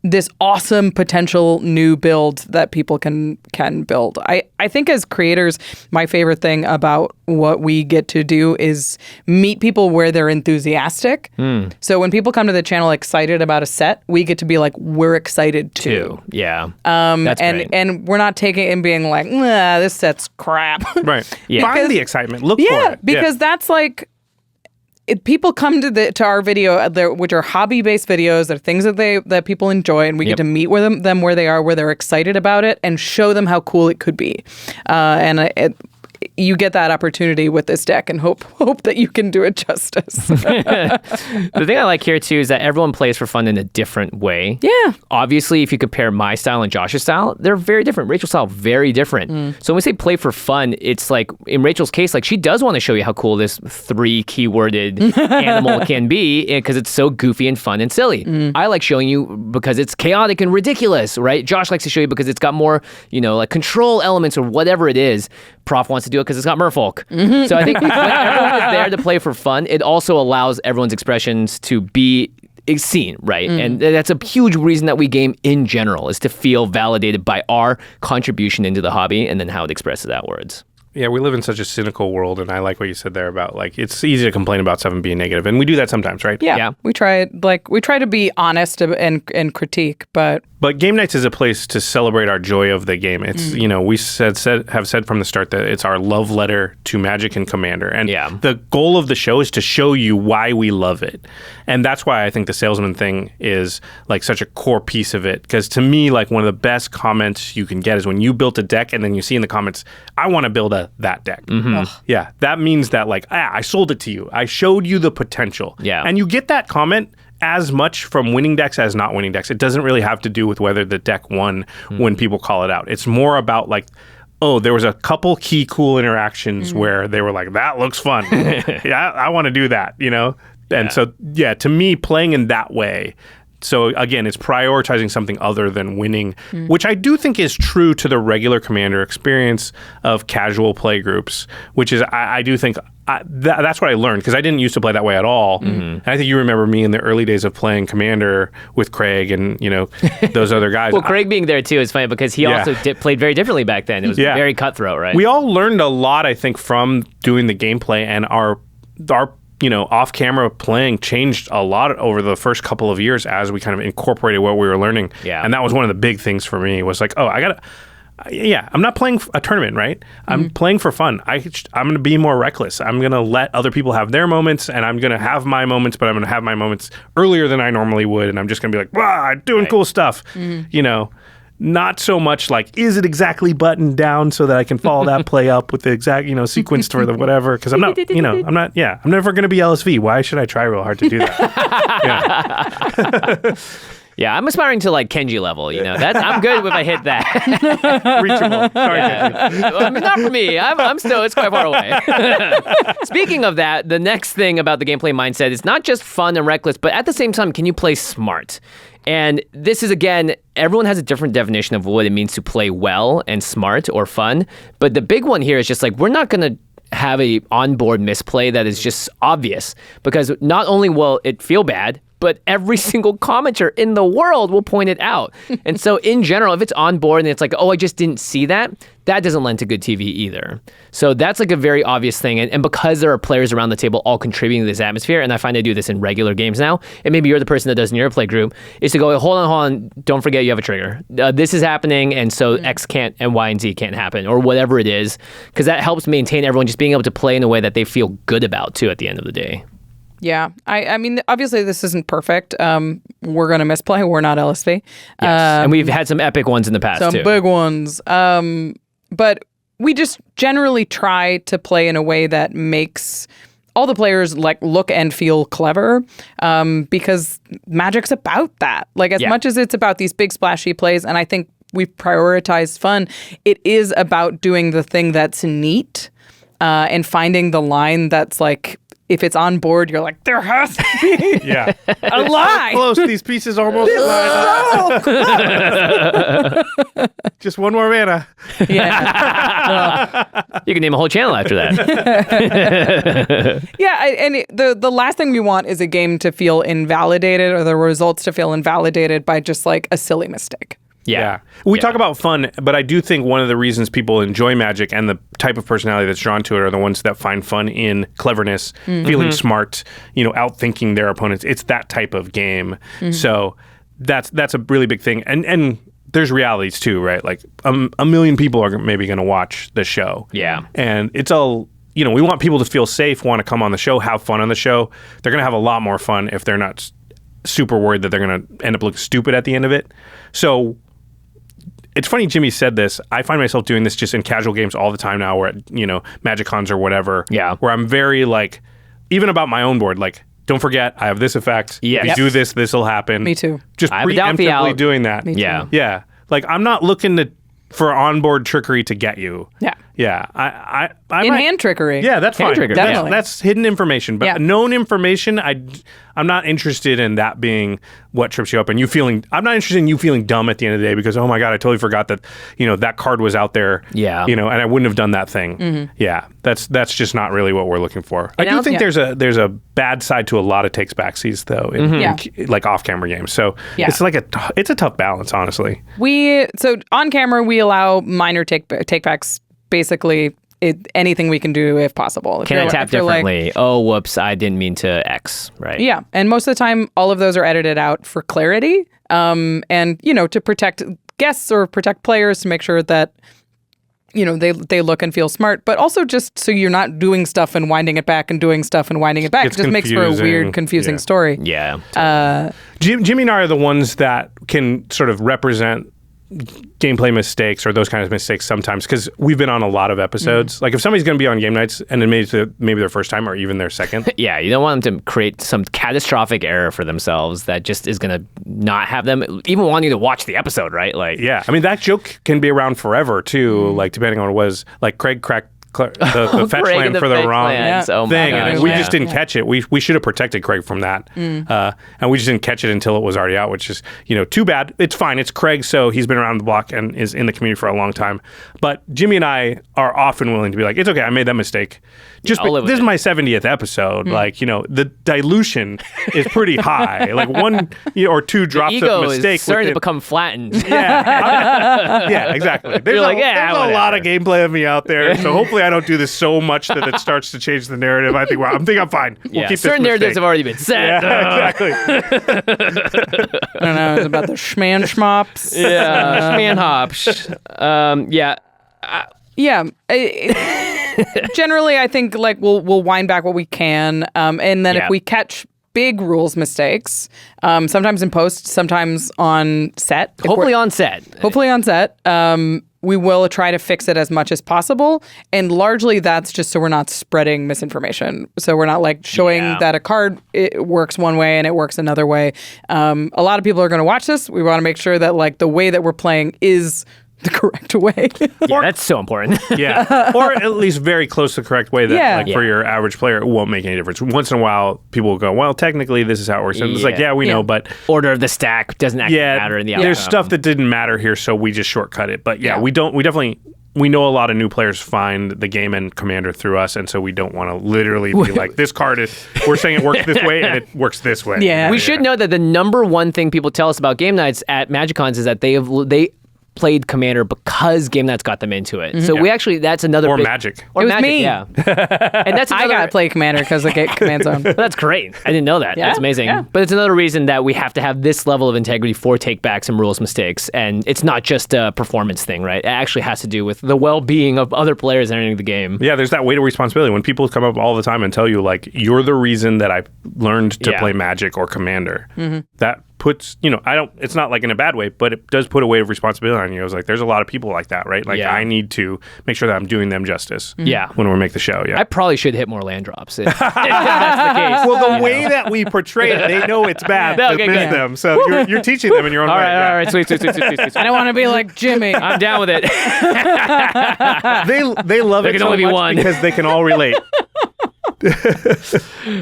[SPEAKER 2] this awesome potential new build that people can build. I think as creators, my favorite thing about what we get to do is meet people where they're enthusiastic. So when people come to the channel excited about a set, we get to be like, we're excited too.
[SPEAKER 3] Yeah. That's great.
[SPEAKER 2] And we're not taking it and being like, nah, this set's crap.
[SPEAKER 1] Right.
[SPEAKER 3] Yeah.
[SPEAKER 1] Find the excitement. Look for it.
[SPEAKER 2] Because that's like, people come to our video, which are hobby-based videos. They're things that people enjoy, and we get to meet with them where they are, where they're excited about it, and show them how cool it could be. You get that opportunity with this deck, and hope that you can do it justice.
[SPEAKER 3] The thing I like here too is that everyone plays for fun in a different way.
[SPEAKER 2] Yeah.
[SPEAKER 3] Obviously, if you compare my style and Josh's style, they're very different. Rachel's style, very different. So when we say play for fun, it's like in Rachel's case, like she does want to show you how cool this 3 keyworded animal can be because it's so goofy and fun and silly. I like showing you because it's chaotic and ridiculous, right? Josh likes to show you because it's got more, like control elements or whatever it is. Prof wants to do it because it's got merfolk. So I think when everyone is there to play for fun, it also allows everyone's expressions to be seen, right? And that's a huge reason that we game in general, is to feel validated by our contribution into the hobby and then how it expresses outwards.
[SPEAKER 1] Yeah, we live in such a cynical world, and I like what you said there about, like, it's easy to complain about stuff and being negative, and we do that sometimes, right?
[SPEAKER 2] Yeah. We try to be honest and critique, but
[SPEAKER 1] game nights is a place to celebrate our joy of the game. It's we have said from the start that it's our love letter to Magic and Commander, and the goal of the show is to show you why we love it, and that's why I think the salesman thing is like such a core piece of it. Because to me, like, one of the best comments you can get is when you built a deck and then you see in the comments, "I want to build that deck." Yeah, that means that, like, I sold it to you. I showed you the potential.
[SPEAKER 3] Yeah,
[SPEAKER 1] and you get that comment as much from winning decks as not winning decks. It doesn't really have to do with whether the deck won when people call it out. It's more about, like, oh, there was a couple key cool interactions where they were like, that looks fun. Yeah, I want to do that, And so, to me, playing in that way, so again, it's prioritizing something other than winning, which I do think is true to the regular Commander experience of casual play groups, which is, I do think that's what I learned, because I didn't used to play that way at all. And I think you remember me in the early days of playing Commander with Craig and, those other guys.
[SPEAKER 3] Well, Craig being there too is funny because he also played very differently back then. It was very cutthroat, right?
[SPEAKER 1] We all learned a lot, I think, from doing the gameplay, and our off-camera playing changed a lot over the first couple of years as we kind of incorporated what we were learning.
[SPEAKER 3] Yeah.
[SPEAKER 1] And that was one of the big things for me, was like, I'm not playing a tournament, right? I'm playing for fun. I'm going to be more reckless. I'm going to let other people have their moments, and I'm going to have my moments, but I'm going to have my moments earlier than I normally would, and I'm just going to be like, wow, I'm doing cool stuff, Not so much like, is it exactly buttoned down so that I can follow that play up with the exact, sequenced for the whatever? Because I'm not, I'm never going to be LSV. Why should I try real hard to do that?
[SPEAKER 3] Yeah, I'm aspiring to like Kenji level, I'm good if I hit that.
[SPEAKER 1] Reachable. Sorry, Kenji.
[SPEAKER 3] Not for me. I'm still, it's quite far away. Speaking of that, the next thing about the gameplay mindset is not just fun and reckless, but at the same time, can you play smart? And this is, again, everyone has a different definition of what it means to play well and smart or fun. But the big one here is just like, we're not going to have a onboard misplay that is just obvious, because not only will it feel bad, but every single commenter in the world will point it out. And so in general, if it's on board and it's like, oh, I just didn't see that, that doesn't lend to good TV either. So that's like a very obvious thing. And because there are players around the table all contributing to this atmosphere, and I find I do this in regular games now, and maybe you're the person that does in your play group, is to go, hold on, don't forget you have a trigger. This is happening, and so X can't, and Y and Z can't happen, or whatever it is, because that helps maintain everyone just being able to play in a way that they feel good about too at the end of the day.
[SPEAKER 2] Yeah. I mean, obviously this isn't perfect. We're going to misplay. We're not LSV.
[SPEAKER 3] Yes. And we've had some epic ones in the past,
[SPEAKER 2] some
[SPEAKER 3] too.
[SPEAKER 2] Big ones. But we just generally try to play in a way that makes all the players like look and feel clever, because Magic's about that. Like, as much as it's about these big splashy plays, and I think we've prioritized fun, it is about doing the thing that's neat, and finding the line that's like, if it's on board, you're like, there has to be a line.
[SPEAKER 1] So close, these pieces almost line up. Just one more mana.
[SPEAKER 2] Yeah.
[SPEAKER 3] You can name a whole channel after that.
[SPEAKER 2] The last thing we want is a game to feel invalidated, or the results to feel invalidated by just like a silly mistake.
[SPEAKER 1] Yeah. We talk about fun, but I do think one of the reasons people enjoy Magic and the type of personality that's drawn to it are the ones that find fun in cleverness, feeling smart, outthinking their opponents. It's that type of game. So that's a really big thing. And there's realities too, right? Like a million people are maybe going to watch the show.
[SPEAKER 3] Yeah.
[SPEAKER 1] And it's all, we want people to feel safe, want to come on the show, have fun on the show. They're going to have a lot more fun if they're not super worried that they're going to end up looking stupid at the end of it. So it's funny Jimmy said this. I find myself doing this just in casual games all the time now, where at, Magic Cons or whatever.
[SPEAKER 3] Yeah.
[SPEAKER 1] Where I'm very like, even about my own board, like, don't forget, I have this effect.
[SPEAKER 3] Yes.
[SPEAKER 1] If you do this, this will happen.
[SPEAKER 2] Me too.
[SPEAKER 1] Just
[SPEAKER 3] I have a Delphi
[SPEAKER 1] preemptively
[SPEAKER 3] out.
[SPEAKER 1] doing that.
[SPEAKER 2] Me too.
[SPEAKER 3] Yeah.
[SPEAKER 1] Yeah. Like, I'm not looking for onboard trickery to get you.
[SPEAKER 2] Yeah.
[SPEAKER 1] Yeah. I
[SPEAKER 2] In
[SPEAKER 1] might-
[SPEAKER 2] hand trickery.
[SPEAKER 1] Yeah, that's
[SPEAKER 3] Hand
[SPEAKER 1] fine.
[SPEAKER 3] trigger,
[SPEAKER 2] definitely.
[SPEAKER 1] That's hidden information. But
[SPEAKER 2] Yeah.
[SPEAKER 1] known information, I'm not interested in that being what trips you up. And I'm not interested in you feeling dumb at the end of the day because, oh my God, I totally forgot that, that card was out there.
[SPEAKER 3] Yeah.
[SPEAKER 1] And I wouldn't have done that thing.
[SPEAKER 2] Mm-hmm.
[SPEAKER 1] Yeah. That's just not really what we're looking for. I
[SPEAKER 3] And
[SPEAKER 1] do
[SPEAKER 3] I'll-
[SPEAKER 1] think
[SPEAKER 2] yeah.
[SPEAKER 1] there's a bad side to a lot of takes backsies though, in like off camera games. So
[SPEAKER 2] Yeah.
[SPEAKER 1] it's like it's a tough balance, honestly.
[SPEAKER 2] So on camera, we allow minor takebacks, basically anything we can do if possible.
[SPEAKER 3] Can I tap differently? Oh, whoops, I didn't mean to X, right?
[SPEAKER 2] Yeah, and most of the time, all of those are edited out for clarity, and to protect guests or protect players to make sure that they look and feel smart, but also just so you're not doing stuff and winding it back and doing stuff and winding it back.
[SPEAKER 1] It's
[SPEAKER 2] It just makes for a
[SPEAKER 1] confusing.
[SPEAKER 2] weird, confusing
[SPEAKER 1] Yeah.
[SPEAKER 2] story.
[SPEAKER 3] Yeah.
[SPEAKER 1] Jimmy and I are the ones that can sort of represent gameplay mistakes or those kind of mistakes sometimes because we've been on a lot of episodes. Like if somebody's going to be on game nights and then maybe their first time or even their second.
[SPEAKER 3] Yeah, you don't want them to create some catastrophic error for themselves that just is going to not have them even wanting to watch the episode, right? Like,
[SPEAKER 1] Yeah. I mean, that joke can be around forever too, like depending on what it was. Like Craig cracked the fetch
[SPEAKER 3] Craig
[SPEAKER 1] land
[SPEAKER 3] and the
[SPEAKER 1] for the
[SPEAKER 3] fetch
[SPEAKER 1] wrong
[SPEAKER 3] lands. Oh my
[SPEAKER 1] thing.
[SPEAKER 3] gosh,
[SPEAKER 1] And we
[SPEAKER 3] yeah.
[SPEAKER 1] just didn't catch it. We should have protected Craig from that. And we just didn't catch it until it was already out, which is, too bad. It's fine. It's Craig, so he's been around the block and is in the community for a long time. But Jimmy and I are often willing to be like, it's okay, I made that mistake. Just
[SPEAKER 3] I'll live with
[SPEAKER 1] this is
[SPEAKER 3] it.
[SPEAKER 1] my 70th episode. Like, the dilution is pretty high. Like one or two drops
[SPEAKER 3] ego
[SPEAKER 1] of mistake.
[SPEAKER 3] is starting to
[SPEAKER 1] within-
[SPEAKER 3] become flattened.
[SPEAKER 1] yeah, exactly. There's,
[SPEAKER 3] You're like, yeah,
[SPEAKER 1] there's a
[SPEAKER 3] whatever.
[SPEAKER 1] lot of gameplay of me out there, so hopefully I don't do this so much that it starts to change the narrative. I think I'm fine. We'll keep
[SPEAKER 3] certain
[SPEAKER 1] this
[SPEAKER 3] narratives
[SPEAKER 1] mistake.
[SPEAKER 3] have already been set.
[SPEAKER 1] Yeah, exactly.
[SPEAKER 2] I don't know. It's about the schman schmops.
[SPEAKER 3] Yeah, man hops. Yeah.
[SPEAKER 2] Yeah. Generally, I think like we'll wind back what we can, and then
[SPEAKER 3] Yeah.
[SPEAKER 2] if we catch big rules mistakes, sometimes in post, sometimes on set. if
[SPEAKER 3] Hopefully
[SPEAKER 2] we're-
[SPEAKER 3] on set.
[SPEAKER 2] hopefully on set. We will try to fix it as much as possible, and largely that's just so we're not spreading misinformation. So we're not like showing
[SPEAKER 3] Yeah.
[SPEAKER 2] that a card it works one way and it works another way. A lot of people are going to watch this. We want to make sure that like the way that we're playing is the correct way.
[SPEAKER 3] Yeah, that's so important.
[SPEAKER 1] Yeah, or at least very close to the correct way that,
[SPEAKER 2] Yeah.
[SPEAKER 1] like, for your average player, it won't make any difference. Once in a while, people will go, well, technically, this is how it works. And it's like,
[SPEAKER 3] Yeah.
[SPEAKER 1] we know, but
[SPEAKER 3] Order of the stack doesn't actually
[SPEAKER 1] yeah,
[SPEAKER 3] matter in the
[SPEAKER 1] there's
[SPEAKER 3] outcome.
[SPEAKER 1] stuff that didn't matter here, so we just shortcut it. But
[SPEAKER 2] Yeah.
[SPEAKER 1] we definitely know a lot of new players find the game and Commander through us, and so we don't want to literally be like, this card is, we're saying it works this way, and it works this way.
[SPEAKER 2] Yeah.
[SPEAKER 3] We should know that the number one thing people tell us about game nights at MagicCons is that they played Commander because game nights got them into it. So we actually, that's another
[SPEAKER 1] Or
[SPEAKER 3] big,
[SPEAKER 1] Magic.
[SPEAKER 3] Or
[SPEAKER 2] It was
[SPEAKER 3] Magic,
[SPEAKER 2] me.
[SPEAKER 3] yeah. And that's
[SPEAKER 2] I
[SPEAKER 3] another,
[SPEAKER 2] got to play Commander because I get Command Zone.
[SPEAKER 3] Well, that's great. I didn't know that.
[SPEAKER 2] Yeah,
[SPEAKER 3] That's amazing.
[SPEAKER 2] yeah.
[SPEAKER 3] But it's another reason that we have to have this level of integrity for takebacks and rules mistakes. And it's not just a performance thing, right? It actually has to do with the well-being of other players entering the game.
[SPEAKER 1] Yeah, there's that weight of responsibility. When people come up all the time and tell you, like, you're the reason that I learned to
[SPEAKER 3] Yeah.
[SPEAKER 1] play Magic or Commander, that puts, it's not like in a bad way, but it does put a weight of responsibility on you. I was like, there's a lot of people like that, right? Like,
[SPEAKER 3] Yeah.
[SPEAKER 1] I need to make sure that I'm doing them justice
[SPEAKER 3] Yeah.
[SPEAKER 1] when we make the show. Yeah.
[SPEAKER 3] I probably should hit more land drops if that's the case.
[SPEAKER 1] Well, the way that we portray it, they know it's bad
[SPEAKER 3] Okay,
[SPEAKER 1] to miss
[SPEAKER 3] good.
[SPEAKER 1] them. So you're teaching them in your own
[SPEAKER 3] All
[SPEAKER 1] way.
[SPEAKER 3] right,
[SPEAKER 1] yeah.
[SPEAKER 3] all right, sweet.
[SPEAKER 2] I don't want to be like Jimmy.
[SPEAKER 3] I'm down with it.
[SPEAKER 1] They love
[SPEAKER 3] There
[SPEAKER 1] it
[SPEAKER 3] can
[SPEAKER 1] so
[SPEAKER 3] only be
[SPEAKER 1] much
[SPEAKER 3] one.
[SPEAKER 1] because they can all relate.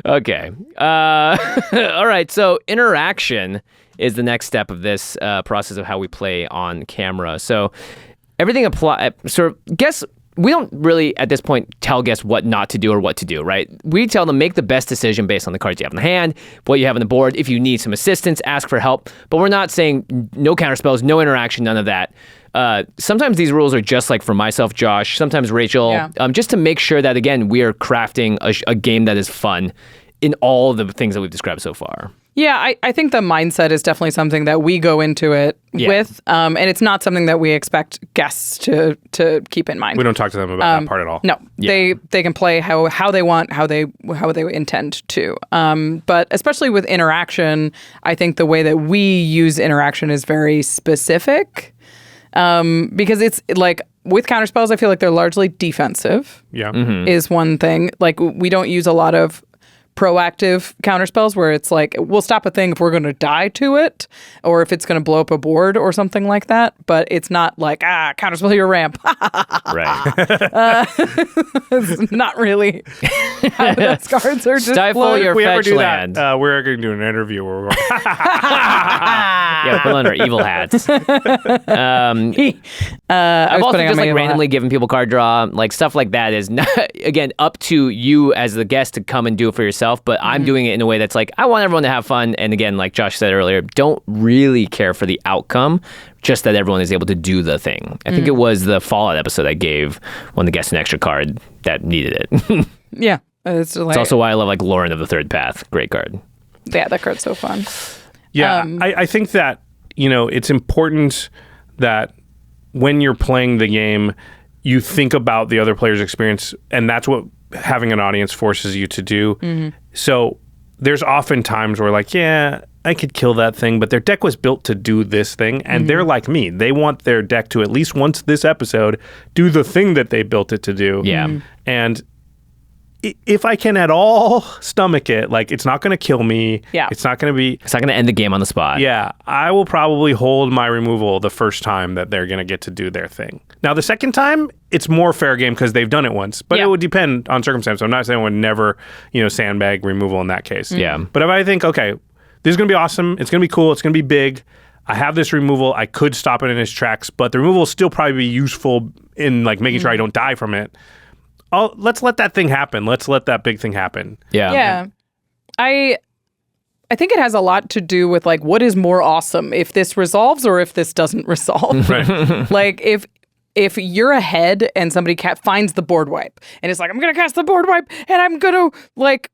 [SPEAKER 3] Okay. All right. So interaction is the next step of this process of how we play on camera. So everything apply. Sort of guess we don't really at this point tell guests what not to do or what to do, right? We tell them make the best decision based on the cards you have in the hand, what you have on the board. If you need some assistance, ask for help. But we're not saying no counter spells, no interaction, none of that. Sometimes these rules are just like for myself, Josh, sometimes Rachel,
[SPEAKER 2] Yeah.
[SPEAKER 3] just to make sure that, again, we are crafting a game that is fun in all the things that we've described so far.
[SPEAKER 2] Yeah, I think the mindset is definitely something that we go into it with, and it's not something that we expect guests to keep in mind.
[SPEAKER 1] We don't talk to them about that part at all.
[SPEAKER 2] No, they can play how they want, how they intend to. But especially with interaction, I think the way that we use interaction is very specific, because it's like with counterspells, I feel like they're largely defensive.
[SPEAKER 1] Yeah,
[SPEAKER 2] is one thing. Like we don't use a lot of proactive counterspells where it's like we'll stop a thing if we're going to die to it or if it's going to blow up a board or something like that, but it's not like counterspell your ramp.
[SPEAKER 3] Right.
[SPEAKER 2] It's not really how those cards are just
[SPEAKER 3] Stifle your
[SPEAKER 1] if we ever
[SPEAKER 3] fetch
[SPEAKER 1] do
[SPEAKER 3] land.
[SPEAKER 1] that, we're going to do an interview where we're going,
[SPEAKER 3] Yeah, put on our evil hats. I've also just like randomly given people card draw, like stuff like that is not, again, up to you as the guest to come and do it for yourself, but I'm doing it in a way that's like, I want everyone to have fun. And again, like Josh said earlier, don't really care for the outcome, just that everyone is able to do the thing. I think it was the Fallout episode I gave when the guest an extra card that needed it.
[SPEAKER 2] Yeah. It's
[SPEAKER 3] also why I love like Lauren of the Third Path. Great card.
[SPEAKER 2] Yeah, that card's so fun.
[SPEAKER 1] Yeah, I think that, it's important that when you're playing the game, you think about the other player's experience, and that's what having an audience forces you to do. So there's often times where like, yeah, I could kill that thing, but their deck was built to do this thing, and they're like me. They want their deck to at least once this episode do the thing that they built it to do.
[SPEAKER 3] Yeah.
[SPEAKER 1] And if I can at all stomach it, like it's not going to kill me.
[SPEAKER 2] Yeah.
[SPEAKER 1] It's not going to
[SPEAKER 3] end the game on the spot.
[SPEAKER 1] Yeah. I will probably hold my removal the first time that they're going to get to do their thing. Now, the second time, it's more fair game because they've done it once, but it would depend on circumstance. I'm not saying I would never, sandbag removal in that case.
[SPEAKER 3] Yeah.
[SPEAKER 1] But if I think, okay, this is going to be awesome. It's going to be cool. It's going to be big. I have this removal. I could stop it in its tracks, but the removal will still probably be useful in like making sure I don't die from it. Let's let that thing happen. Let's let that big thing happen.
[SPEAKER 3] Yeah.
[SPEAKER 2] Yeah. I think it has a lot to do with like what is more awesome, if this resolves or if this doesn't resolve.
[SPEAKER 1] Right.
[SPEAKER 2] Like if you're ahead and somebody finds the board wipe and it's like, I'm going to cast the board wipe and I'm going to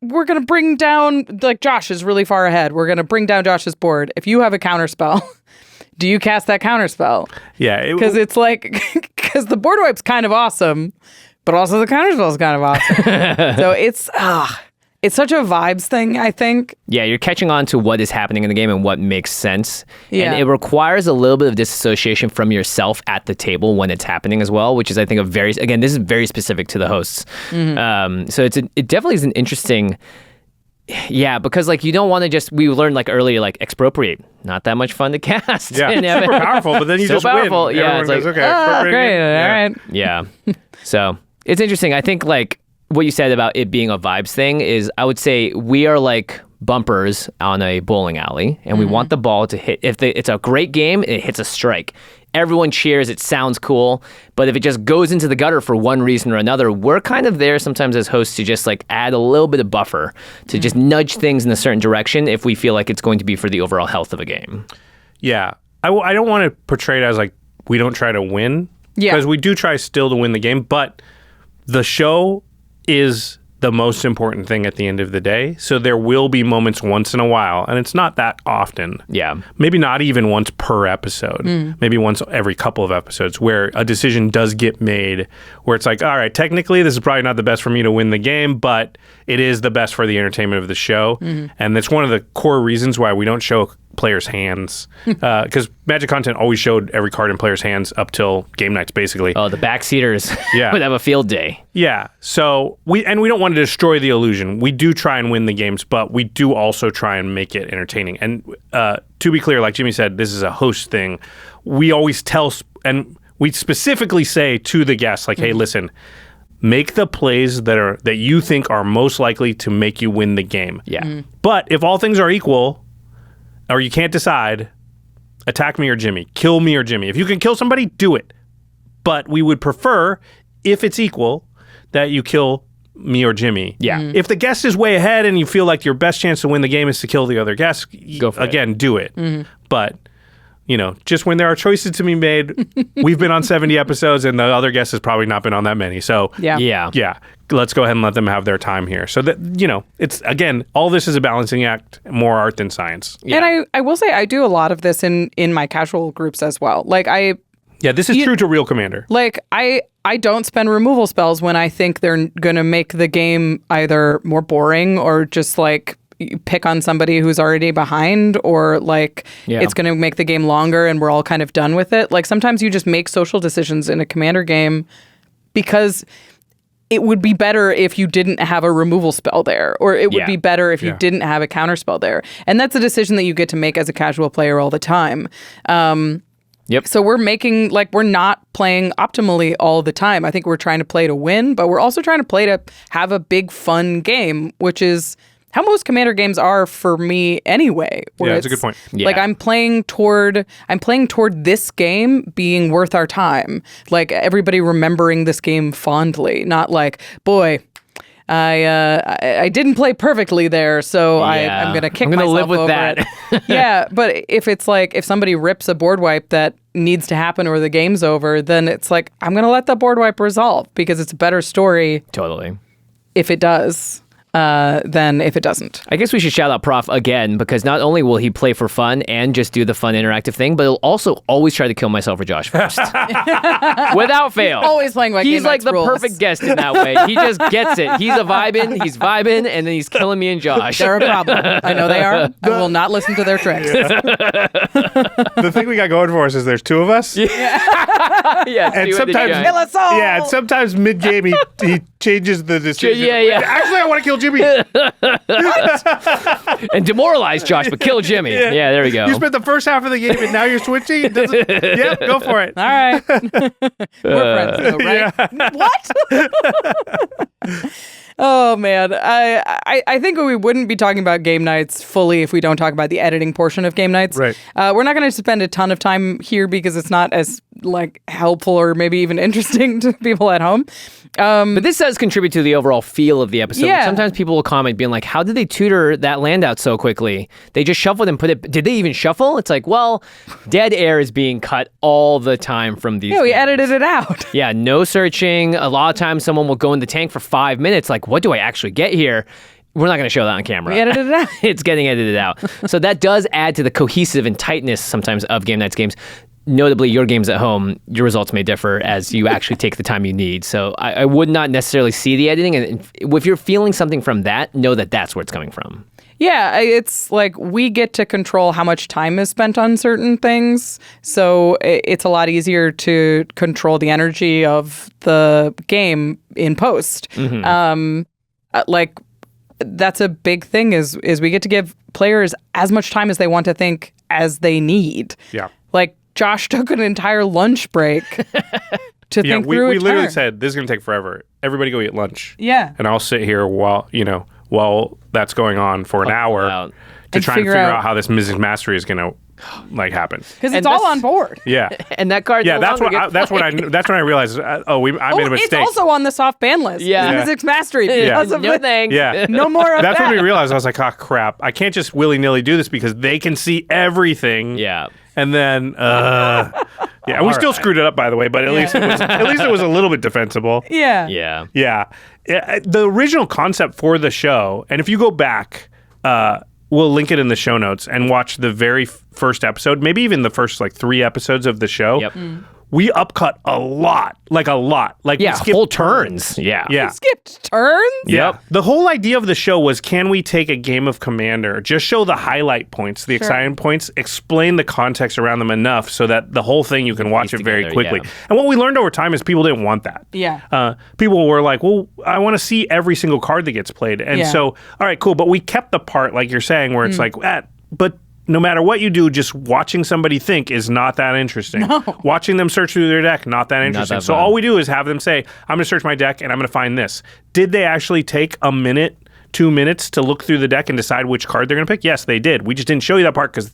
[SPEAKER 2] we're going to bring down, like Josh is really far ahead. We're going to bring down Josh's board. If you have a counterspell, do you cast that counterspell?
[SPEAKER 1] Yeah.
[SPEAKER 2] Because it's like, because the board wipe's kind of awesome, but also the counterspell is kind of awesome. So it's such a vibes thing, I think.
[SPEAKER 3] Yeah, you're catching on to what is happening in the game and what makes sense.
[SPEAKER 2] Yeah.
[SPEAKER 3] And it requires a little bit of disassociation from yourself at the table when it's happening as well, which is, I think, again, this is very specific to the hosts. So it definitely is an interesting... Yeah, because like you don't want to we learned like earlier, like expropriate, not that much fun to cast.
[SPEAKER 1] Yeah, it's super powerful, but then you
[SPEAKER 3] so
[SPEAKER 1] just
[SPEAKER 3] powerful.
[SPEAKER 1] win.
[SPEAKER 3] Yeah,
[SPEAKER 1] Everyone
[SPEAKER 3] it's
[SPEAKER 1] goes,
[SPEAKER 3] like,
[SPEAKER 1] okay, expropriate
[SPEAKER 2] Great,
[SPEAKER 1] again.
[SPEAKER 2] all right.
[SPEAKER 3] Yeah. So it's interesting. I think like what you said about it being a vibes thing is, I would say we are like bumpers on a bowling alley, and we want the ball to hit. If it's a great game, it hits a strike. Everyone cheers, it sounds cool, but if it just goes into the gutter for one reason or another, we're kind of there sometimes as hosts to just like add a little bit of buffer to just nudge things in a certain direction if we feel like it's going to be for the overall health of a game.
[SPEAKER 1] Yeah. I don't want to portray it as like we don't try to win.
[SPEAKER 2] Yeah.
[SPEAKER 1] Because we do try still to win the game, but the show is the most important thing at the end of the day. So there will be moments once in a while, and it's not that often.
[SPEAKER 3] Yeah.
[SPEAKER 1] Maybe not even once per episode. Maybe once every couple of episodes where a decision does get made where it's like, all right, technically this is probably not the best for me to win the game, but it is the best for the entertainment of the show. And that's one of the core reasons why we don't show players' hands, because Magic content always showed every card in players' hands up till game nights, basically.
[SPEAKER 3] Oh, the backseaters
[SPEAKER 1] Yeah.
[SPEAKER 3] would have a field day.
[SPEAKER 1] Yeah. So we don't want to destroy the illusion. We do try and win the games, but we do also try and make it entertaining. And to be clear, like Jimmy said, this is a host thing. We always and we specifically say to the guests, like, hey, listen, make the plays that you think are most likely to make you win the game.
[SPEAKER 3] Yeah.
[SPEAKER 1] But if all things are equal, or you can't decide, attack me or Jimmy. Kill me or Jimmy. If you can kill somebody, do it. But we would prefer, if it's equal, that you kill me or Jimmy.
[SPEAKER 3] Yeah.
[SPEAKER 1] If the guest is way ahead and you feel like your best chance to win the game is to kill the other guest,
[SPEAKER 3] Go for
[SPEAKER 1] again, do it. But just when there are choices to be made, we've been on 70 episodes and the other guest has probably not been on that many. So
[SPEAKER 3] Yeah.
[SPEAKER 1] let's go ahead and let them have their time here. So that, it's, again, all this is a balancing act, more art than science.
[SPEAKER 2] And I will say I do a lot of this in my casual groups as well. Like
[SPEAKER 1] This is true to real Commander.
[SPEAKER 2] Like, I don't spend removal spells when I think they're going to make the game either more boring or just, like, pick on somebody who's already behind, or, like, it's going to make the game longer and we're all kind of done with it. Like, sometimes you just make social decisions in a Commander game because it would be better if you didn't have a removal spell there, or it would be better if you didn't have a counter spell there. And that's a decision that you get to make as a casual player all the time. So we're not playing optimally all the time. I think we're trying to play to win, but we're also trying to play to have a big fun game, which is how most Commander games are for me anyway.
[SPEAKER 1] Yeah, that's a good point.
[SPEAKER 2] Like I'm playing toward this game being worth our time. Like everybody remembering this game fondly, not like, boy, I didn't play perfectly there, so I'm gonna kick myself
[SPEAKER 3] live with
[SPEAKER 2] over
[SPEAKER 3] that.
[SPEAKER 2] it. Yeah, but if it's like if somebody rips a board wipe that needs to happen or the game's over, then it's like I'm gonna let the board wipe resolve because it's a better story.
[SPEAKER 3] Totally.
[SPEAKER 2] If it does. Than if it doesn't.
[SPEAKER 3] I guess we should shout out Prof again, because not only will he play for fun and just do the fun interactive thing, but he'll also always try to kill myself or Josh first. Without fail.
[SPEAKER 2] Always playing by
[SPEAKER 3] He's
[SPEAKER 2] Game
[SPEAKER 3] like
[SPEAKER 2] Night's
[SPEAKER 3] the
[SPEAKER 2] rules.
[SPEAKER 3] perfect guest in that way. He just gets it. He's vibing, and then he's killing me and Josh.
[SPEAKER 2] They're a problem. I know they are. I will not listen to their tricks.
[SPEAKER 1] The thing we got going for us is there's two of us.
[SPEAKER 3] Yeah,
[SPEAKER 1] and sometimes
[SPEAKER 2] Kill us all.
[SPEAKER 1] Yeah, and sometimes mid-game he changes the decision.
[SPEAKER 3] Yeah.
[SPEAKER 1] Actually, I want to kill Jimmy.
[SPEAKER 3] And demoralize Josh, but kill Jimmy. Yeah, there we go.
[SPEAKER 1] You spent the first half of the game and now you're switching? Yep, go for it.
[SPEAKER 2] All right. We're friends though, right? What? Oh, man. I think we wouldn't be talking about game nights fully if we don't talk about the editing portion of game nights.
[SPEAKER 1] Right.
[SPEAKER 2] We're not going to spend a ton of time here because it's not as helpful or maybe even interesting to people at home.
[SPEAKER 3] But this does contribute to the overall feel of the episode.
[SPEAKER 2] Yeah.
[SPEAKER 3] Sometimes people will comment being like, how did they tutor that land out so quickly? They just shuffled and put it. Did they even shuffle? It's like, well, dead air is being cut all the time from these.
[SPEAKER 2] Yeah, we
[SPEAKER 3] games.
[SPEAKER 2] edited it out.
[SPEAKER 3] Yeah, no searching. A lot of times someone will go in the tank for 5 minutes. Like, what do I actually get here? We're not going to show that on camera.
[SPEAKER 2] We edited it out.
[SPEAKER 3] It's getting edited out. So that does add to the cohesive and tightness sometimes of Game Night's games. Notably, your games at home, your results may differ as you actually take the time you need. So I would not necessarily see the editing. And if you're feeling something from that, know that that's where it's coming from.
[SPEAKER 2] Yeah, it's like we get to control how much time is spent on certain things. So it's a lot easier to control the energy of the game in post. Mm-hmm. That's a big thing is we get to give players as much time as they want to think as they need.
[SPEAKER 1] Yeah.
[SPEAKER 2] Like Josh took an entire lunch break to think through
[SPEAKER 1] we
[SPEAKER 2] a
[SPEAKER 1] literally
[SPEAKER 2] turn.
[SPEAKER 1] said this is going to take forever. Everybody go eat lunch.
[SPEAKER 2] Yeah.
[SPEAKER 1] And I'll sit here while that's going on for an hour
[SPEAKER 3] out.
[SPEAKER 1] to try and figure out how this Mrs. Mastery is going to happen.
[SPEAKER 2] Because it's
[SPEAKER 3] And
[SPEAKER 2] all
[SPEAKER 3] that's-
[SPEAKER 2] on board.
[SPEAKER 1] Yeah.
[SPEAKER 3] And that card.
[SPEAKER 1] Yeah,
[SPEAKER 3] no
[SPEAKER 1] that's
[SPEAKER 3] longer
[SPEAKER 1] what
[SPEAKER 3] gets
[SPEAKER 1] that's when I realized I made a mistake.
[SPEAKER 2] It's also on the soft ban list.
[SPEAKER 3] Yeah.
[SPEAKER 2] Music Mastery.
[SPEAKER 1] Yeah.
[SPEAKER 2] Because of
[SPEAKER 3] No
[SPEAKER 2] the-
[SPEAKER 3] thanks.
[SPEAKER 1] Yeah.
[SPEAKER 2] No more of
[SPEAKER 1] That's
[SPEAKER 2] that.
[SPEAKER 1] when we realized I was like, oh crap, I can't just willy-nilly do this because they can see everything.
[SPEAKER 3] Yeah.
[SPEAKER 1] And then and we still screwed it up, by the way, but at least it was a little bit defensible.
[SPEAKER 2] Yeah.
[SPEAKER 3] Yeah.
[SPEAKER 1] Yeah. The original concept for the show, and if you go back, we'll link it in the show notes and watch the very first episode, maybe even the first 3 episodes of the show.
[SPEAKER 3] Yep.
[SPEAKER 1] We upcut a lot. Like we
[SPEAKER 3] Yeah.
[SPEAKER 1] skipped
[SPEAKER 3] Whole turns. Yeah.
[SPEAKER 1] Yeah.
[SPEAKER 2] Skipped turns?
[SPEAKER 1] Yeah. The whole idea of the show was, can we take a game of Commander, just show the highlight points, the exciting points, explain the context around them enough so that the whole thing, you can watch it very
[SPEAKER 3] together,
[SPEAKER 1] quickly.
[SPEAKER 3] yeah.
[SPEAKER 1] And what we learned over time is people didn't want that.
[SPEAKER 2] Yeah.
[SPEAKER 1] People were like, well, I want to see every single card that gets played. And so, all right, cool. But we kept the part, like you're saying, where it's but no matter what you do, just watching somebody think is not that interesting.
[SPEAKER 2] No.
[SPEAKER 1] Watching them search through their deck, not that interesting.
[SPEAKER 3] that
[SPEAKER 1] So
[SPEAKER 3] fun.
[SPEAKER 1] all we do is have them say, I'm going to search my deck and I'm going to find this. Did they actually take a minute, 2 minutes to look through the deck and decide which card they're going to pick? Yes, they did. We just didn't show you that part because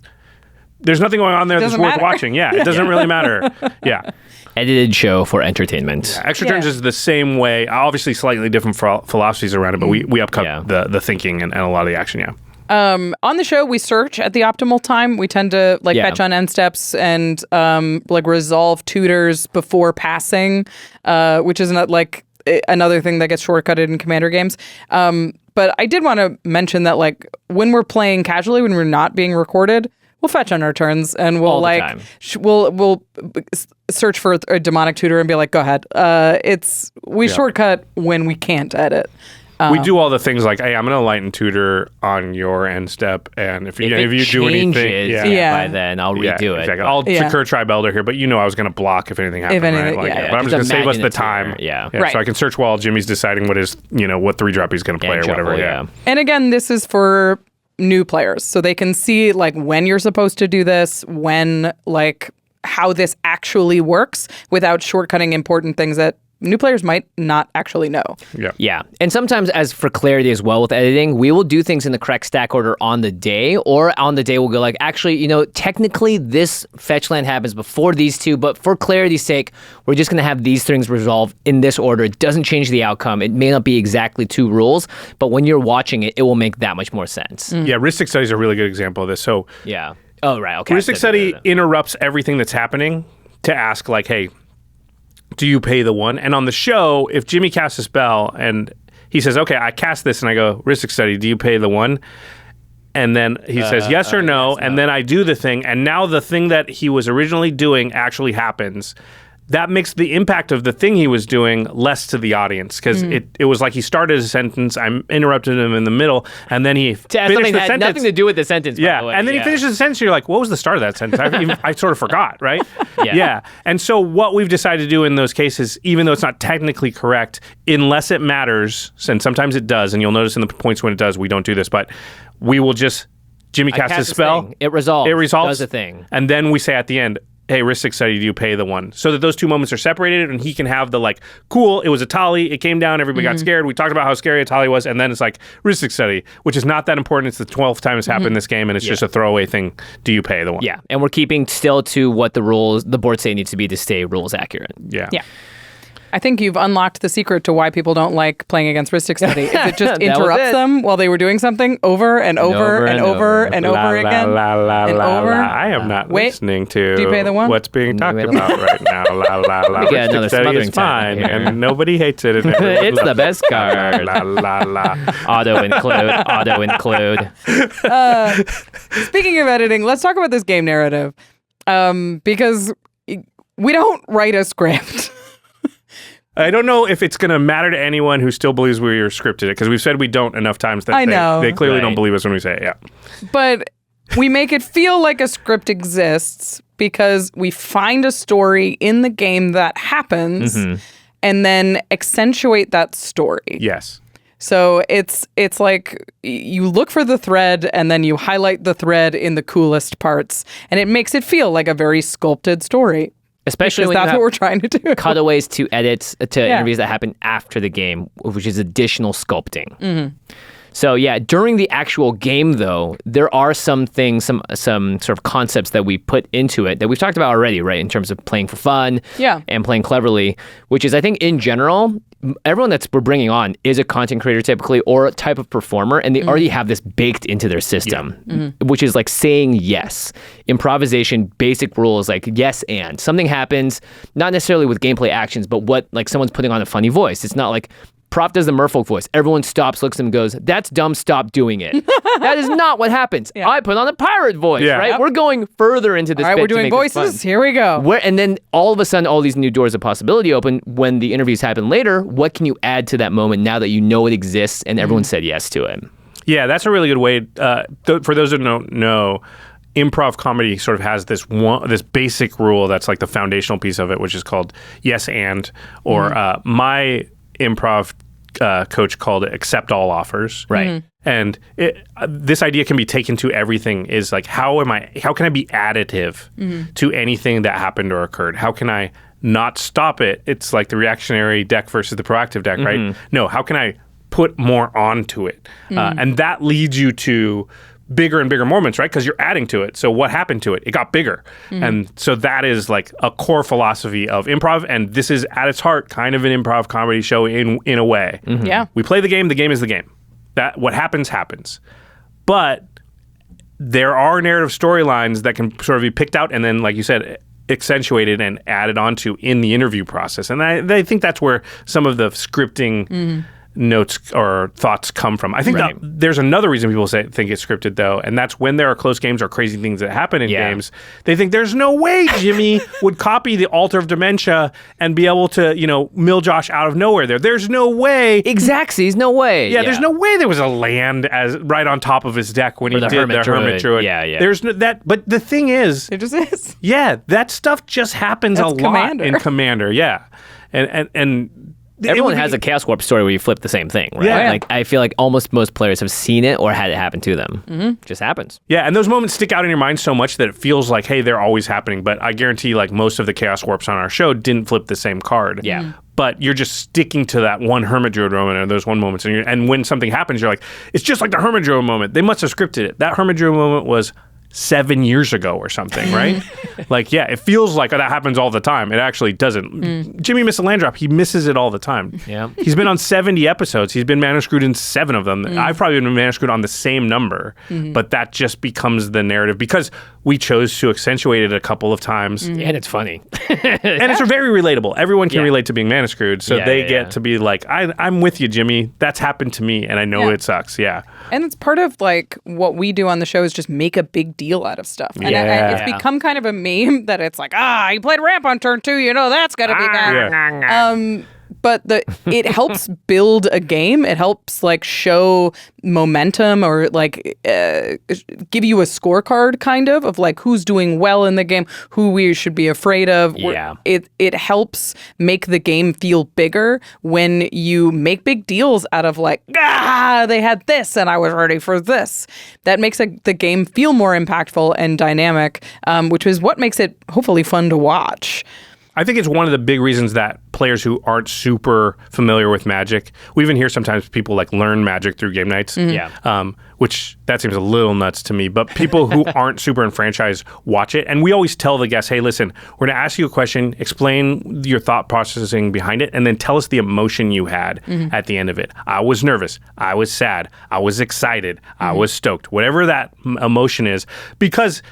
[SPEAKER 1] there's nothing going on there that's
[SPEAKER 2] Doesn't
[SPEAKER 1] worth
[SPEAKER 2] matter.
[SPEAKER 1] watching. Yeah, it doesn't really matter. Yeah.
[SPEAKER 3] Edited show for entertainment.
[SPEAKER 1] Extra Turns is the same way. Obviously, slightly different philosophies around it, but we upcut
[SPEAKER 3] Yeah.
[SPEAKER 1] the thinking and a lot of the action, yeah.
[SPEAKER 2] On the show, we search at the optimal time. We tend to fetch on end steps and resolve tutors before passing, which is not another thing that gets shortcutted in Commander games. But I did want to mention that when we're playing casually, when we're not being recorded, we'll fetch on our turns and we'll we'll search for a demonic tutor and be like, go ahead. We shortcut when we can't edit.
[SPEAKER 1] We do all the things like, hey, I'm going to lighten tutor on your end step, and if you do anything,
[SPEAKER 3] by then I'll redo it.
[SPEAKER 1] Exactly. I'll secure Tribe Elder here, but I was going to block if anything happened. But I'm just going to save us the time.
[SPEAKER 3] Right.
[SPEAKER 1] So I can search while Jimmy's deciding what 3-drop he's going to play or whatever.
[SPEAKER 2] And again, this is for new players, so they can see when you're supposed to do this, when how this actually works without shortcutting important things that new players might not actually know.
[SPEAKER 3] Yeah. And sometimes, as for clarity as well with editing, we will do things in the correct stack order on the day, or on the day we'll go actually, technically this fetch land happens before these two, but for clarity's sake, we're just going to have these things resolved in this order. It doesn't change the outcome. It may not be exactly 2 rules, but when you're watching it, it will make that much more sense.
[SPEAKER 1] Yeah, Ristic Study is a really good example of this. So
[SPEAKER 3] yeah. Oh, right. Okay.
[SPEAKER 1] Ristic Study interrupts everything that's happening to ask hey, do you pay the 1? And on the show, if Jimmy casts a spell and he says, okay, I cast this, and I go, Ristic Study, do you pay the 1? And then he says yes or no, and then I do the thing, and now the thing that he was originally doing actually happens. That makes the impact of the thing he was doing less to the audience, because it was like he started a sentence, I interrupted him in the middle, and then he finished the sentence.
[SPEAKER 3] Had nothing to do with the sentence, by the way.
[SPEAKER 1] And then he finishes the sentence, and you're like, what was the start of that sentence? I sort of forgot, right? Yeah. And so what we've decided to do in those cases, even though it's not technically correct, unless it matters, and sometimes it does, and you'll notice in the points when it does, we don't do this, but we will just, Jimmy casts his spell.
[SPEAKER 3] It resolves.
[SPEAKER 1] Does
[SPEAKER 3] a thing.
[SPEAKER 1] And then we say at the end, hey, Ristic Study, do you pay the 1? So that those 2 moments are separated, and he can have the cool, it was a tally, it came down, everybody got scared, we talked about how scary a tally was, and then it's Ristic Study, which is not that important. It's the 12th time it's happened in this game, and it's just a throwaway thing. Do you pay the 1?
[SPEAKER 3] Yeah, and we're keeping still to what the board say needs to be to stay rules accurate.
[SPEAKER 2] Yeah. I think you've unlocked the secret to why people don't like playing against Ristic Study. Is it just interrupts them while they were doing something over and over and over and over again?
[SPEAKER 1] I am not listening to
[SPEAKER 2] Do you pay the 1?
[SPEAKER 1] What's being talked about right now.
[SPEAKER 3] Ristic
[SPEAKER 1] Study is fine, and nobody hates it.
[SPEAKER 3] It's the best card. Auto include.
[SPEAKER 2] Speaking of editing, let's talk about this game narrative. Because we don't write a script.
[SPEAKER 1] I don't know if it's going to matter to anyone who still believes we are scripted it, because we've said we don't enough times that they clearly don't believe us when we say it.
[SPEAKER 2] But we make it feel like a script exists because we find a story in the game that happens and then accentuate that story.
[SPEAKER 1] Yes.
[SPEAKER 2] So it's like you look for the thread and then you highlight the thread in the coolest parts, and it makes it feel like a very sculpted story.
[SPEAKER 3] Especially
[SPEAKER 2] because
[SPEAKER 3] when
[SPEAKER 2] that's what we're trying to do.
[SPEAKER 3] Cutaways to edits to interviews that happen after the game, which is additional sculpting. So yeah, during the actual game though, there are some things, some sort of concepts that we put into it that we've talked about already, right? In terms of playing for fun and playing cleverly, which is, I think in general, everyone we're bringing on is a content creator typically, or a type of performer, and they already have this baked into their system, which is saying yes. Improvisation, basic rules like yes and. Something happens, not necessarily with gameplay actions, but what someone's putting on a funny voice. It's not like Prof does the merfolk voice. Everyone stops, looks at him and goes, that's dumb, stop doing it. That is not what happens. I put on a pirate voice, right? Yep. We're going further into this.
[SPEAKER 2] All right, we're doing voices. Here we go.
[SPEAKER 3] And then all of a sudden, all these new doors of possibility open when the interviews happen later. What can you add to that moment now that you know it exists and everyone said yes to it? Yeah,
[SPEAKER 1] that's a really good way. For those who don't know, improv comedy sort of has this basic rule that's the foundational piece of it, which is called yes and, or my improv coach called it accept all offers.
[SPEAKER 3] Right.
[SPEAKER 1] And this idea can be taken to everything, is how can I be additive to anything that happened or occurred? How can I not stop it? It's like the reactionary deck versus the proactive deck, right? No, how can I put more onto it? And that leads you to bigger and bigger moments, right? Because you're adding to it. So what happened to it? It got bigger. And so that is a core philosophy of improv. And this is at its heart kind of an improv comedy show in a way.
[SPEAKER 2] Yeah.
[SPEAKER 1] We play the game is the game. That what happens. But there are narrative storylines that can sort of be picked out and then, like you said, accentuated and added onto in the interview process. And I think that's where some of the scripting notes or thoughts come from. I think that there's another reason people think it's scripted, though, and that's when there are close games or crazy things that happen in games. They think there's no way Jimmy would copy the Altar of Dementia and be able to, mill Josh out of nowhere there. There's no way.
[SPEAKER 3] Exactsies, no way.
[SPEAKER 1] Yeah, there's no way there was a land as right on top of his deck when he did the Hermit Druid.
[SPEAKER 3] Yeah.
[SPEAKER 1] There's no, that, but the thing is,
[SPEAKER 2] It just is.
[SPEAKER 1] yeah, that stuff just happens
[SPEAKER 2] That's
[SPEAKER 1] a lot
[SPEAKER 2] Commander.
[SPEAKER 1] in Commander. Yeah, and
[SPEAKER 3] Everyone has a Chaos Warp story where you flip the same thing, right?
[SPEAKER 1] Yeah.
[SPEAKER 3] Like, I feel like almost most players have seen it or had it happen to them. Mm-hmm. Just happens.
[SPEAKER 1] Yeah, and those moments stick out in your mind so much that it feels like, hey, they're always happening. But I guarantee, like, most of the Chaos Warps on our show didn't flip the same card.
[SPEAKER 3] Yeah.
[SPEAKER 1] But you're just sticking to that one Hermit Druid moment or those one moments. And when something happens, you're like, it's just like the Hermit Druid moment. They must have scripted it. That Hermit Druid moment was 7 years ago or something, right? Like, yeah, it feels like that happens all the time. It actually doesn't. Jimmy missed a land drop. He misses it all the time.
[SPEAKER 3] Yeah.
[SPEAKER 1] He's been on 70 episodes. He's been mana screwed in 7 of them. I've probably been mana screwed on the same number, but that just becomes the narrative because we chose to accentuate it a couple of times.
[SPEAKER 3] And it's funny.
[SPEAKER 1] And it's very relatable. Everyone can relate to being mana screwed, so they get to be like, I'm with you, Jimmy. That's happened to me, and I know it sucks. Yeah.
[SPEAKER 2] And it's part of like what we do on the show is just make a big deal out of stuff. And it's become kind of a meme that it's like, you played ramp on turn 2, that's got to be bad. But it helps build a game. It helps like show momentum or like give you a scorecard kind of like who's doing well in the game, who we should be afraid of.
[SPEAKER 3] Yeah.
[SPEAKER 2] It helps make the game feel bigger when you make big deals out of like, they had this and I was ready for this. That makes the game feel more impactful and dynamic, which is what makes it hopefully fun to watch.
[SPEAKER 1] I think it's one of the big reasons that players who aren't super familiar with Magic, we even hear sometimes people like learn Magic through game nights, which that seems a little nuts to me. But people who aren't super enfranchised watch it, and we always tell the guests, "Hey, listen, we're going to ask you a question, explain your thought processing behind it, and then tell us the emotion you had at the end of it. I was nervous, I was sad, I was excited, I was stoked, whatever that emotion is, because."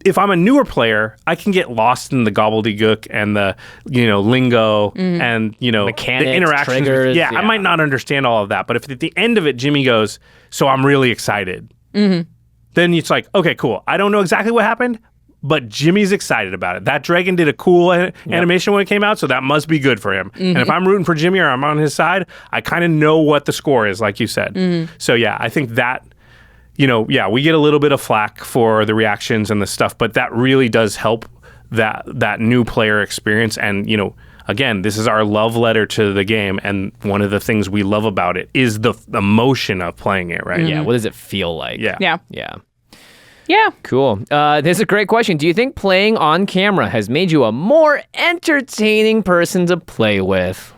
[SPEAKER 1] If I'm a newer player, I can get lost in the gobbledygook and the, lingo and,
[SPEAKER 3] mechanics,
[SPEAKER 1] the interactions.
[SPEAKER 3] Triggers,
[SPEAKER 1] I might not understand all of that. But if at the end of it, Jimmy goes, so I'm really excited, then it's like, okay, cool. I don't know exactly what happened, but Jimmy's excited about it. That dragon did a cool animation when it came out, so that must be good for him. And if I'm rooting for Jimmy or I'm on his side, I kind of know what the score is, like you said. So, yeah, I think that... we get a little bit of flack for the reactions and the stuff, but that really does help that new player experience. And, again, this is our love letter to the game. And one of the things we love about it is the emotion of playing it, right?
[SPEAKER 3] Yeah. What does it feel like?
[SPEAKER 2] Yeah.
[SPEAKER 3] Yeah. Cool. This is a great question. Do you think playing on camera has made you a more entertaining person to play with?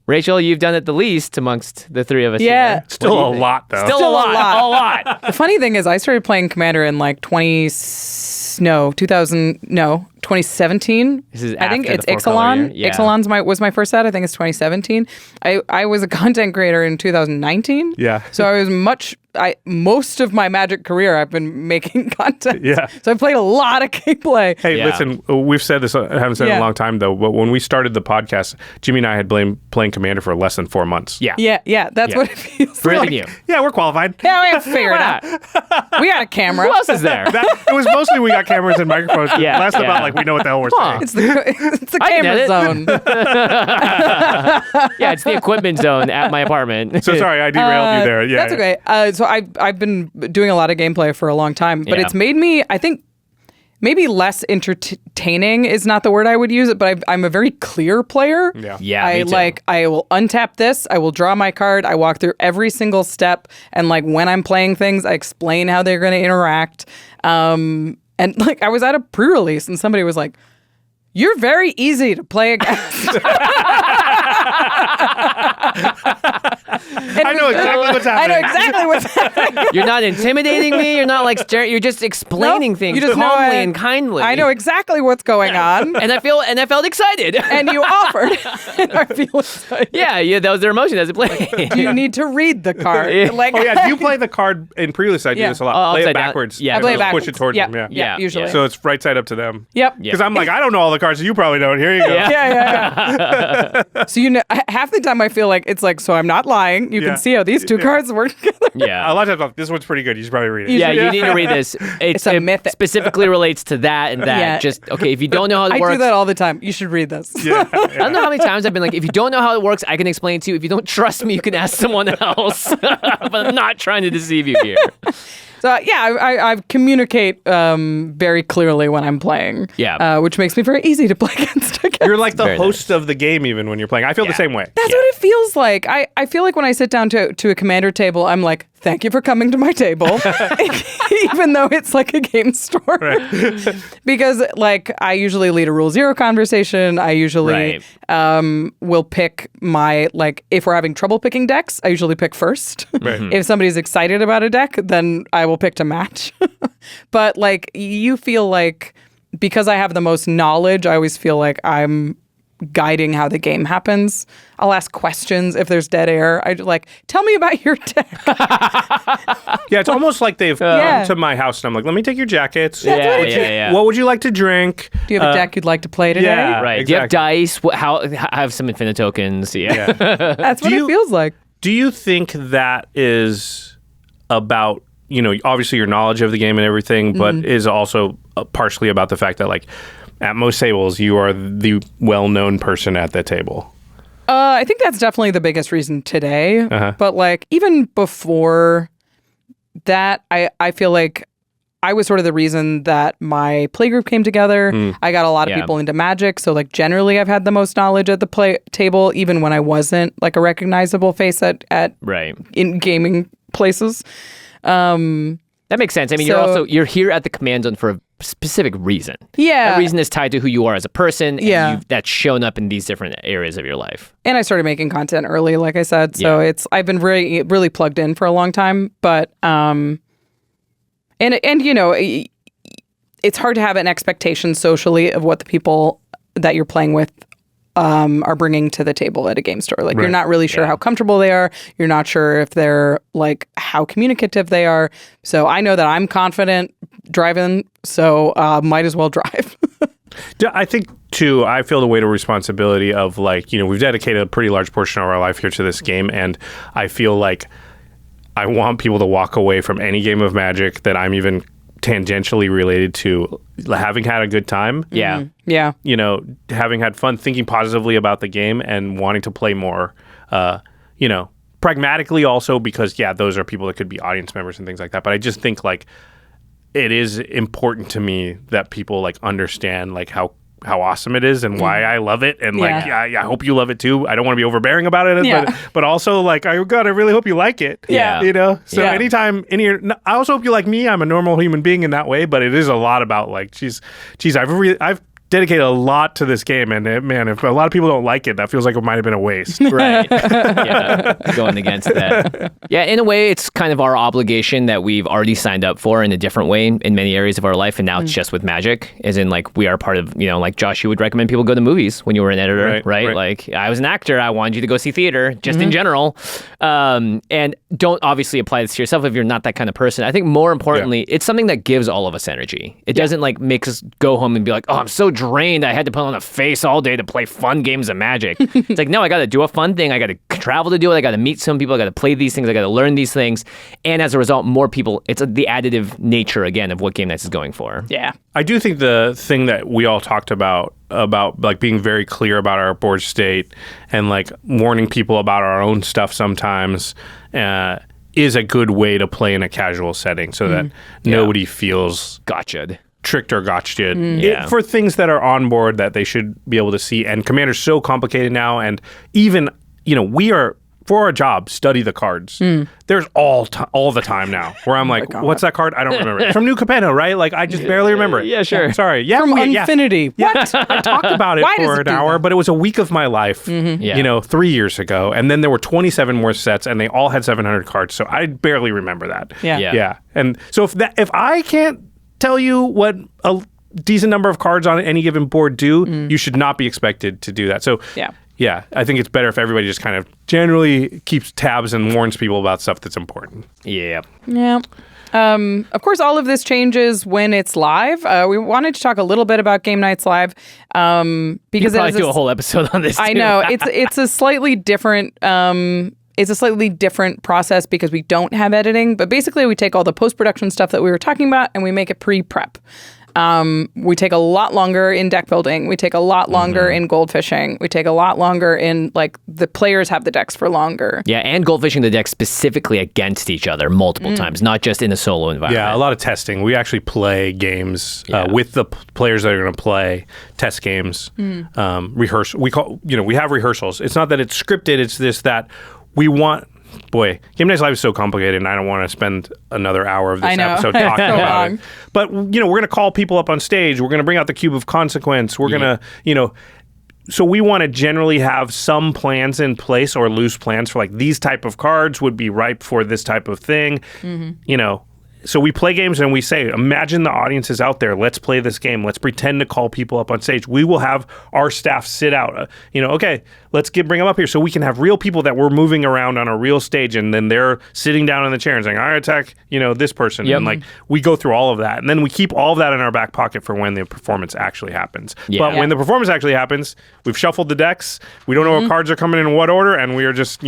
[SPEAKER 3] Rachel, you've done it the least amongst the three of us.
[SPEAKER 2] Yeah.
[SPEAKER 3] Here.
[SPEAKER 1] Still a lot, though.
[SPEAKER 3] Still a lot.
[SPEAKER 2] The funny thing is I started playing Commander in like 2017.
[SPEAKER 3] This is
[SPEAKER 2] I think
[SPEAKER 3] after
[SPEAKER 2] it's
[SPEAKER 3] the 4-color
[SPEAKER 2] Ixalan.
[SPEAKER 3] year? Yeah.
[SPEAKER 2] Ixalan's was my first set. I think it's 2017. I was a content creator in 2019.
[SPEAKER 1] Yeah.
[SPEAKER 2] So I was most of my Magic career I've been making content.
[SPEAKER 1] Yeah.
[SPEAKER 2] So I played a lot of gameplay.
[SPEAKER 1] Hey,
[SPEAKER 3] Yeah.
[SPEAKER 1] listen, we've said this, I haven't said it in a long time, though, but when we started the podcast, Jimmy and I had been playing Commander for less than 4 months.
[SPEAKER 3] Yeah.
[SPEAKER 2] Yeah. That's what it feels
[SPEAKER 3] Better
[SPEAKER 2] like.
[SPEAKER 3] than you.
[SPEAKER 1] Yeah, we're qualified.
[SPEAKER 2] Yeah, we have to figure it
[SPEAKER 3] Why
[SPEAKER 2] out.
[SPEAKER 3] not?
[SPEAKER 2] We got a camera.
[SPEAKER 3] Who else is there?
[SPEAKER 1] It was mostly we got cameras and microphones.
[SPEAKER 3] Yeah,
[SPEAKER 1] Less
[SPEAKER 3] yeah.
[SPEAKER 1] about like we know what the hell we're saying.
[SPEAKER 2] It's the
[SPEAKER 3] I can
[SPEAKER 2] camera
[SPEAKER 3] edit.
[SPEAKER 2] zone.
[SPEAKER 3] Yeah, it's the equipment zone at my apartment.
[SPEAKER 1] So sorry, I derailed you there. Yeah,
[SPEAKER 2] That's okay. So I've been doing a lot of gameplay for a long time, but
[SPEAKER 3] Yeah.
[SPEAKER 2] it's made me, I think, maybe less entertaining is not the word I would use it, but I'm a very clear player.
[SPEAKER 3] Yeah,
[SPEAKER 2] I
[SPEAKER 3] me too.
[SPEAKER 2] I will untap this, I will draw my card, I walk through every single step, and like when I'm playing things, I explain how they're going to interact. And like I was at a pre-release and somebody was like, "You're very easy to play against."
[SPEAKER 1] I know exactly what's happening.
[SPEAKER 2] I know exactly what's happening.
[SPEAKER 3] You're not intimidating me. You're not like staring. You're just explaining
[SPEAKER 2] Nope,
[SPEAKER 3] things
[SPEAKER 2] you just know
[SPEAKER 3] calmly
[SPEAKER 2] I-
[SPEAKER 3] and kindly.
[SPEAKER 2] I know exactly what's going on.
[SPEAKER 3] And I felt excited.
[SPEAKER 2] And you offered. And I feel excited.
[SPEAKER 3] yeah, that was their emotion as it played.
[SPEAKER 2] Do you need to read the card?
[SPEAKER 3] Yeah.
[SPEAKER 2] Like,
[SPEAKER 1] Oh yeah, do you play the card in pre-release? I do
[SPEAKER 2] Yeah.
[SPEAKER 1] this a lot.
[SPEAKER 3] Oh,
[SPEAKER 1] Play
[SPEAKER 3] upside
[SPEAKER 1] it
[SPEAKER 3] down.
[SPEAKER 1] backwards.
[SPEAKER 3] Yeah,
[SPEAKER 2] I play it
[SPEAKER 1] Just
[SPEAKER 2] backwards.
[SPEAKER 1] push it towards them. Yeah.
[SPEAKER 3] Yeah,
[SPEAKER 2] usually.
[SPEAKER 3] yeah.
[SPEAKER 1] So it's right side up to them.
[SPEAKER 2] Yep.
[SPEAKER 1] Because I'm like, I don't know all the cards, so you probably don't. Here you go.
[SPEAKER 3] Yeah.
[SPEAKER 2] Yeah. So half the time I feel like it's like, so I'm not lying. You
[SPEAKER 1] Yeah.
[SPEAKER 2] can see how these two cards work together.
[SPEAKER 3] Yeah.
[SPEAKER 1] A lot of times, this one's pretty good. You should probably read it.
[SPEAKER 3] Yeah, you need to read this.
[SPEAKER 2] It's a
[SPEAKER 3] it
[SPEAKER 2] myth.
[SPEAKER 3] specifically relates to that and that.
[SPEAKER 2] Yeah.
[SPEAKER 3] Just, okay, if you don't know how it
[SPEAKER 2] I
[SPEAKER 3] works.
[SPEAKER 2] do that all the time. You should read this.
[SPEAKER 1] Yeah.
[SPEAKER 3] I don't know how many times I've been like, if you don't know how it works, I can explain it to you. If you don't trust me, you can ask someone else. But I'm not trying to deceive you here.
[SPEAKER 2] So I communicate very clearly when I'm playing.
[SPEAKER 3] Yeah.
[SPEAKER 2] Which makes me very easy to play against.
[SPEAKER 1] You're like the
[SPEAKER 3] Very
[SPEAKER 1] host of the game even when you're playing. I feel the same way.
[SPEAKER 2] That's what it feels like. I feel like when I sit down to a commander table, I'm like, thank you for coming to my table. Even though it's like a game store.
[SPEAKER 1] Right.
[SPEAKER 2] Because like I usually lead a Rule Zero conversation. I usually will pick my, like, if we're having trouble picking decks, I usually pick first.
[SPEAKER 1] Right.
[SPEAKER 2] If somebody's excited about a deck, then I will pick to match. But like you feel like, because I have the most knowledge, I always feel like I'm guiding how the game happens. I'll ask questions if there's dead air. I like, tell me about your deck.
[SPEAKER 1] Yeah, it's almost like they've
[SPEAKER 2] Yeah.
[SPEAKER 1] come to my house and I'm like, let me take your jackets.
[SPEAKER 3] Yeah.
[SPEAKER 1] What would you like to drink?
[SPEAKER 2] Do you have a deck you'd like to play today?
[SPEAKER 1] yeah.
[SPEAKER 3] Right.
[SPEAKER 1] Exactly.
[SPEAKER 3] Do you have dice? Have some infinite tokens. Yeah.
[SPEAKER 2] That's what
[SPEAKER 1] Do you-
[SPEAKER 2] it feels like.
[SPEAKER 1] Do you think that is about, obviously your knowledge of the game and everything, but is also partially about the fact that, like, at most tables, you are the well-known person at the table?
[SPEAKER 2] I think that's definitely the biggest reason today. But like even before that, I feel like I was sort of the reason that my playgroup came together. I got a lot of
[SPEAKER 3] Yeah.
[SPEAKER 2] people into Magic. So like generally I've had the most knowledge at the play table, even when I wasn't like a recognizable face at
[SPEAKER 3] Right.
[SPEAKER 2] in gaming places.
[SPEAKER 3] That makes sense. I mean,
[SPEAKER 2] So-
[SPEAKER 3] you're here at the command zone for a specific reason.
[SPEAKER 2] Yeah.
[SPEAKER 3] That reason is tied to who you are as a person. And
[SPEAKER 2] Yeah.
[SPEAKER 3] that's shown up in these different areas of your life.
[SPEAKER 2] And I started making content early, like I said. So I've been really plugged in for a long time. But and it's hard to have an expectation socially of what the people that you're playing with are bringing to the table at a game store. Like you're not really sure how comfortable they are. You're not sure if they're like how communicative they are. So I know that I'm confident driving, so might as well drive.
[SPEAKER 1] I think, too, I feel the weight of responsibility of, like, we've dedicated a pretty large portion of our life here to this game, and I feel like I want people to walk away from any game of Magic that I'm even tangentially related to having had a good time.
[SPEAKER 3] Yeah.
[SPEAKER 2] Yeah.
[SPEAKER 1] Having had fun, thinking positively about the game and wanting to play more, pragmatically also because, those are people that could be audience members and things like that. But I just think, like, it is important to me that people, like, understand, like, how awesome it is and why I love it. And, like, I hope you love it, too. I don't want to be overbearing about it, but also, like, I really hope you like it.
[SPEAKER 3] Yeah.
[SPEAKER 1] So anytime I also hope you like me. I'm a normal human being in that way, but it is a lot about, like, geez, I've dedicated a lot to this game, and man, if a lot of people don't like it, that feels like it might have been a waste.
[SPEAKER 3] Right. Yeah. Going against that. Yeah, in a way, it's kind of our obligation that we've already signed up for in a different way in many areas of our life. And now it's just with Magic, as in, like, we are part of, like, Josh, you would recommend people go to movies when you were an editor, right? Like, I was an actor. I wanted you to go see theater, just in general. And don't obviously apply this to yourself if you're not that kind of person. I think more importantly, it's something that gives all of us energy. It doesn't, like, make us go home and be like, oh, I'm so drained. I had to put on a face all day to play fun games of Magic. It's like, no, I got to do a fun thing. I got to travel to do it. I got to meet some people. I got to play these things. I got to learn these things. And as a result, more people, it's the additive nature, again, of what Game Nights is going for.
[SPEAKER 2] Yeah.
[SPEAKER 1] I do think the thing that we all talked about like being very clear about our board state and, like, warning people about our own stuff sometimes is a good way to play in a casual setting so that nobody feels
[SPEAKER 3] Gotcha'd.
[SPEAKER 1] tricked or gotcha'd
[SPEAKER 3] Yeah.
[SPEAKER 1] for things that are on board that they should be able to see. And Commander's so complicated now, and even we are for our job, study the cards. There's all the time now where I'm like, what's that card? I don't remember. It's from New Capeno, right? Like, I just barely remember it.
[SPEAKER 3] Yeah, sure.
[SPEAKER 1] Sorry. Yeah,
[SPEAKER 2] From Infinity. What?
[SPEAKER 1] I talked about it
[SPEAKER 2] Why does
[SPEAKER 1] for
[SPEAKER 2] it
[SPEAKER 1] an
[SPEAKER 2] do
[SPEAKER 1] hour,
[SPEAKER 2] that?
[SPEAKER 1] but it was a week of my life,
[SPEAKER 3] Yeah.
[SPEAKER 1] 3 years ago. And then there were 27 more sets, and they all had 700 cards. So I barely remember that.
[SPEAKER 2] Yeah.
[SPEAKER 3] Yeah.
[SPEAKER 1] And so if I can't tell you what a decent number of cards on any given board do, you should not be expected to do that. So yeah, I think it's better if everybody just kind of generally keeps tabs and warns people about stuff that's important.
[SPEAKER 3] Yeah.
[SPEAKER 2] Yeah. Of course, all of this changes when it's live. We wanted to talk a little bit about Game Nights Live because
[SPEAKER 3] Probably do a whole episode on this.
[SPEAKER 2] I
[SPEAKER 3] too.
[SPEAKER 2] know it's a slightly different. It's a slightly different process because we don't have editing. But basically, we take all the post-production stuff that we were talking about and we make it pre-prep. We take a lot longer in deck building. We take a lot longer in goldfishing. We take a lot longer in, like, the players have the decks for longer.
[SPEAKER 3] Yeah, and goldfishing the decks specifically against each other multiple times, not just in a solo environment.
[SPEAKER 1] Yeah, a lot of testing. We actually play games with the players that are going to play, test games, rehearse. We have rehearsals. It's not that it's scripted. It's this that we want. Boy, Game Nights Live is so complicated, and I don't want to spend another hour of this episode talking about it. But, we're going to call people up on stage. We're going to bring out the Cube of Consequence. We're going to, so we want to generally have some plans in place or loose plans for, like, these type of cards would be ripe for this type of thing, So we play games and we say, imagine the audience is out there. Let's play this game. Let's pretend to call people up on stage. We will have our staff sit out. Okay, let's bring them up here so we can have real people that we're moving around on a real stage, and then they're sitting down in the chair and saying, I attack, this person.
[SPEAKER 3] Yep.
[SPEAKER 1] And, like, we go through all of that. And then we keep all of that in our back pocket for when the performance actually happens.
[SPEAKER 3] Yeah.
[SPEAKER 1] But when the performance actually happens, we've shuffled the decks. We don't know what cards are coming in what order, and we are just,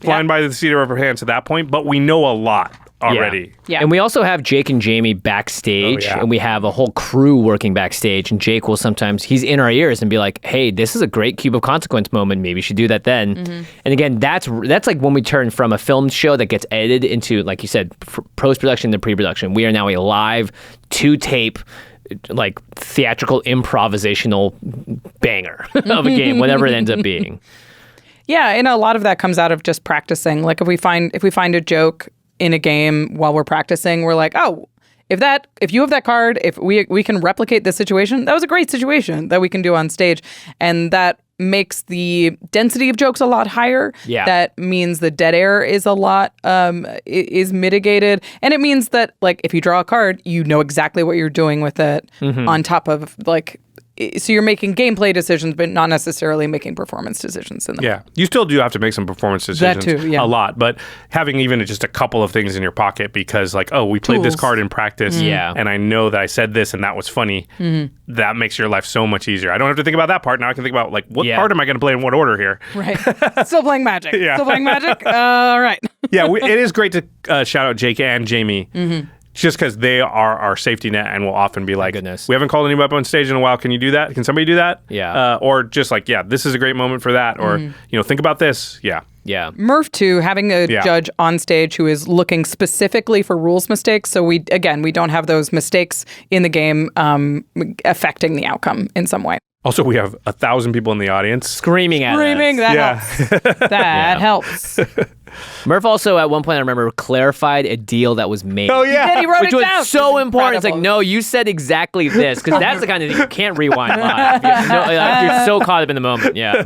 [SPEAKER 1] flying by the seat of our pants at that point. But we know a lot already.
[SPEAKER 2] Yeah.
[SPEAKER 3] And we also have Jake and Jamie backstage, and we have a whole crew working backstage, and Jake will sometimes, he's in our ears and be like, hey, this is a great Cube of Consequence moment. Maybe you should do that then. And again, that's like when we turn from a film show that gets edited into, like you said, post-production to pre-production. We are now a live, to-tape, like, theatrical improvisational banger of a game, whatever it ends up being.
[SPEAKER 2] Yeah, and a lot of that comes out of just practicing. Like, if we find a joke in a game while we're practicing, we're like, oh, if you have that card, if we can replicate this situation, that was a great situation that we can do on stage. And that makes the density of jokes a lot higher.
[SPEAKER 3] Yeah.
[SPEAKER 2] That means the dead air is a lot is mitigated. And it means that, like, if you draw a card, you know exactly what you're doing with it on top of, like, so you're making gameplay decisions, but not necessarily making performance decisions in them.
[SPEAKER 1] Yeah, you still do have to make some performance decisions.
[SPEAKER 2] That too, yeah.
[SPEAKER 1] A lot, but having even just a couple of things in your pocket because, like, oh, we played this
[SPEAKER 2] Tools.
[SPEAKER 1] card in practice, and I know that I said this and that was funny. That makes your life so much easier. I don't have to think about that part now. I can think about, like, what card am I going to play in what order here?
[SPEAKER 2] Right. Still playing Magic.
[SPEAKER 1] Yeah.
[SPEAKER 2] Still playing Magic? All right.
[SPEAKER 1] Yeah, it is great to shout out Jake and Jamie. Just because they are our safety net and will often be like,
[SPEAKER 3] goodness.
[SPEAKER 1] we haven't called anybody up on stage in a while. Can you do that? Can somebody do that?
[SPEAKER 3] Yeah.
[SPEAKER 1] Or just like, yeah, this is a great moment for that. Or, think about this. Yeah.
[SPEAKER 3] Yeah.
[SPEAKER 2] Murph, too, having a judge on stage who is looking specifically for rules mistakes. So we don't have those mistakes in the game affecting the outcome in some way.
[SPEAKER 1] Also, we have 1,000 people in the audience.
[SPEAKER 3] Screaming at us.
[SPEAKER 2] That helps. That helps.
[SPEAKER 3] Murph also, at one point, I remember, clarified a deal that was made.
[SPEAKER 1] Oh, yeah.
[SPEAKER 2] Then he wrote
[SPEAKER 3] Which
[SPEAKER 2] it
[SPEAKER 3] was
[SPEAKER 2] down.
[SPEAKER 3] so
[SPEAKER 2] It's
[SPEAKER 3] important. It's like,
[SPEAKER 2] incredible.
[SPEAKER 3] no, you said exactly this, because that's the kind of thing you can't rewind live. You're so caught up in the moment. Yeah.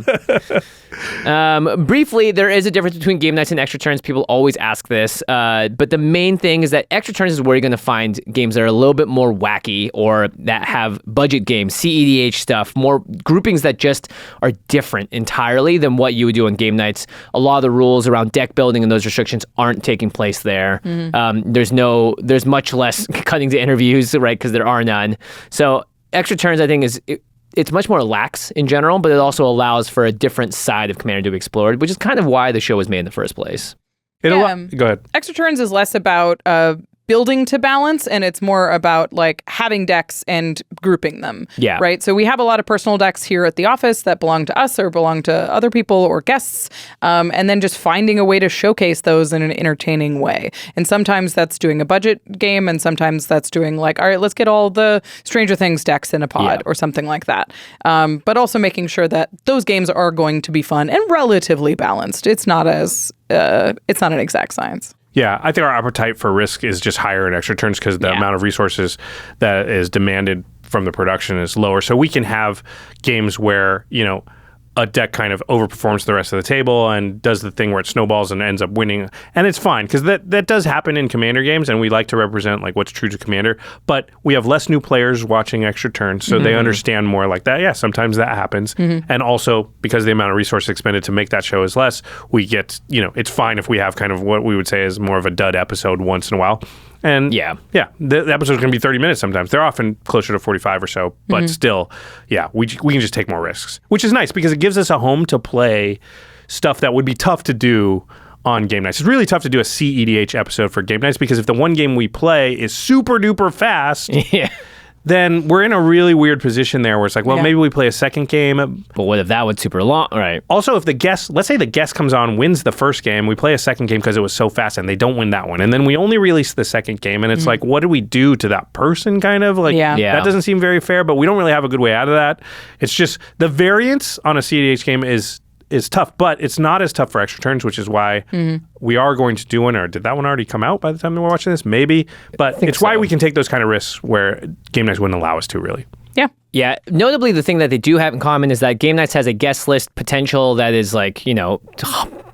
[SPEAKER 3] Briefly, there is a difference between game nights and extra turns. People always ask this, but the main thing is that extra turns is where you're going to find games that are a little bit more wacky or that have budget games, CEDH stuff, more groupings that just are different entirely than what you would do on game nights. A lot of the rules around deck building and those restrictions aren't taking place there. There's much less cutting to interviews, right? Because there are none. So extra turns, I think, it's much more lax in general, but it also allows for a different side of Commander to be explored, which is kind of why the show was made in the first place.
[SPEAKER 1] Go ahead.
[SPEAKER 2] Extra turns is less about building to balance, and it's more about like having decks and grouping them.
[SPEAKER 3] Yeah.
[SPEAKER 2] Right. So we have a lot of personal decks here at the office that belong to us or belong to other people or guests, and then just finding a way to showcase those in an entertaining way. And sometimes that's doing a budget game, and sometimes that's doing like, all right, let's get all the Stranger Things decks in a pod or something like that. But also making sure that those games are going to be fun and relatively balanced. It's not an exact science.
[SPEAKER 1] Yeah, I think our appetite for risk is just higher in extra turns because the amount of resources that is demanded from the production is lower. So we can have games where, a deck kind of overperforms the rest of the table and does the thing where it snowballs and ends up winning. And it's fine because that does happen in Commander games, and we like to represent like what's true to Commander. But we have less new players watching extra turns, so they understand more like that. Yeah, sometimes that happens. And also because the amount of resources expended to make that show is less, we get, it's fine if we have kind of what we would say is more of a dud episode once in a while. And the episodes can be 30 minutes sometimes. They're often closer to 45 or so, but still, we can just take more risks, which is nice because it gives us a home to play stuff that would be tough to do on game nights. It's really tough to do a CEDH episode for game nights because if the one game we play is super duper fast, then we're in a really weird position there where it's like, well, maybe we play a second game.
[SPEAKER 3] But what if that was super long? Right.
[SPEAKER 1] Also, if let's say the guest comes on, wins the first game, we play a second game because it was so fast and they don't win that one. And then we only release the second game. And it's like, what do we do to that person kind of? Like, that doesn't seem very fair, but we don't really have a good way out of that. It's just the variance on a CEDH game is tough, but it's not as tough for extra turns, which is why we are going to do one. Or did that one already come out by the time that we're watching this? Maybe. But it's why we can take those kind of risks where game nights wouldn't allow us to, really.
[SPEAKER 2] Yeah.
[SPEAKER 3] Yeah. Notably, the thing that they do have in common is that game nights has a guest list potential that is like,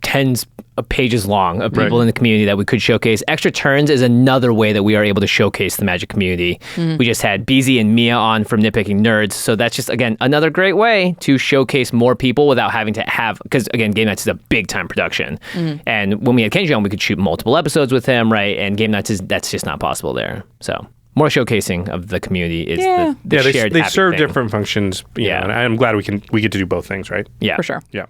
[SPEAKER 3] tens of pages long of people in the community that we could showcase. Extra Turns is another way that we are able to showcase the Magic community. We just had Beezy and Mia on from Nitpicking Nerds. So that's just, again, another great way to showcase more people without having to have, because again, Game Nights is a big time production. And when we had Kenji on, we could shoot multiple episodes with him, right? And Game Nights that's just not possible there. So more showcasing of the community is the shared
[SPEAKER 1] they serve
[SPEAKER 3] thing.
[SPEAKER 1] different functions. And I'm glad we get to do both things, right?
[SPEAKER 3] Yeah.
[SPEAKER 2] For sure.
[SPEAKER 1] Yeah.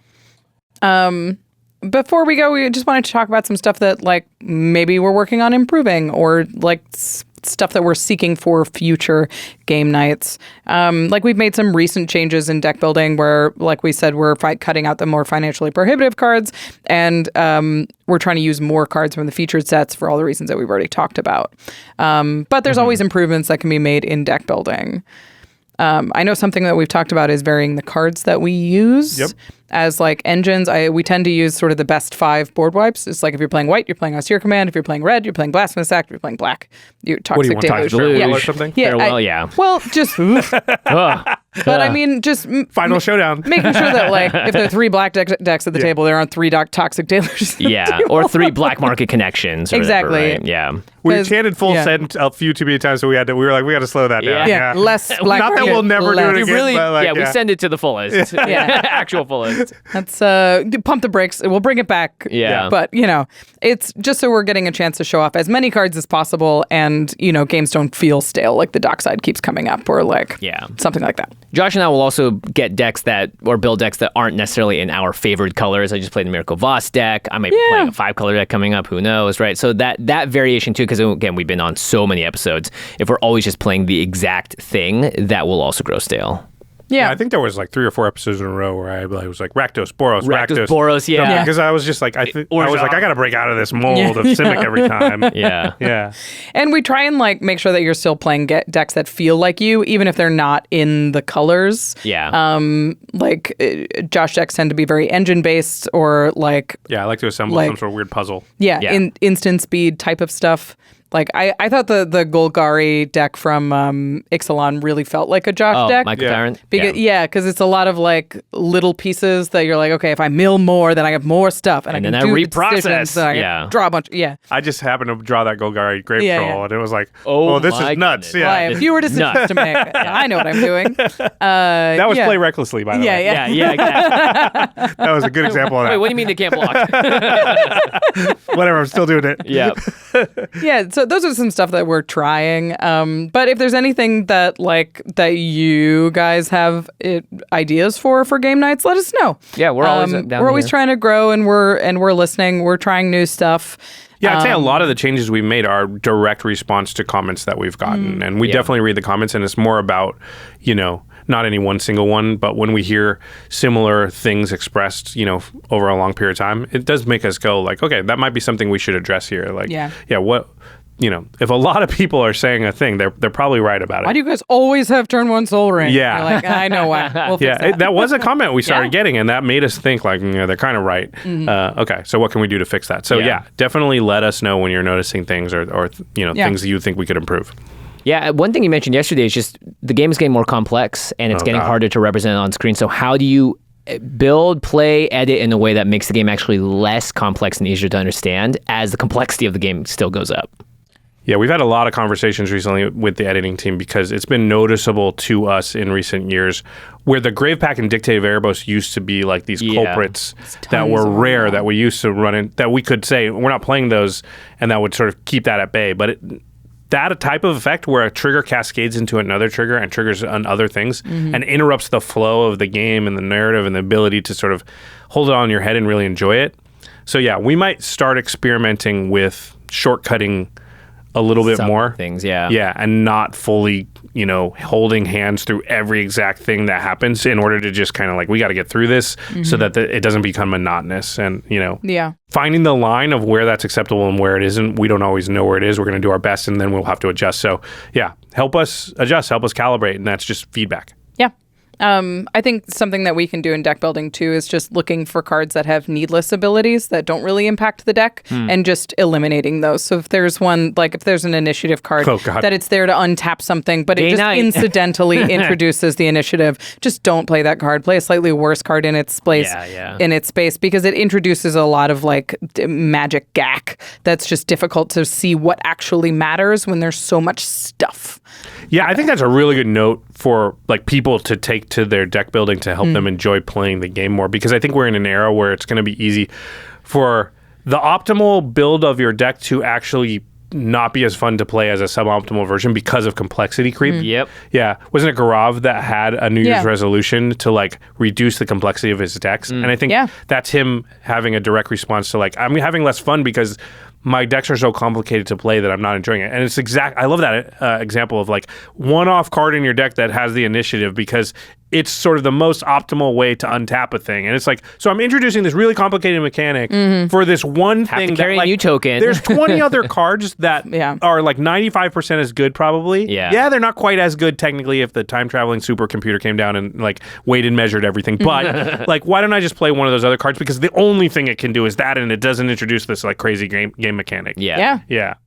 [SPEAKER 2] Before we go, we just wanted to talk about some stuff that like maybe we're working on improving or like stuff that we're seeking for future game nights. Like we've made some recent changes in deck building where, like we said, we're cutting out the more financially prohibitive cards, and we're trying to use more cards from the featured sets for all the reasons that we've already talked about. But there's always improvements that can be made in deck building. I know something that we've talked about is varying the cards that we use as like engines. We tend to use sort of the best 5 board wipes. It's like if you're playing white, you're playing Austere Command. If you're playing red, you're playing Blasphemous Act. If you're playing black, you're Toxic Deluge.
[SPEAKER 1] Farewell or something?
[SPEAKER 2] Well, just... But I mean, just...
[SPEAKER 1] Final showdown.
[SPEAKER 2] Making sure that like if there are 3 black decks at the table, there aren't 3 Toxic Deluges.
[SPEAKER 3] Or 3 black market connections. Or
[SPEAKER 2] exactly.
[SPEAKER 3] Whatever, right? Yeah.
[SPEAKER 1] We chanted full send a few too many times, so we were like, we got to slow that down.
[SPEAKER 2] Less black
[SPEAKER 1] Not
[SPEAKER 2] market.
[SPEAKER 1] that we'll never do it again. But like,
[SPEAKER 3] we send it to the fullest. Actual fullest.
[SPEAKER 2] That's pump the brakes. We'll bring it back.
[SPEAKER 3] Yeah.
[SPEAKER 2] But it's just so we're getting a chance to show off as many cards as possible, and games don't feel stale. Like the dockside keeps coming up, or like something like that.
[SPEAKER 3] Josh and I will also get decks build decks that aren't necessarily in our favored colors. I just played the Miracle Voss deck. I might be playing a 5-color deck coming up. Who knows, right? So that variation too, because again, we've been on so many episodes. If we're always just playing the exact thing, that will also grow stale.
[SPEAKER 2] Yeah,
[SPEAKER 1] I think there was like 3 or 4 episodes in a row where I was like Rakdos, Boros,
[SPEAKER 3] Boros,
[SPEAKER 1] because I was just like, I was like, I got to break out of this mold of Simic every time.
[SPEAKER 3] Yeah.
[SPEAKER 2] And we try and like make sure that you're still playing decks that feel like you, even if they're not in the colors. Like Josh decks tend to be very engine based, or like
[SPEAKER 1] I like to assemble some sort of weird puzzle.
[SPEAKER 2] In instant speed type of stuff. Like, I thought the Golgari deck from Ixalan really felt like a Josh deck.
[SPEAKER 3] Michael Tyrant?
[SPEAKER 2] Because it's a lot of, like, little pieces that you're like, okay, if I mill more, then I have more stuff. And I can do
[SPEAKER 3] reprocess.
[SPEAKER 2] I can draw a bunch.
[SPEAKER 1] I just happened to draw that Golgari Grape Troll, and it was like, this is nuts.
[SPEAKER 2] Well, I have fewer decisions to make. I know what I'm doing.
[SPEAKER 1] That was play recklessly, by the way.
[SPEAKER 3] Yeah, exactly.
[SPEAKER 1] That was a good example of that.
[SPEAKER 3] Wait, what do you mean they can't block?
[SPEAKER 1] Whatever, I'm still doing it.
[SPEAKER 3] Yeah.
[SPEAKER 2] Yeah, are some stuff that we're trying. But if there's anything that you guys have ideas for game nights, let us know.
[SPEAKER 3] Yeah, we're always down
[SPEAKER 2] We're always
[SPEAKER 3] here.
[SPEAKER 2] trying to grow, and we're listening. We're trying new stuff.
[SPEAKER 1] Yeah, I'd say a lot of the changes we've made are direct response to comments that we've gotten. And we definitely read the comments, and it's more about, not any one single one, but when we hear similar things expressed, over a long period of time, it does make us go like, okay, that might be something we should address here. Like, what, if a lot of people are saying a thing, they're probably right about it.
[SPEAKER 2] Why do you guys always have turn 1 Soul Ring?
[SPEAKER 1] Yeah.
[SPEAKER 2] You're like, I know why. We'll fix that.
[SPEAKER 1] That was a comment we started getting, and that made us think like, they're kind of right. Okay, so what can we do to fix that? So definitely let us know when you're noticing things or things that you think we could improve.
[SPEAKER 3] Yeah, one thing you mentioned yesterday is just the game is getting more complex and it's getting harder to represent on screen. So how do you build, play, edit in a way that makes the game actually less complex and easier to understand as the complexity of the game still goes up?
[SPEAKER 1] Yeah, we've had a lot of conversations recently with the editing team because it's been noticeable to us in recent years where the Grave Pack and Dictative Erebos used to be like these culprits that were rare that we used to run in, that we could say, we're not playing those, and that would sort of keep that at bay. But that type of effect where a trigger cascades into another trigger and triggers on other things and interrupts the flow of the game and the narrative and the ability to sort of hold it on your head and really enjoy it. So yeah, we might start experimenting with shortcutting a little bit more
[SPEAKER 3] things,
[SPEAKER 1] and not fully, holding hands through every exact thing that happens in order to just kind of like, we got to get through this so that it doesn't become monotonous. And finding the line of where that's acceptable and where it isn't, we don't always know where it is. We're going to do our best, and then we'll have to adjust. So help us adjust, help us calibrate, and that's just feedback.
[SPEAKER 2] I think something that we can do in deck building too is just looking for cards that have needless abilities that don't really impact the deck and just eliminating those. So if there's if there's an initiative card that it's there to untap something, but it just incidentally introduces the initiative, just don't play that card. Play a slightly worse card in its place, in its space, because it introduces a lot of magic gack that's just difficult to see what actually matters when there's so much stuff.
[SPEAKER 1] Yeah, I think that's a really good note for people to take to their deck building to help them enjoy playing the game more, because I think we're in an era where it's going to be easy for the optimal build of your deck to actually not be as fun to play as a suboptimal version because of complexity creep.
[SPEAKER 3] Yep.
[SPEAKER 1] Yeah. Wasn't it Gaurav that had a New Year's resolution to reduce the complexity of his decks? And I think that's him having a direct response to I'm having less fun because my decks are so complicated to play that I'm not enjoying it. And it's I love that example of one-off card in your deck that has the initiative, because it's sort of the most optimal way to untap a thing. And it's so I'm introducing this really complicated mechanic for this one thing.
[SPEAKER 3] To carry a new token.
[SPEAKER 1] There's 20 other cards that are 95% as good probably.
[SPEAKER 3] Yeah,
[SPEAKER 1] they're not quite as good technically if the time-traveling supercomputer came down and weighed and measured everything. But why don't I just play one of those other cards? Because the only thing it can do is that, and it doesn't introduce this crazy game mechanic.
[SPEAKER 3] Yeah.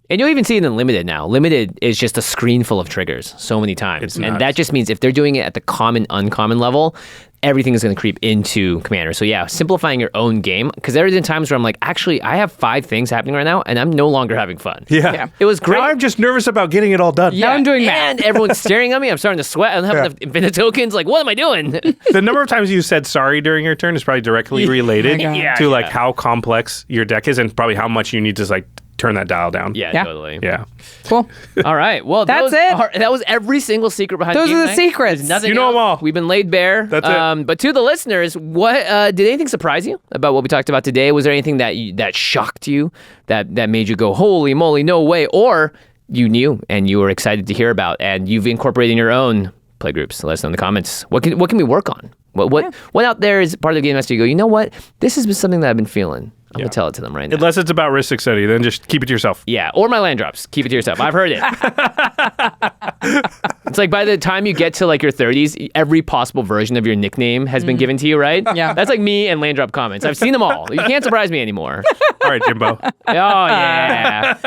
[SPEAKER 3] And you'll even see it in Limited now. Limited is just a screen full of triggers so many times. And that just means if they're doing it at the common, uncommon level, everything is going to creep into Commander. So simplifying your own game, because there have been times where I'm actually, I have 5 things happening right now, and I'm no longer having fun.
[SPEAKER 1] Yeah.
[SPEAKER 3] It was great.
[SPEAKER 1] Now I'm just nervous about getting it all done.
[SPEAKER 2] Now I'm doing that.
[SPEAKER 3] And everyone's staring at me. I'm starting to sweat. I don't have enough infinite tokens. What am I doing?
[SPEAKER 1] The number of times you said sorry during your turn is probably directly related to how complex your deck is, and probably how much you need to turn that dial down.
[SPEAKER 3] Yeah, totally.
[SPEAKER 1] Yeah.
[SPEAKER 2] Cool.
[SPEAKER 3] All right. Well,
[SPEAKER 2] that's it.
[SPEAKER 3] That was every single secret behind
[SPEAKER 2] Those
[SPEAKER 3] game
[SPEAKER 2] are the
[SPEAKER 3] night.
[SPEAKER 2] secrets.
[SPEAKER 3] There's nothing
[SPEAKER 1] You know
[SPEAKER 3] else.
[SPEAKER 1] them all.
[SPEAKER 3] We've been laid bare.
[SPEAKER 1] That's it.
[SPEAKER 3] But to the listeners, what did anything surprise you about what we talked about today? Was there anything that shocked you, that made you go, holy moly, no way? Or you knew and you were excited to hear about, and you've incorporated in your own play groups? Let us know in the comments. What can we work on? What out there is part of the game master you go, you know what? This has been something that I've been feeling. I'm going to tell it to them right now.
[SPEAKER 1] Unless it's about risk study, then just keep it to yourself.
[SPEAKER 3] Yeah, or my land drops. Keep it to yourself. I've heard it. It's by the time you get to your 30s, every possible version of your nickname has been given to you, right?
[SPEAKER 2] Yeah.
[SPEAKER 3] That's me and land drop comments. I've seen them all. You can't surprise me anymore.
[SPEAKER 1] All right, Jimbo.
[SPEAKER 3] Oh, yeah.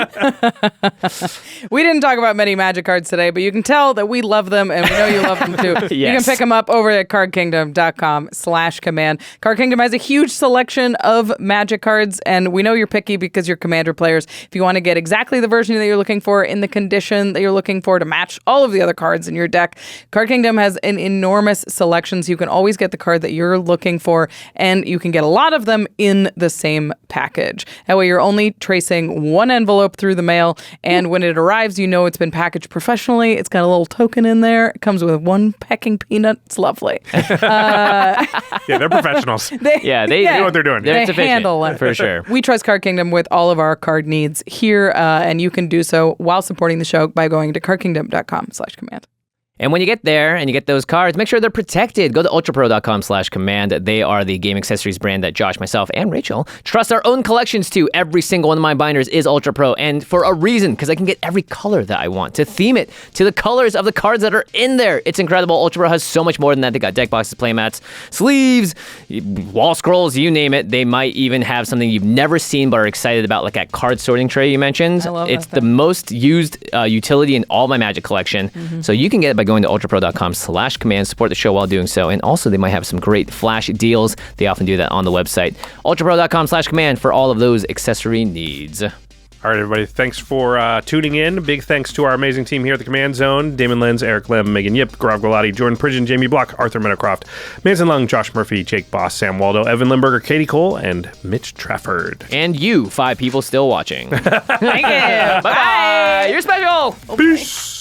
[SPEAKER 2] We didn't talk about many Magic cards today, but you can tell that we love them, and we know you love them too. You can pick them up over at cardkingdom.com/command. Card Kingdom has a huge selection of Magic cards cards, and we know you're picky because you're Commander players. If you want to get exactly the version that you're looking for in the condition that you're looking for to match all of the other cards in your deck, Card Kingdom has an enormous selection, so you can always get the card that you're looking for, and you can get a lot of them in the same package. That way you're only tracing one envelope through the mail, and when it arrives, you know it's been packaged professionally. It's got a little token in there. It comes with one pecking peanut. It's lovely.
[SPEAKER 1] Yeah, they're professionals.
[SPEAKER 3] They
[SPEAKER 1] know what they're doing.
[SPEAKER 3] They're
[SPEAKER 2] They
[SPEAKER 3] sufficient,
[SPEAKER 2] handle it.
[SPEAKER 3] for sure.
[SPEAKER 2] We trust Card Kingdom with all of our card needs here, and you can do so while supporting the show by going to cardkingdom.com/command.
[SPEAKER 3] And when you get there and you get those cards, make sure they're protected. Go to ultrapro.com/command. They are the game accessories brand that Josh, myself, and Rachel trust our own collections to. Every single one of my binders is Ultra Pro, and for a reason, because I can get every color that I want to theme it to the colors of the cards that are in there. It's incredible. Ultra Pro has so much more than that. They got deck boxes, playmats, sleeves, wall scrolls, you name it. They might even have something you've never seen but are excited about, like that card sorting tray you mentioned.
[SPEAKER 2] I love
[SPEAKER 3] it's
[SPEAKER 2] that
[SPEAKER 3] the most used utility in all my Magic collection. So you can get it by going to ultrapro.com/command, support the show while doing so. And also they might have some great flash deals. They often do that on the website. ultrapro.com/command for all of those accessory needs.
[SPEAKER 1] All right, everybody. Thanks for tuning in. Big thanks to our amazing team here at the Command Zone: Damon Lenz, Eric Lem, Megan Yip, Gaurav Gulati, Jordan Pridgeon, Jamie Block, Arthur Meadowcroft, Manson Lung, Josh Murphy, Jake Boss, Sam Waldo, Evan Limburger, Katie Cole, and Mitch Trafford.
[SPEAKER 3] And you, 5 people still watching.
[SPEAKER 2] Thank you.
[SPEAKER 3] Bye-bye. You're special.
[SPEAKER 1] Peace.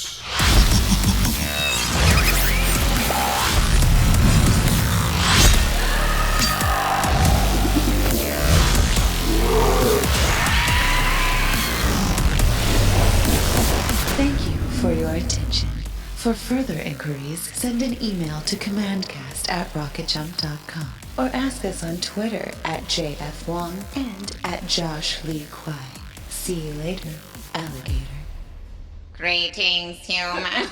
[SPEAKER 4] Thank you for your attention. For further inquiries, send an email to commandcast@rocketjump.com or ask us on Twitter @JFWong and @JoshLeeQuai. See you later, alligator.
[SPEAKER 6] Greetings, humans.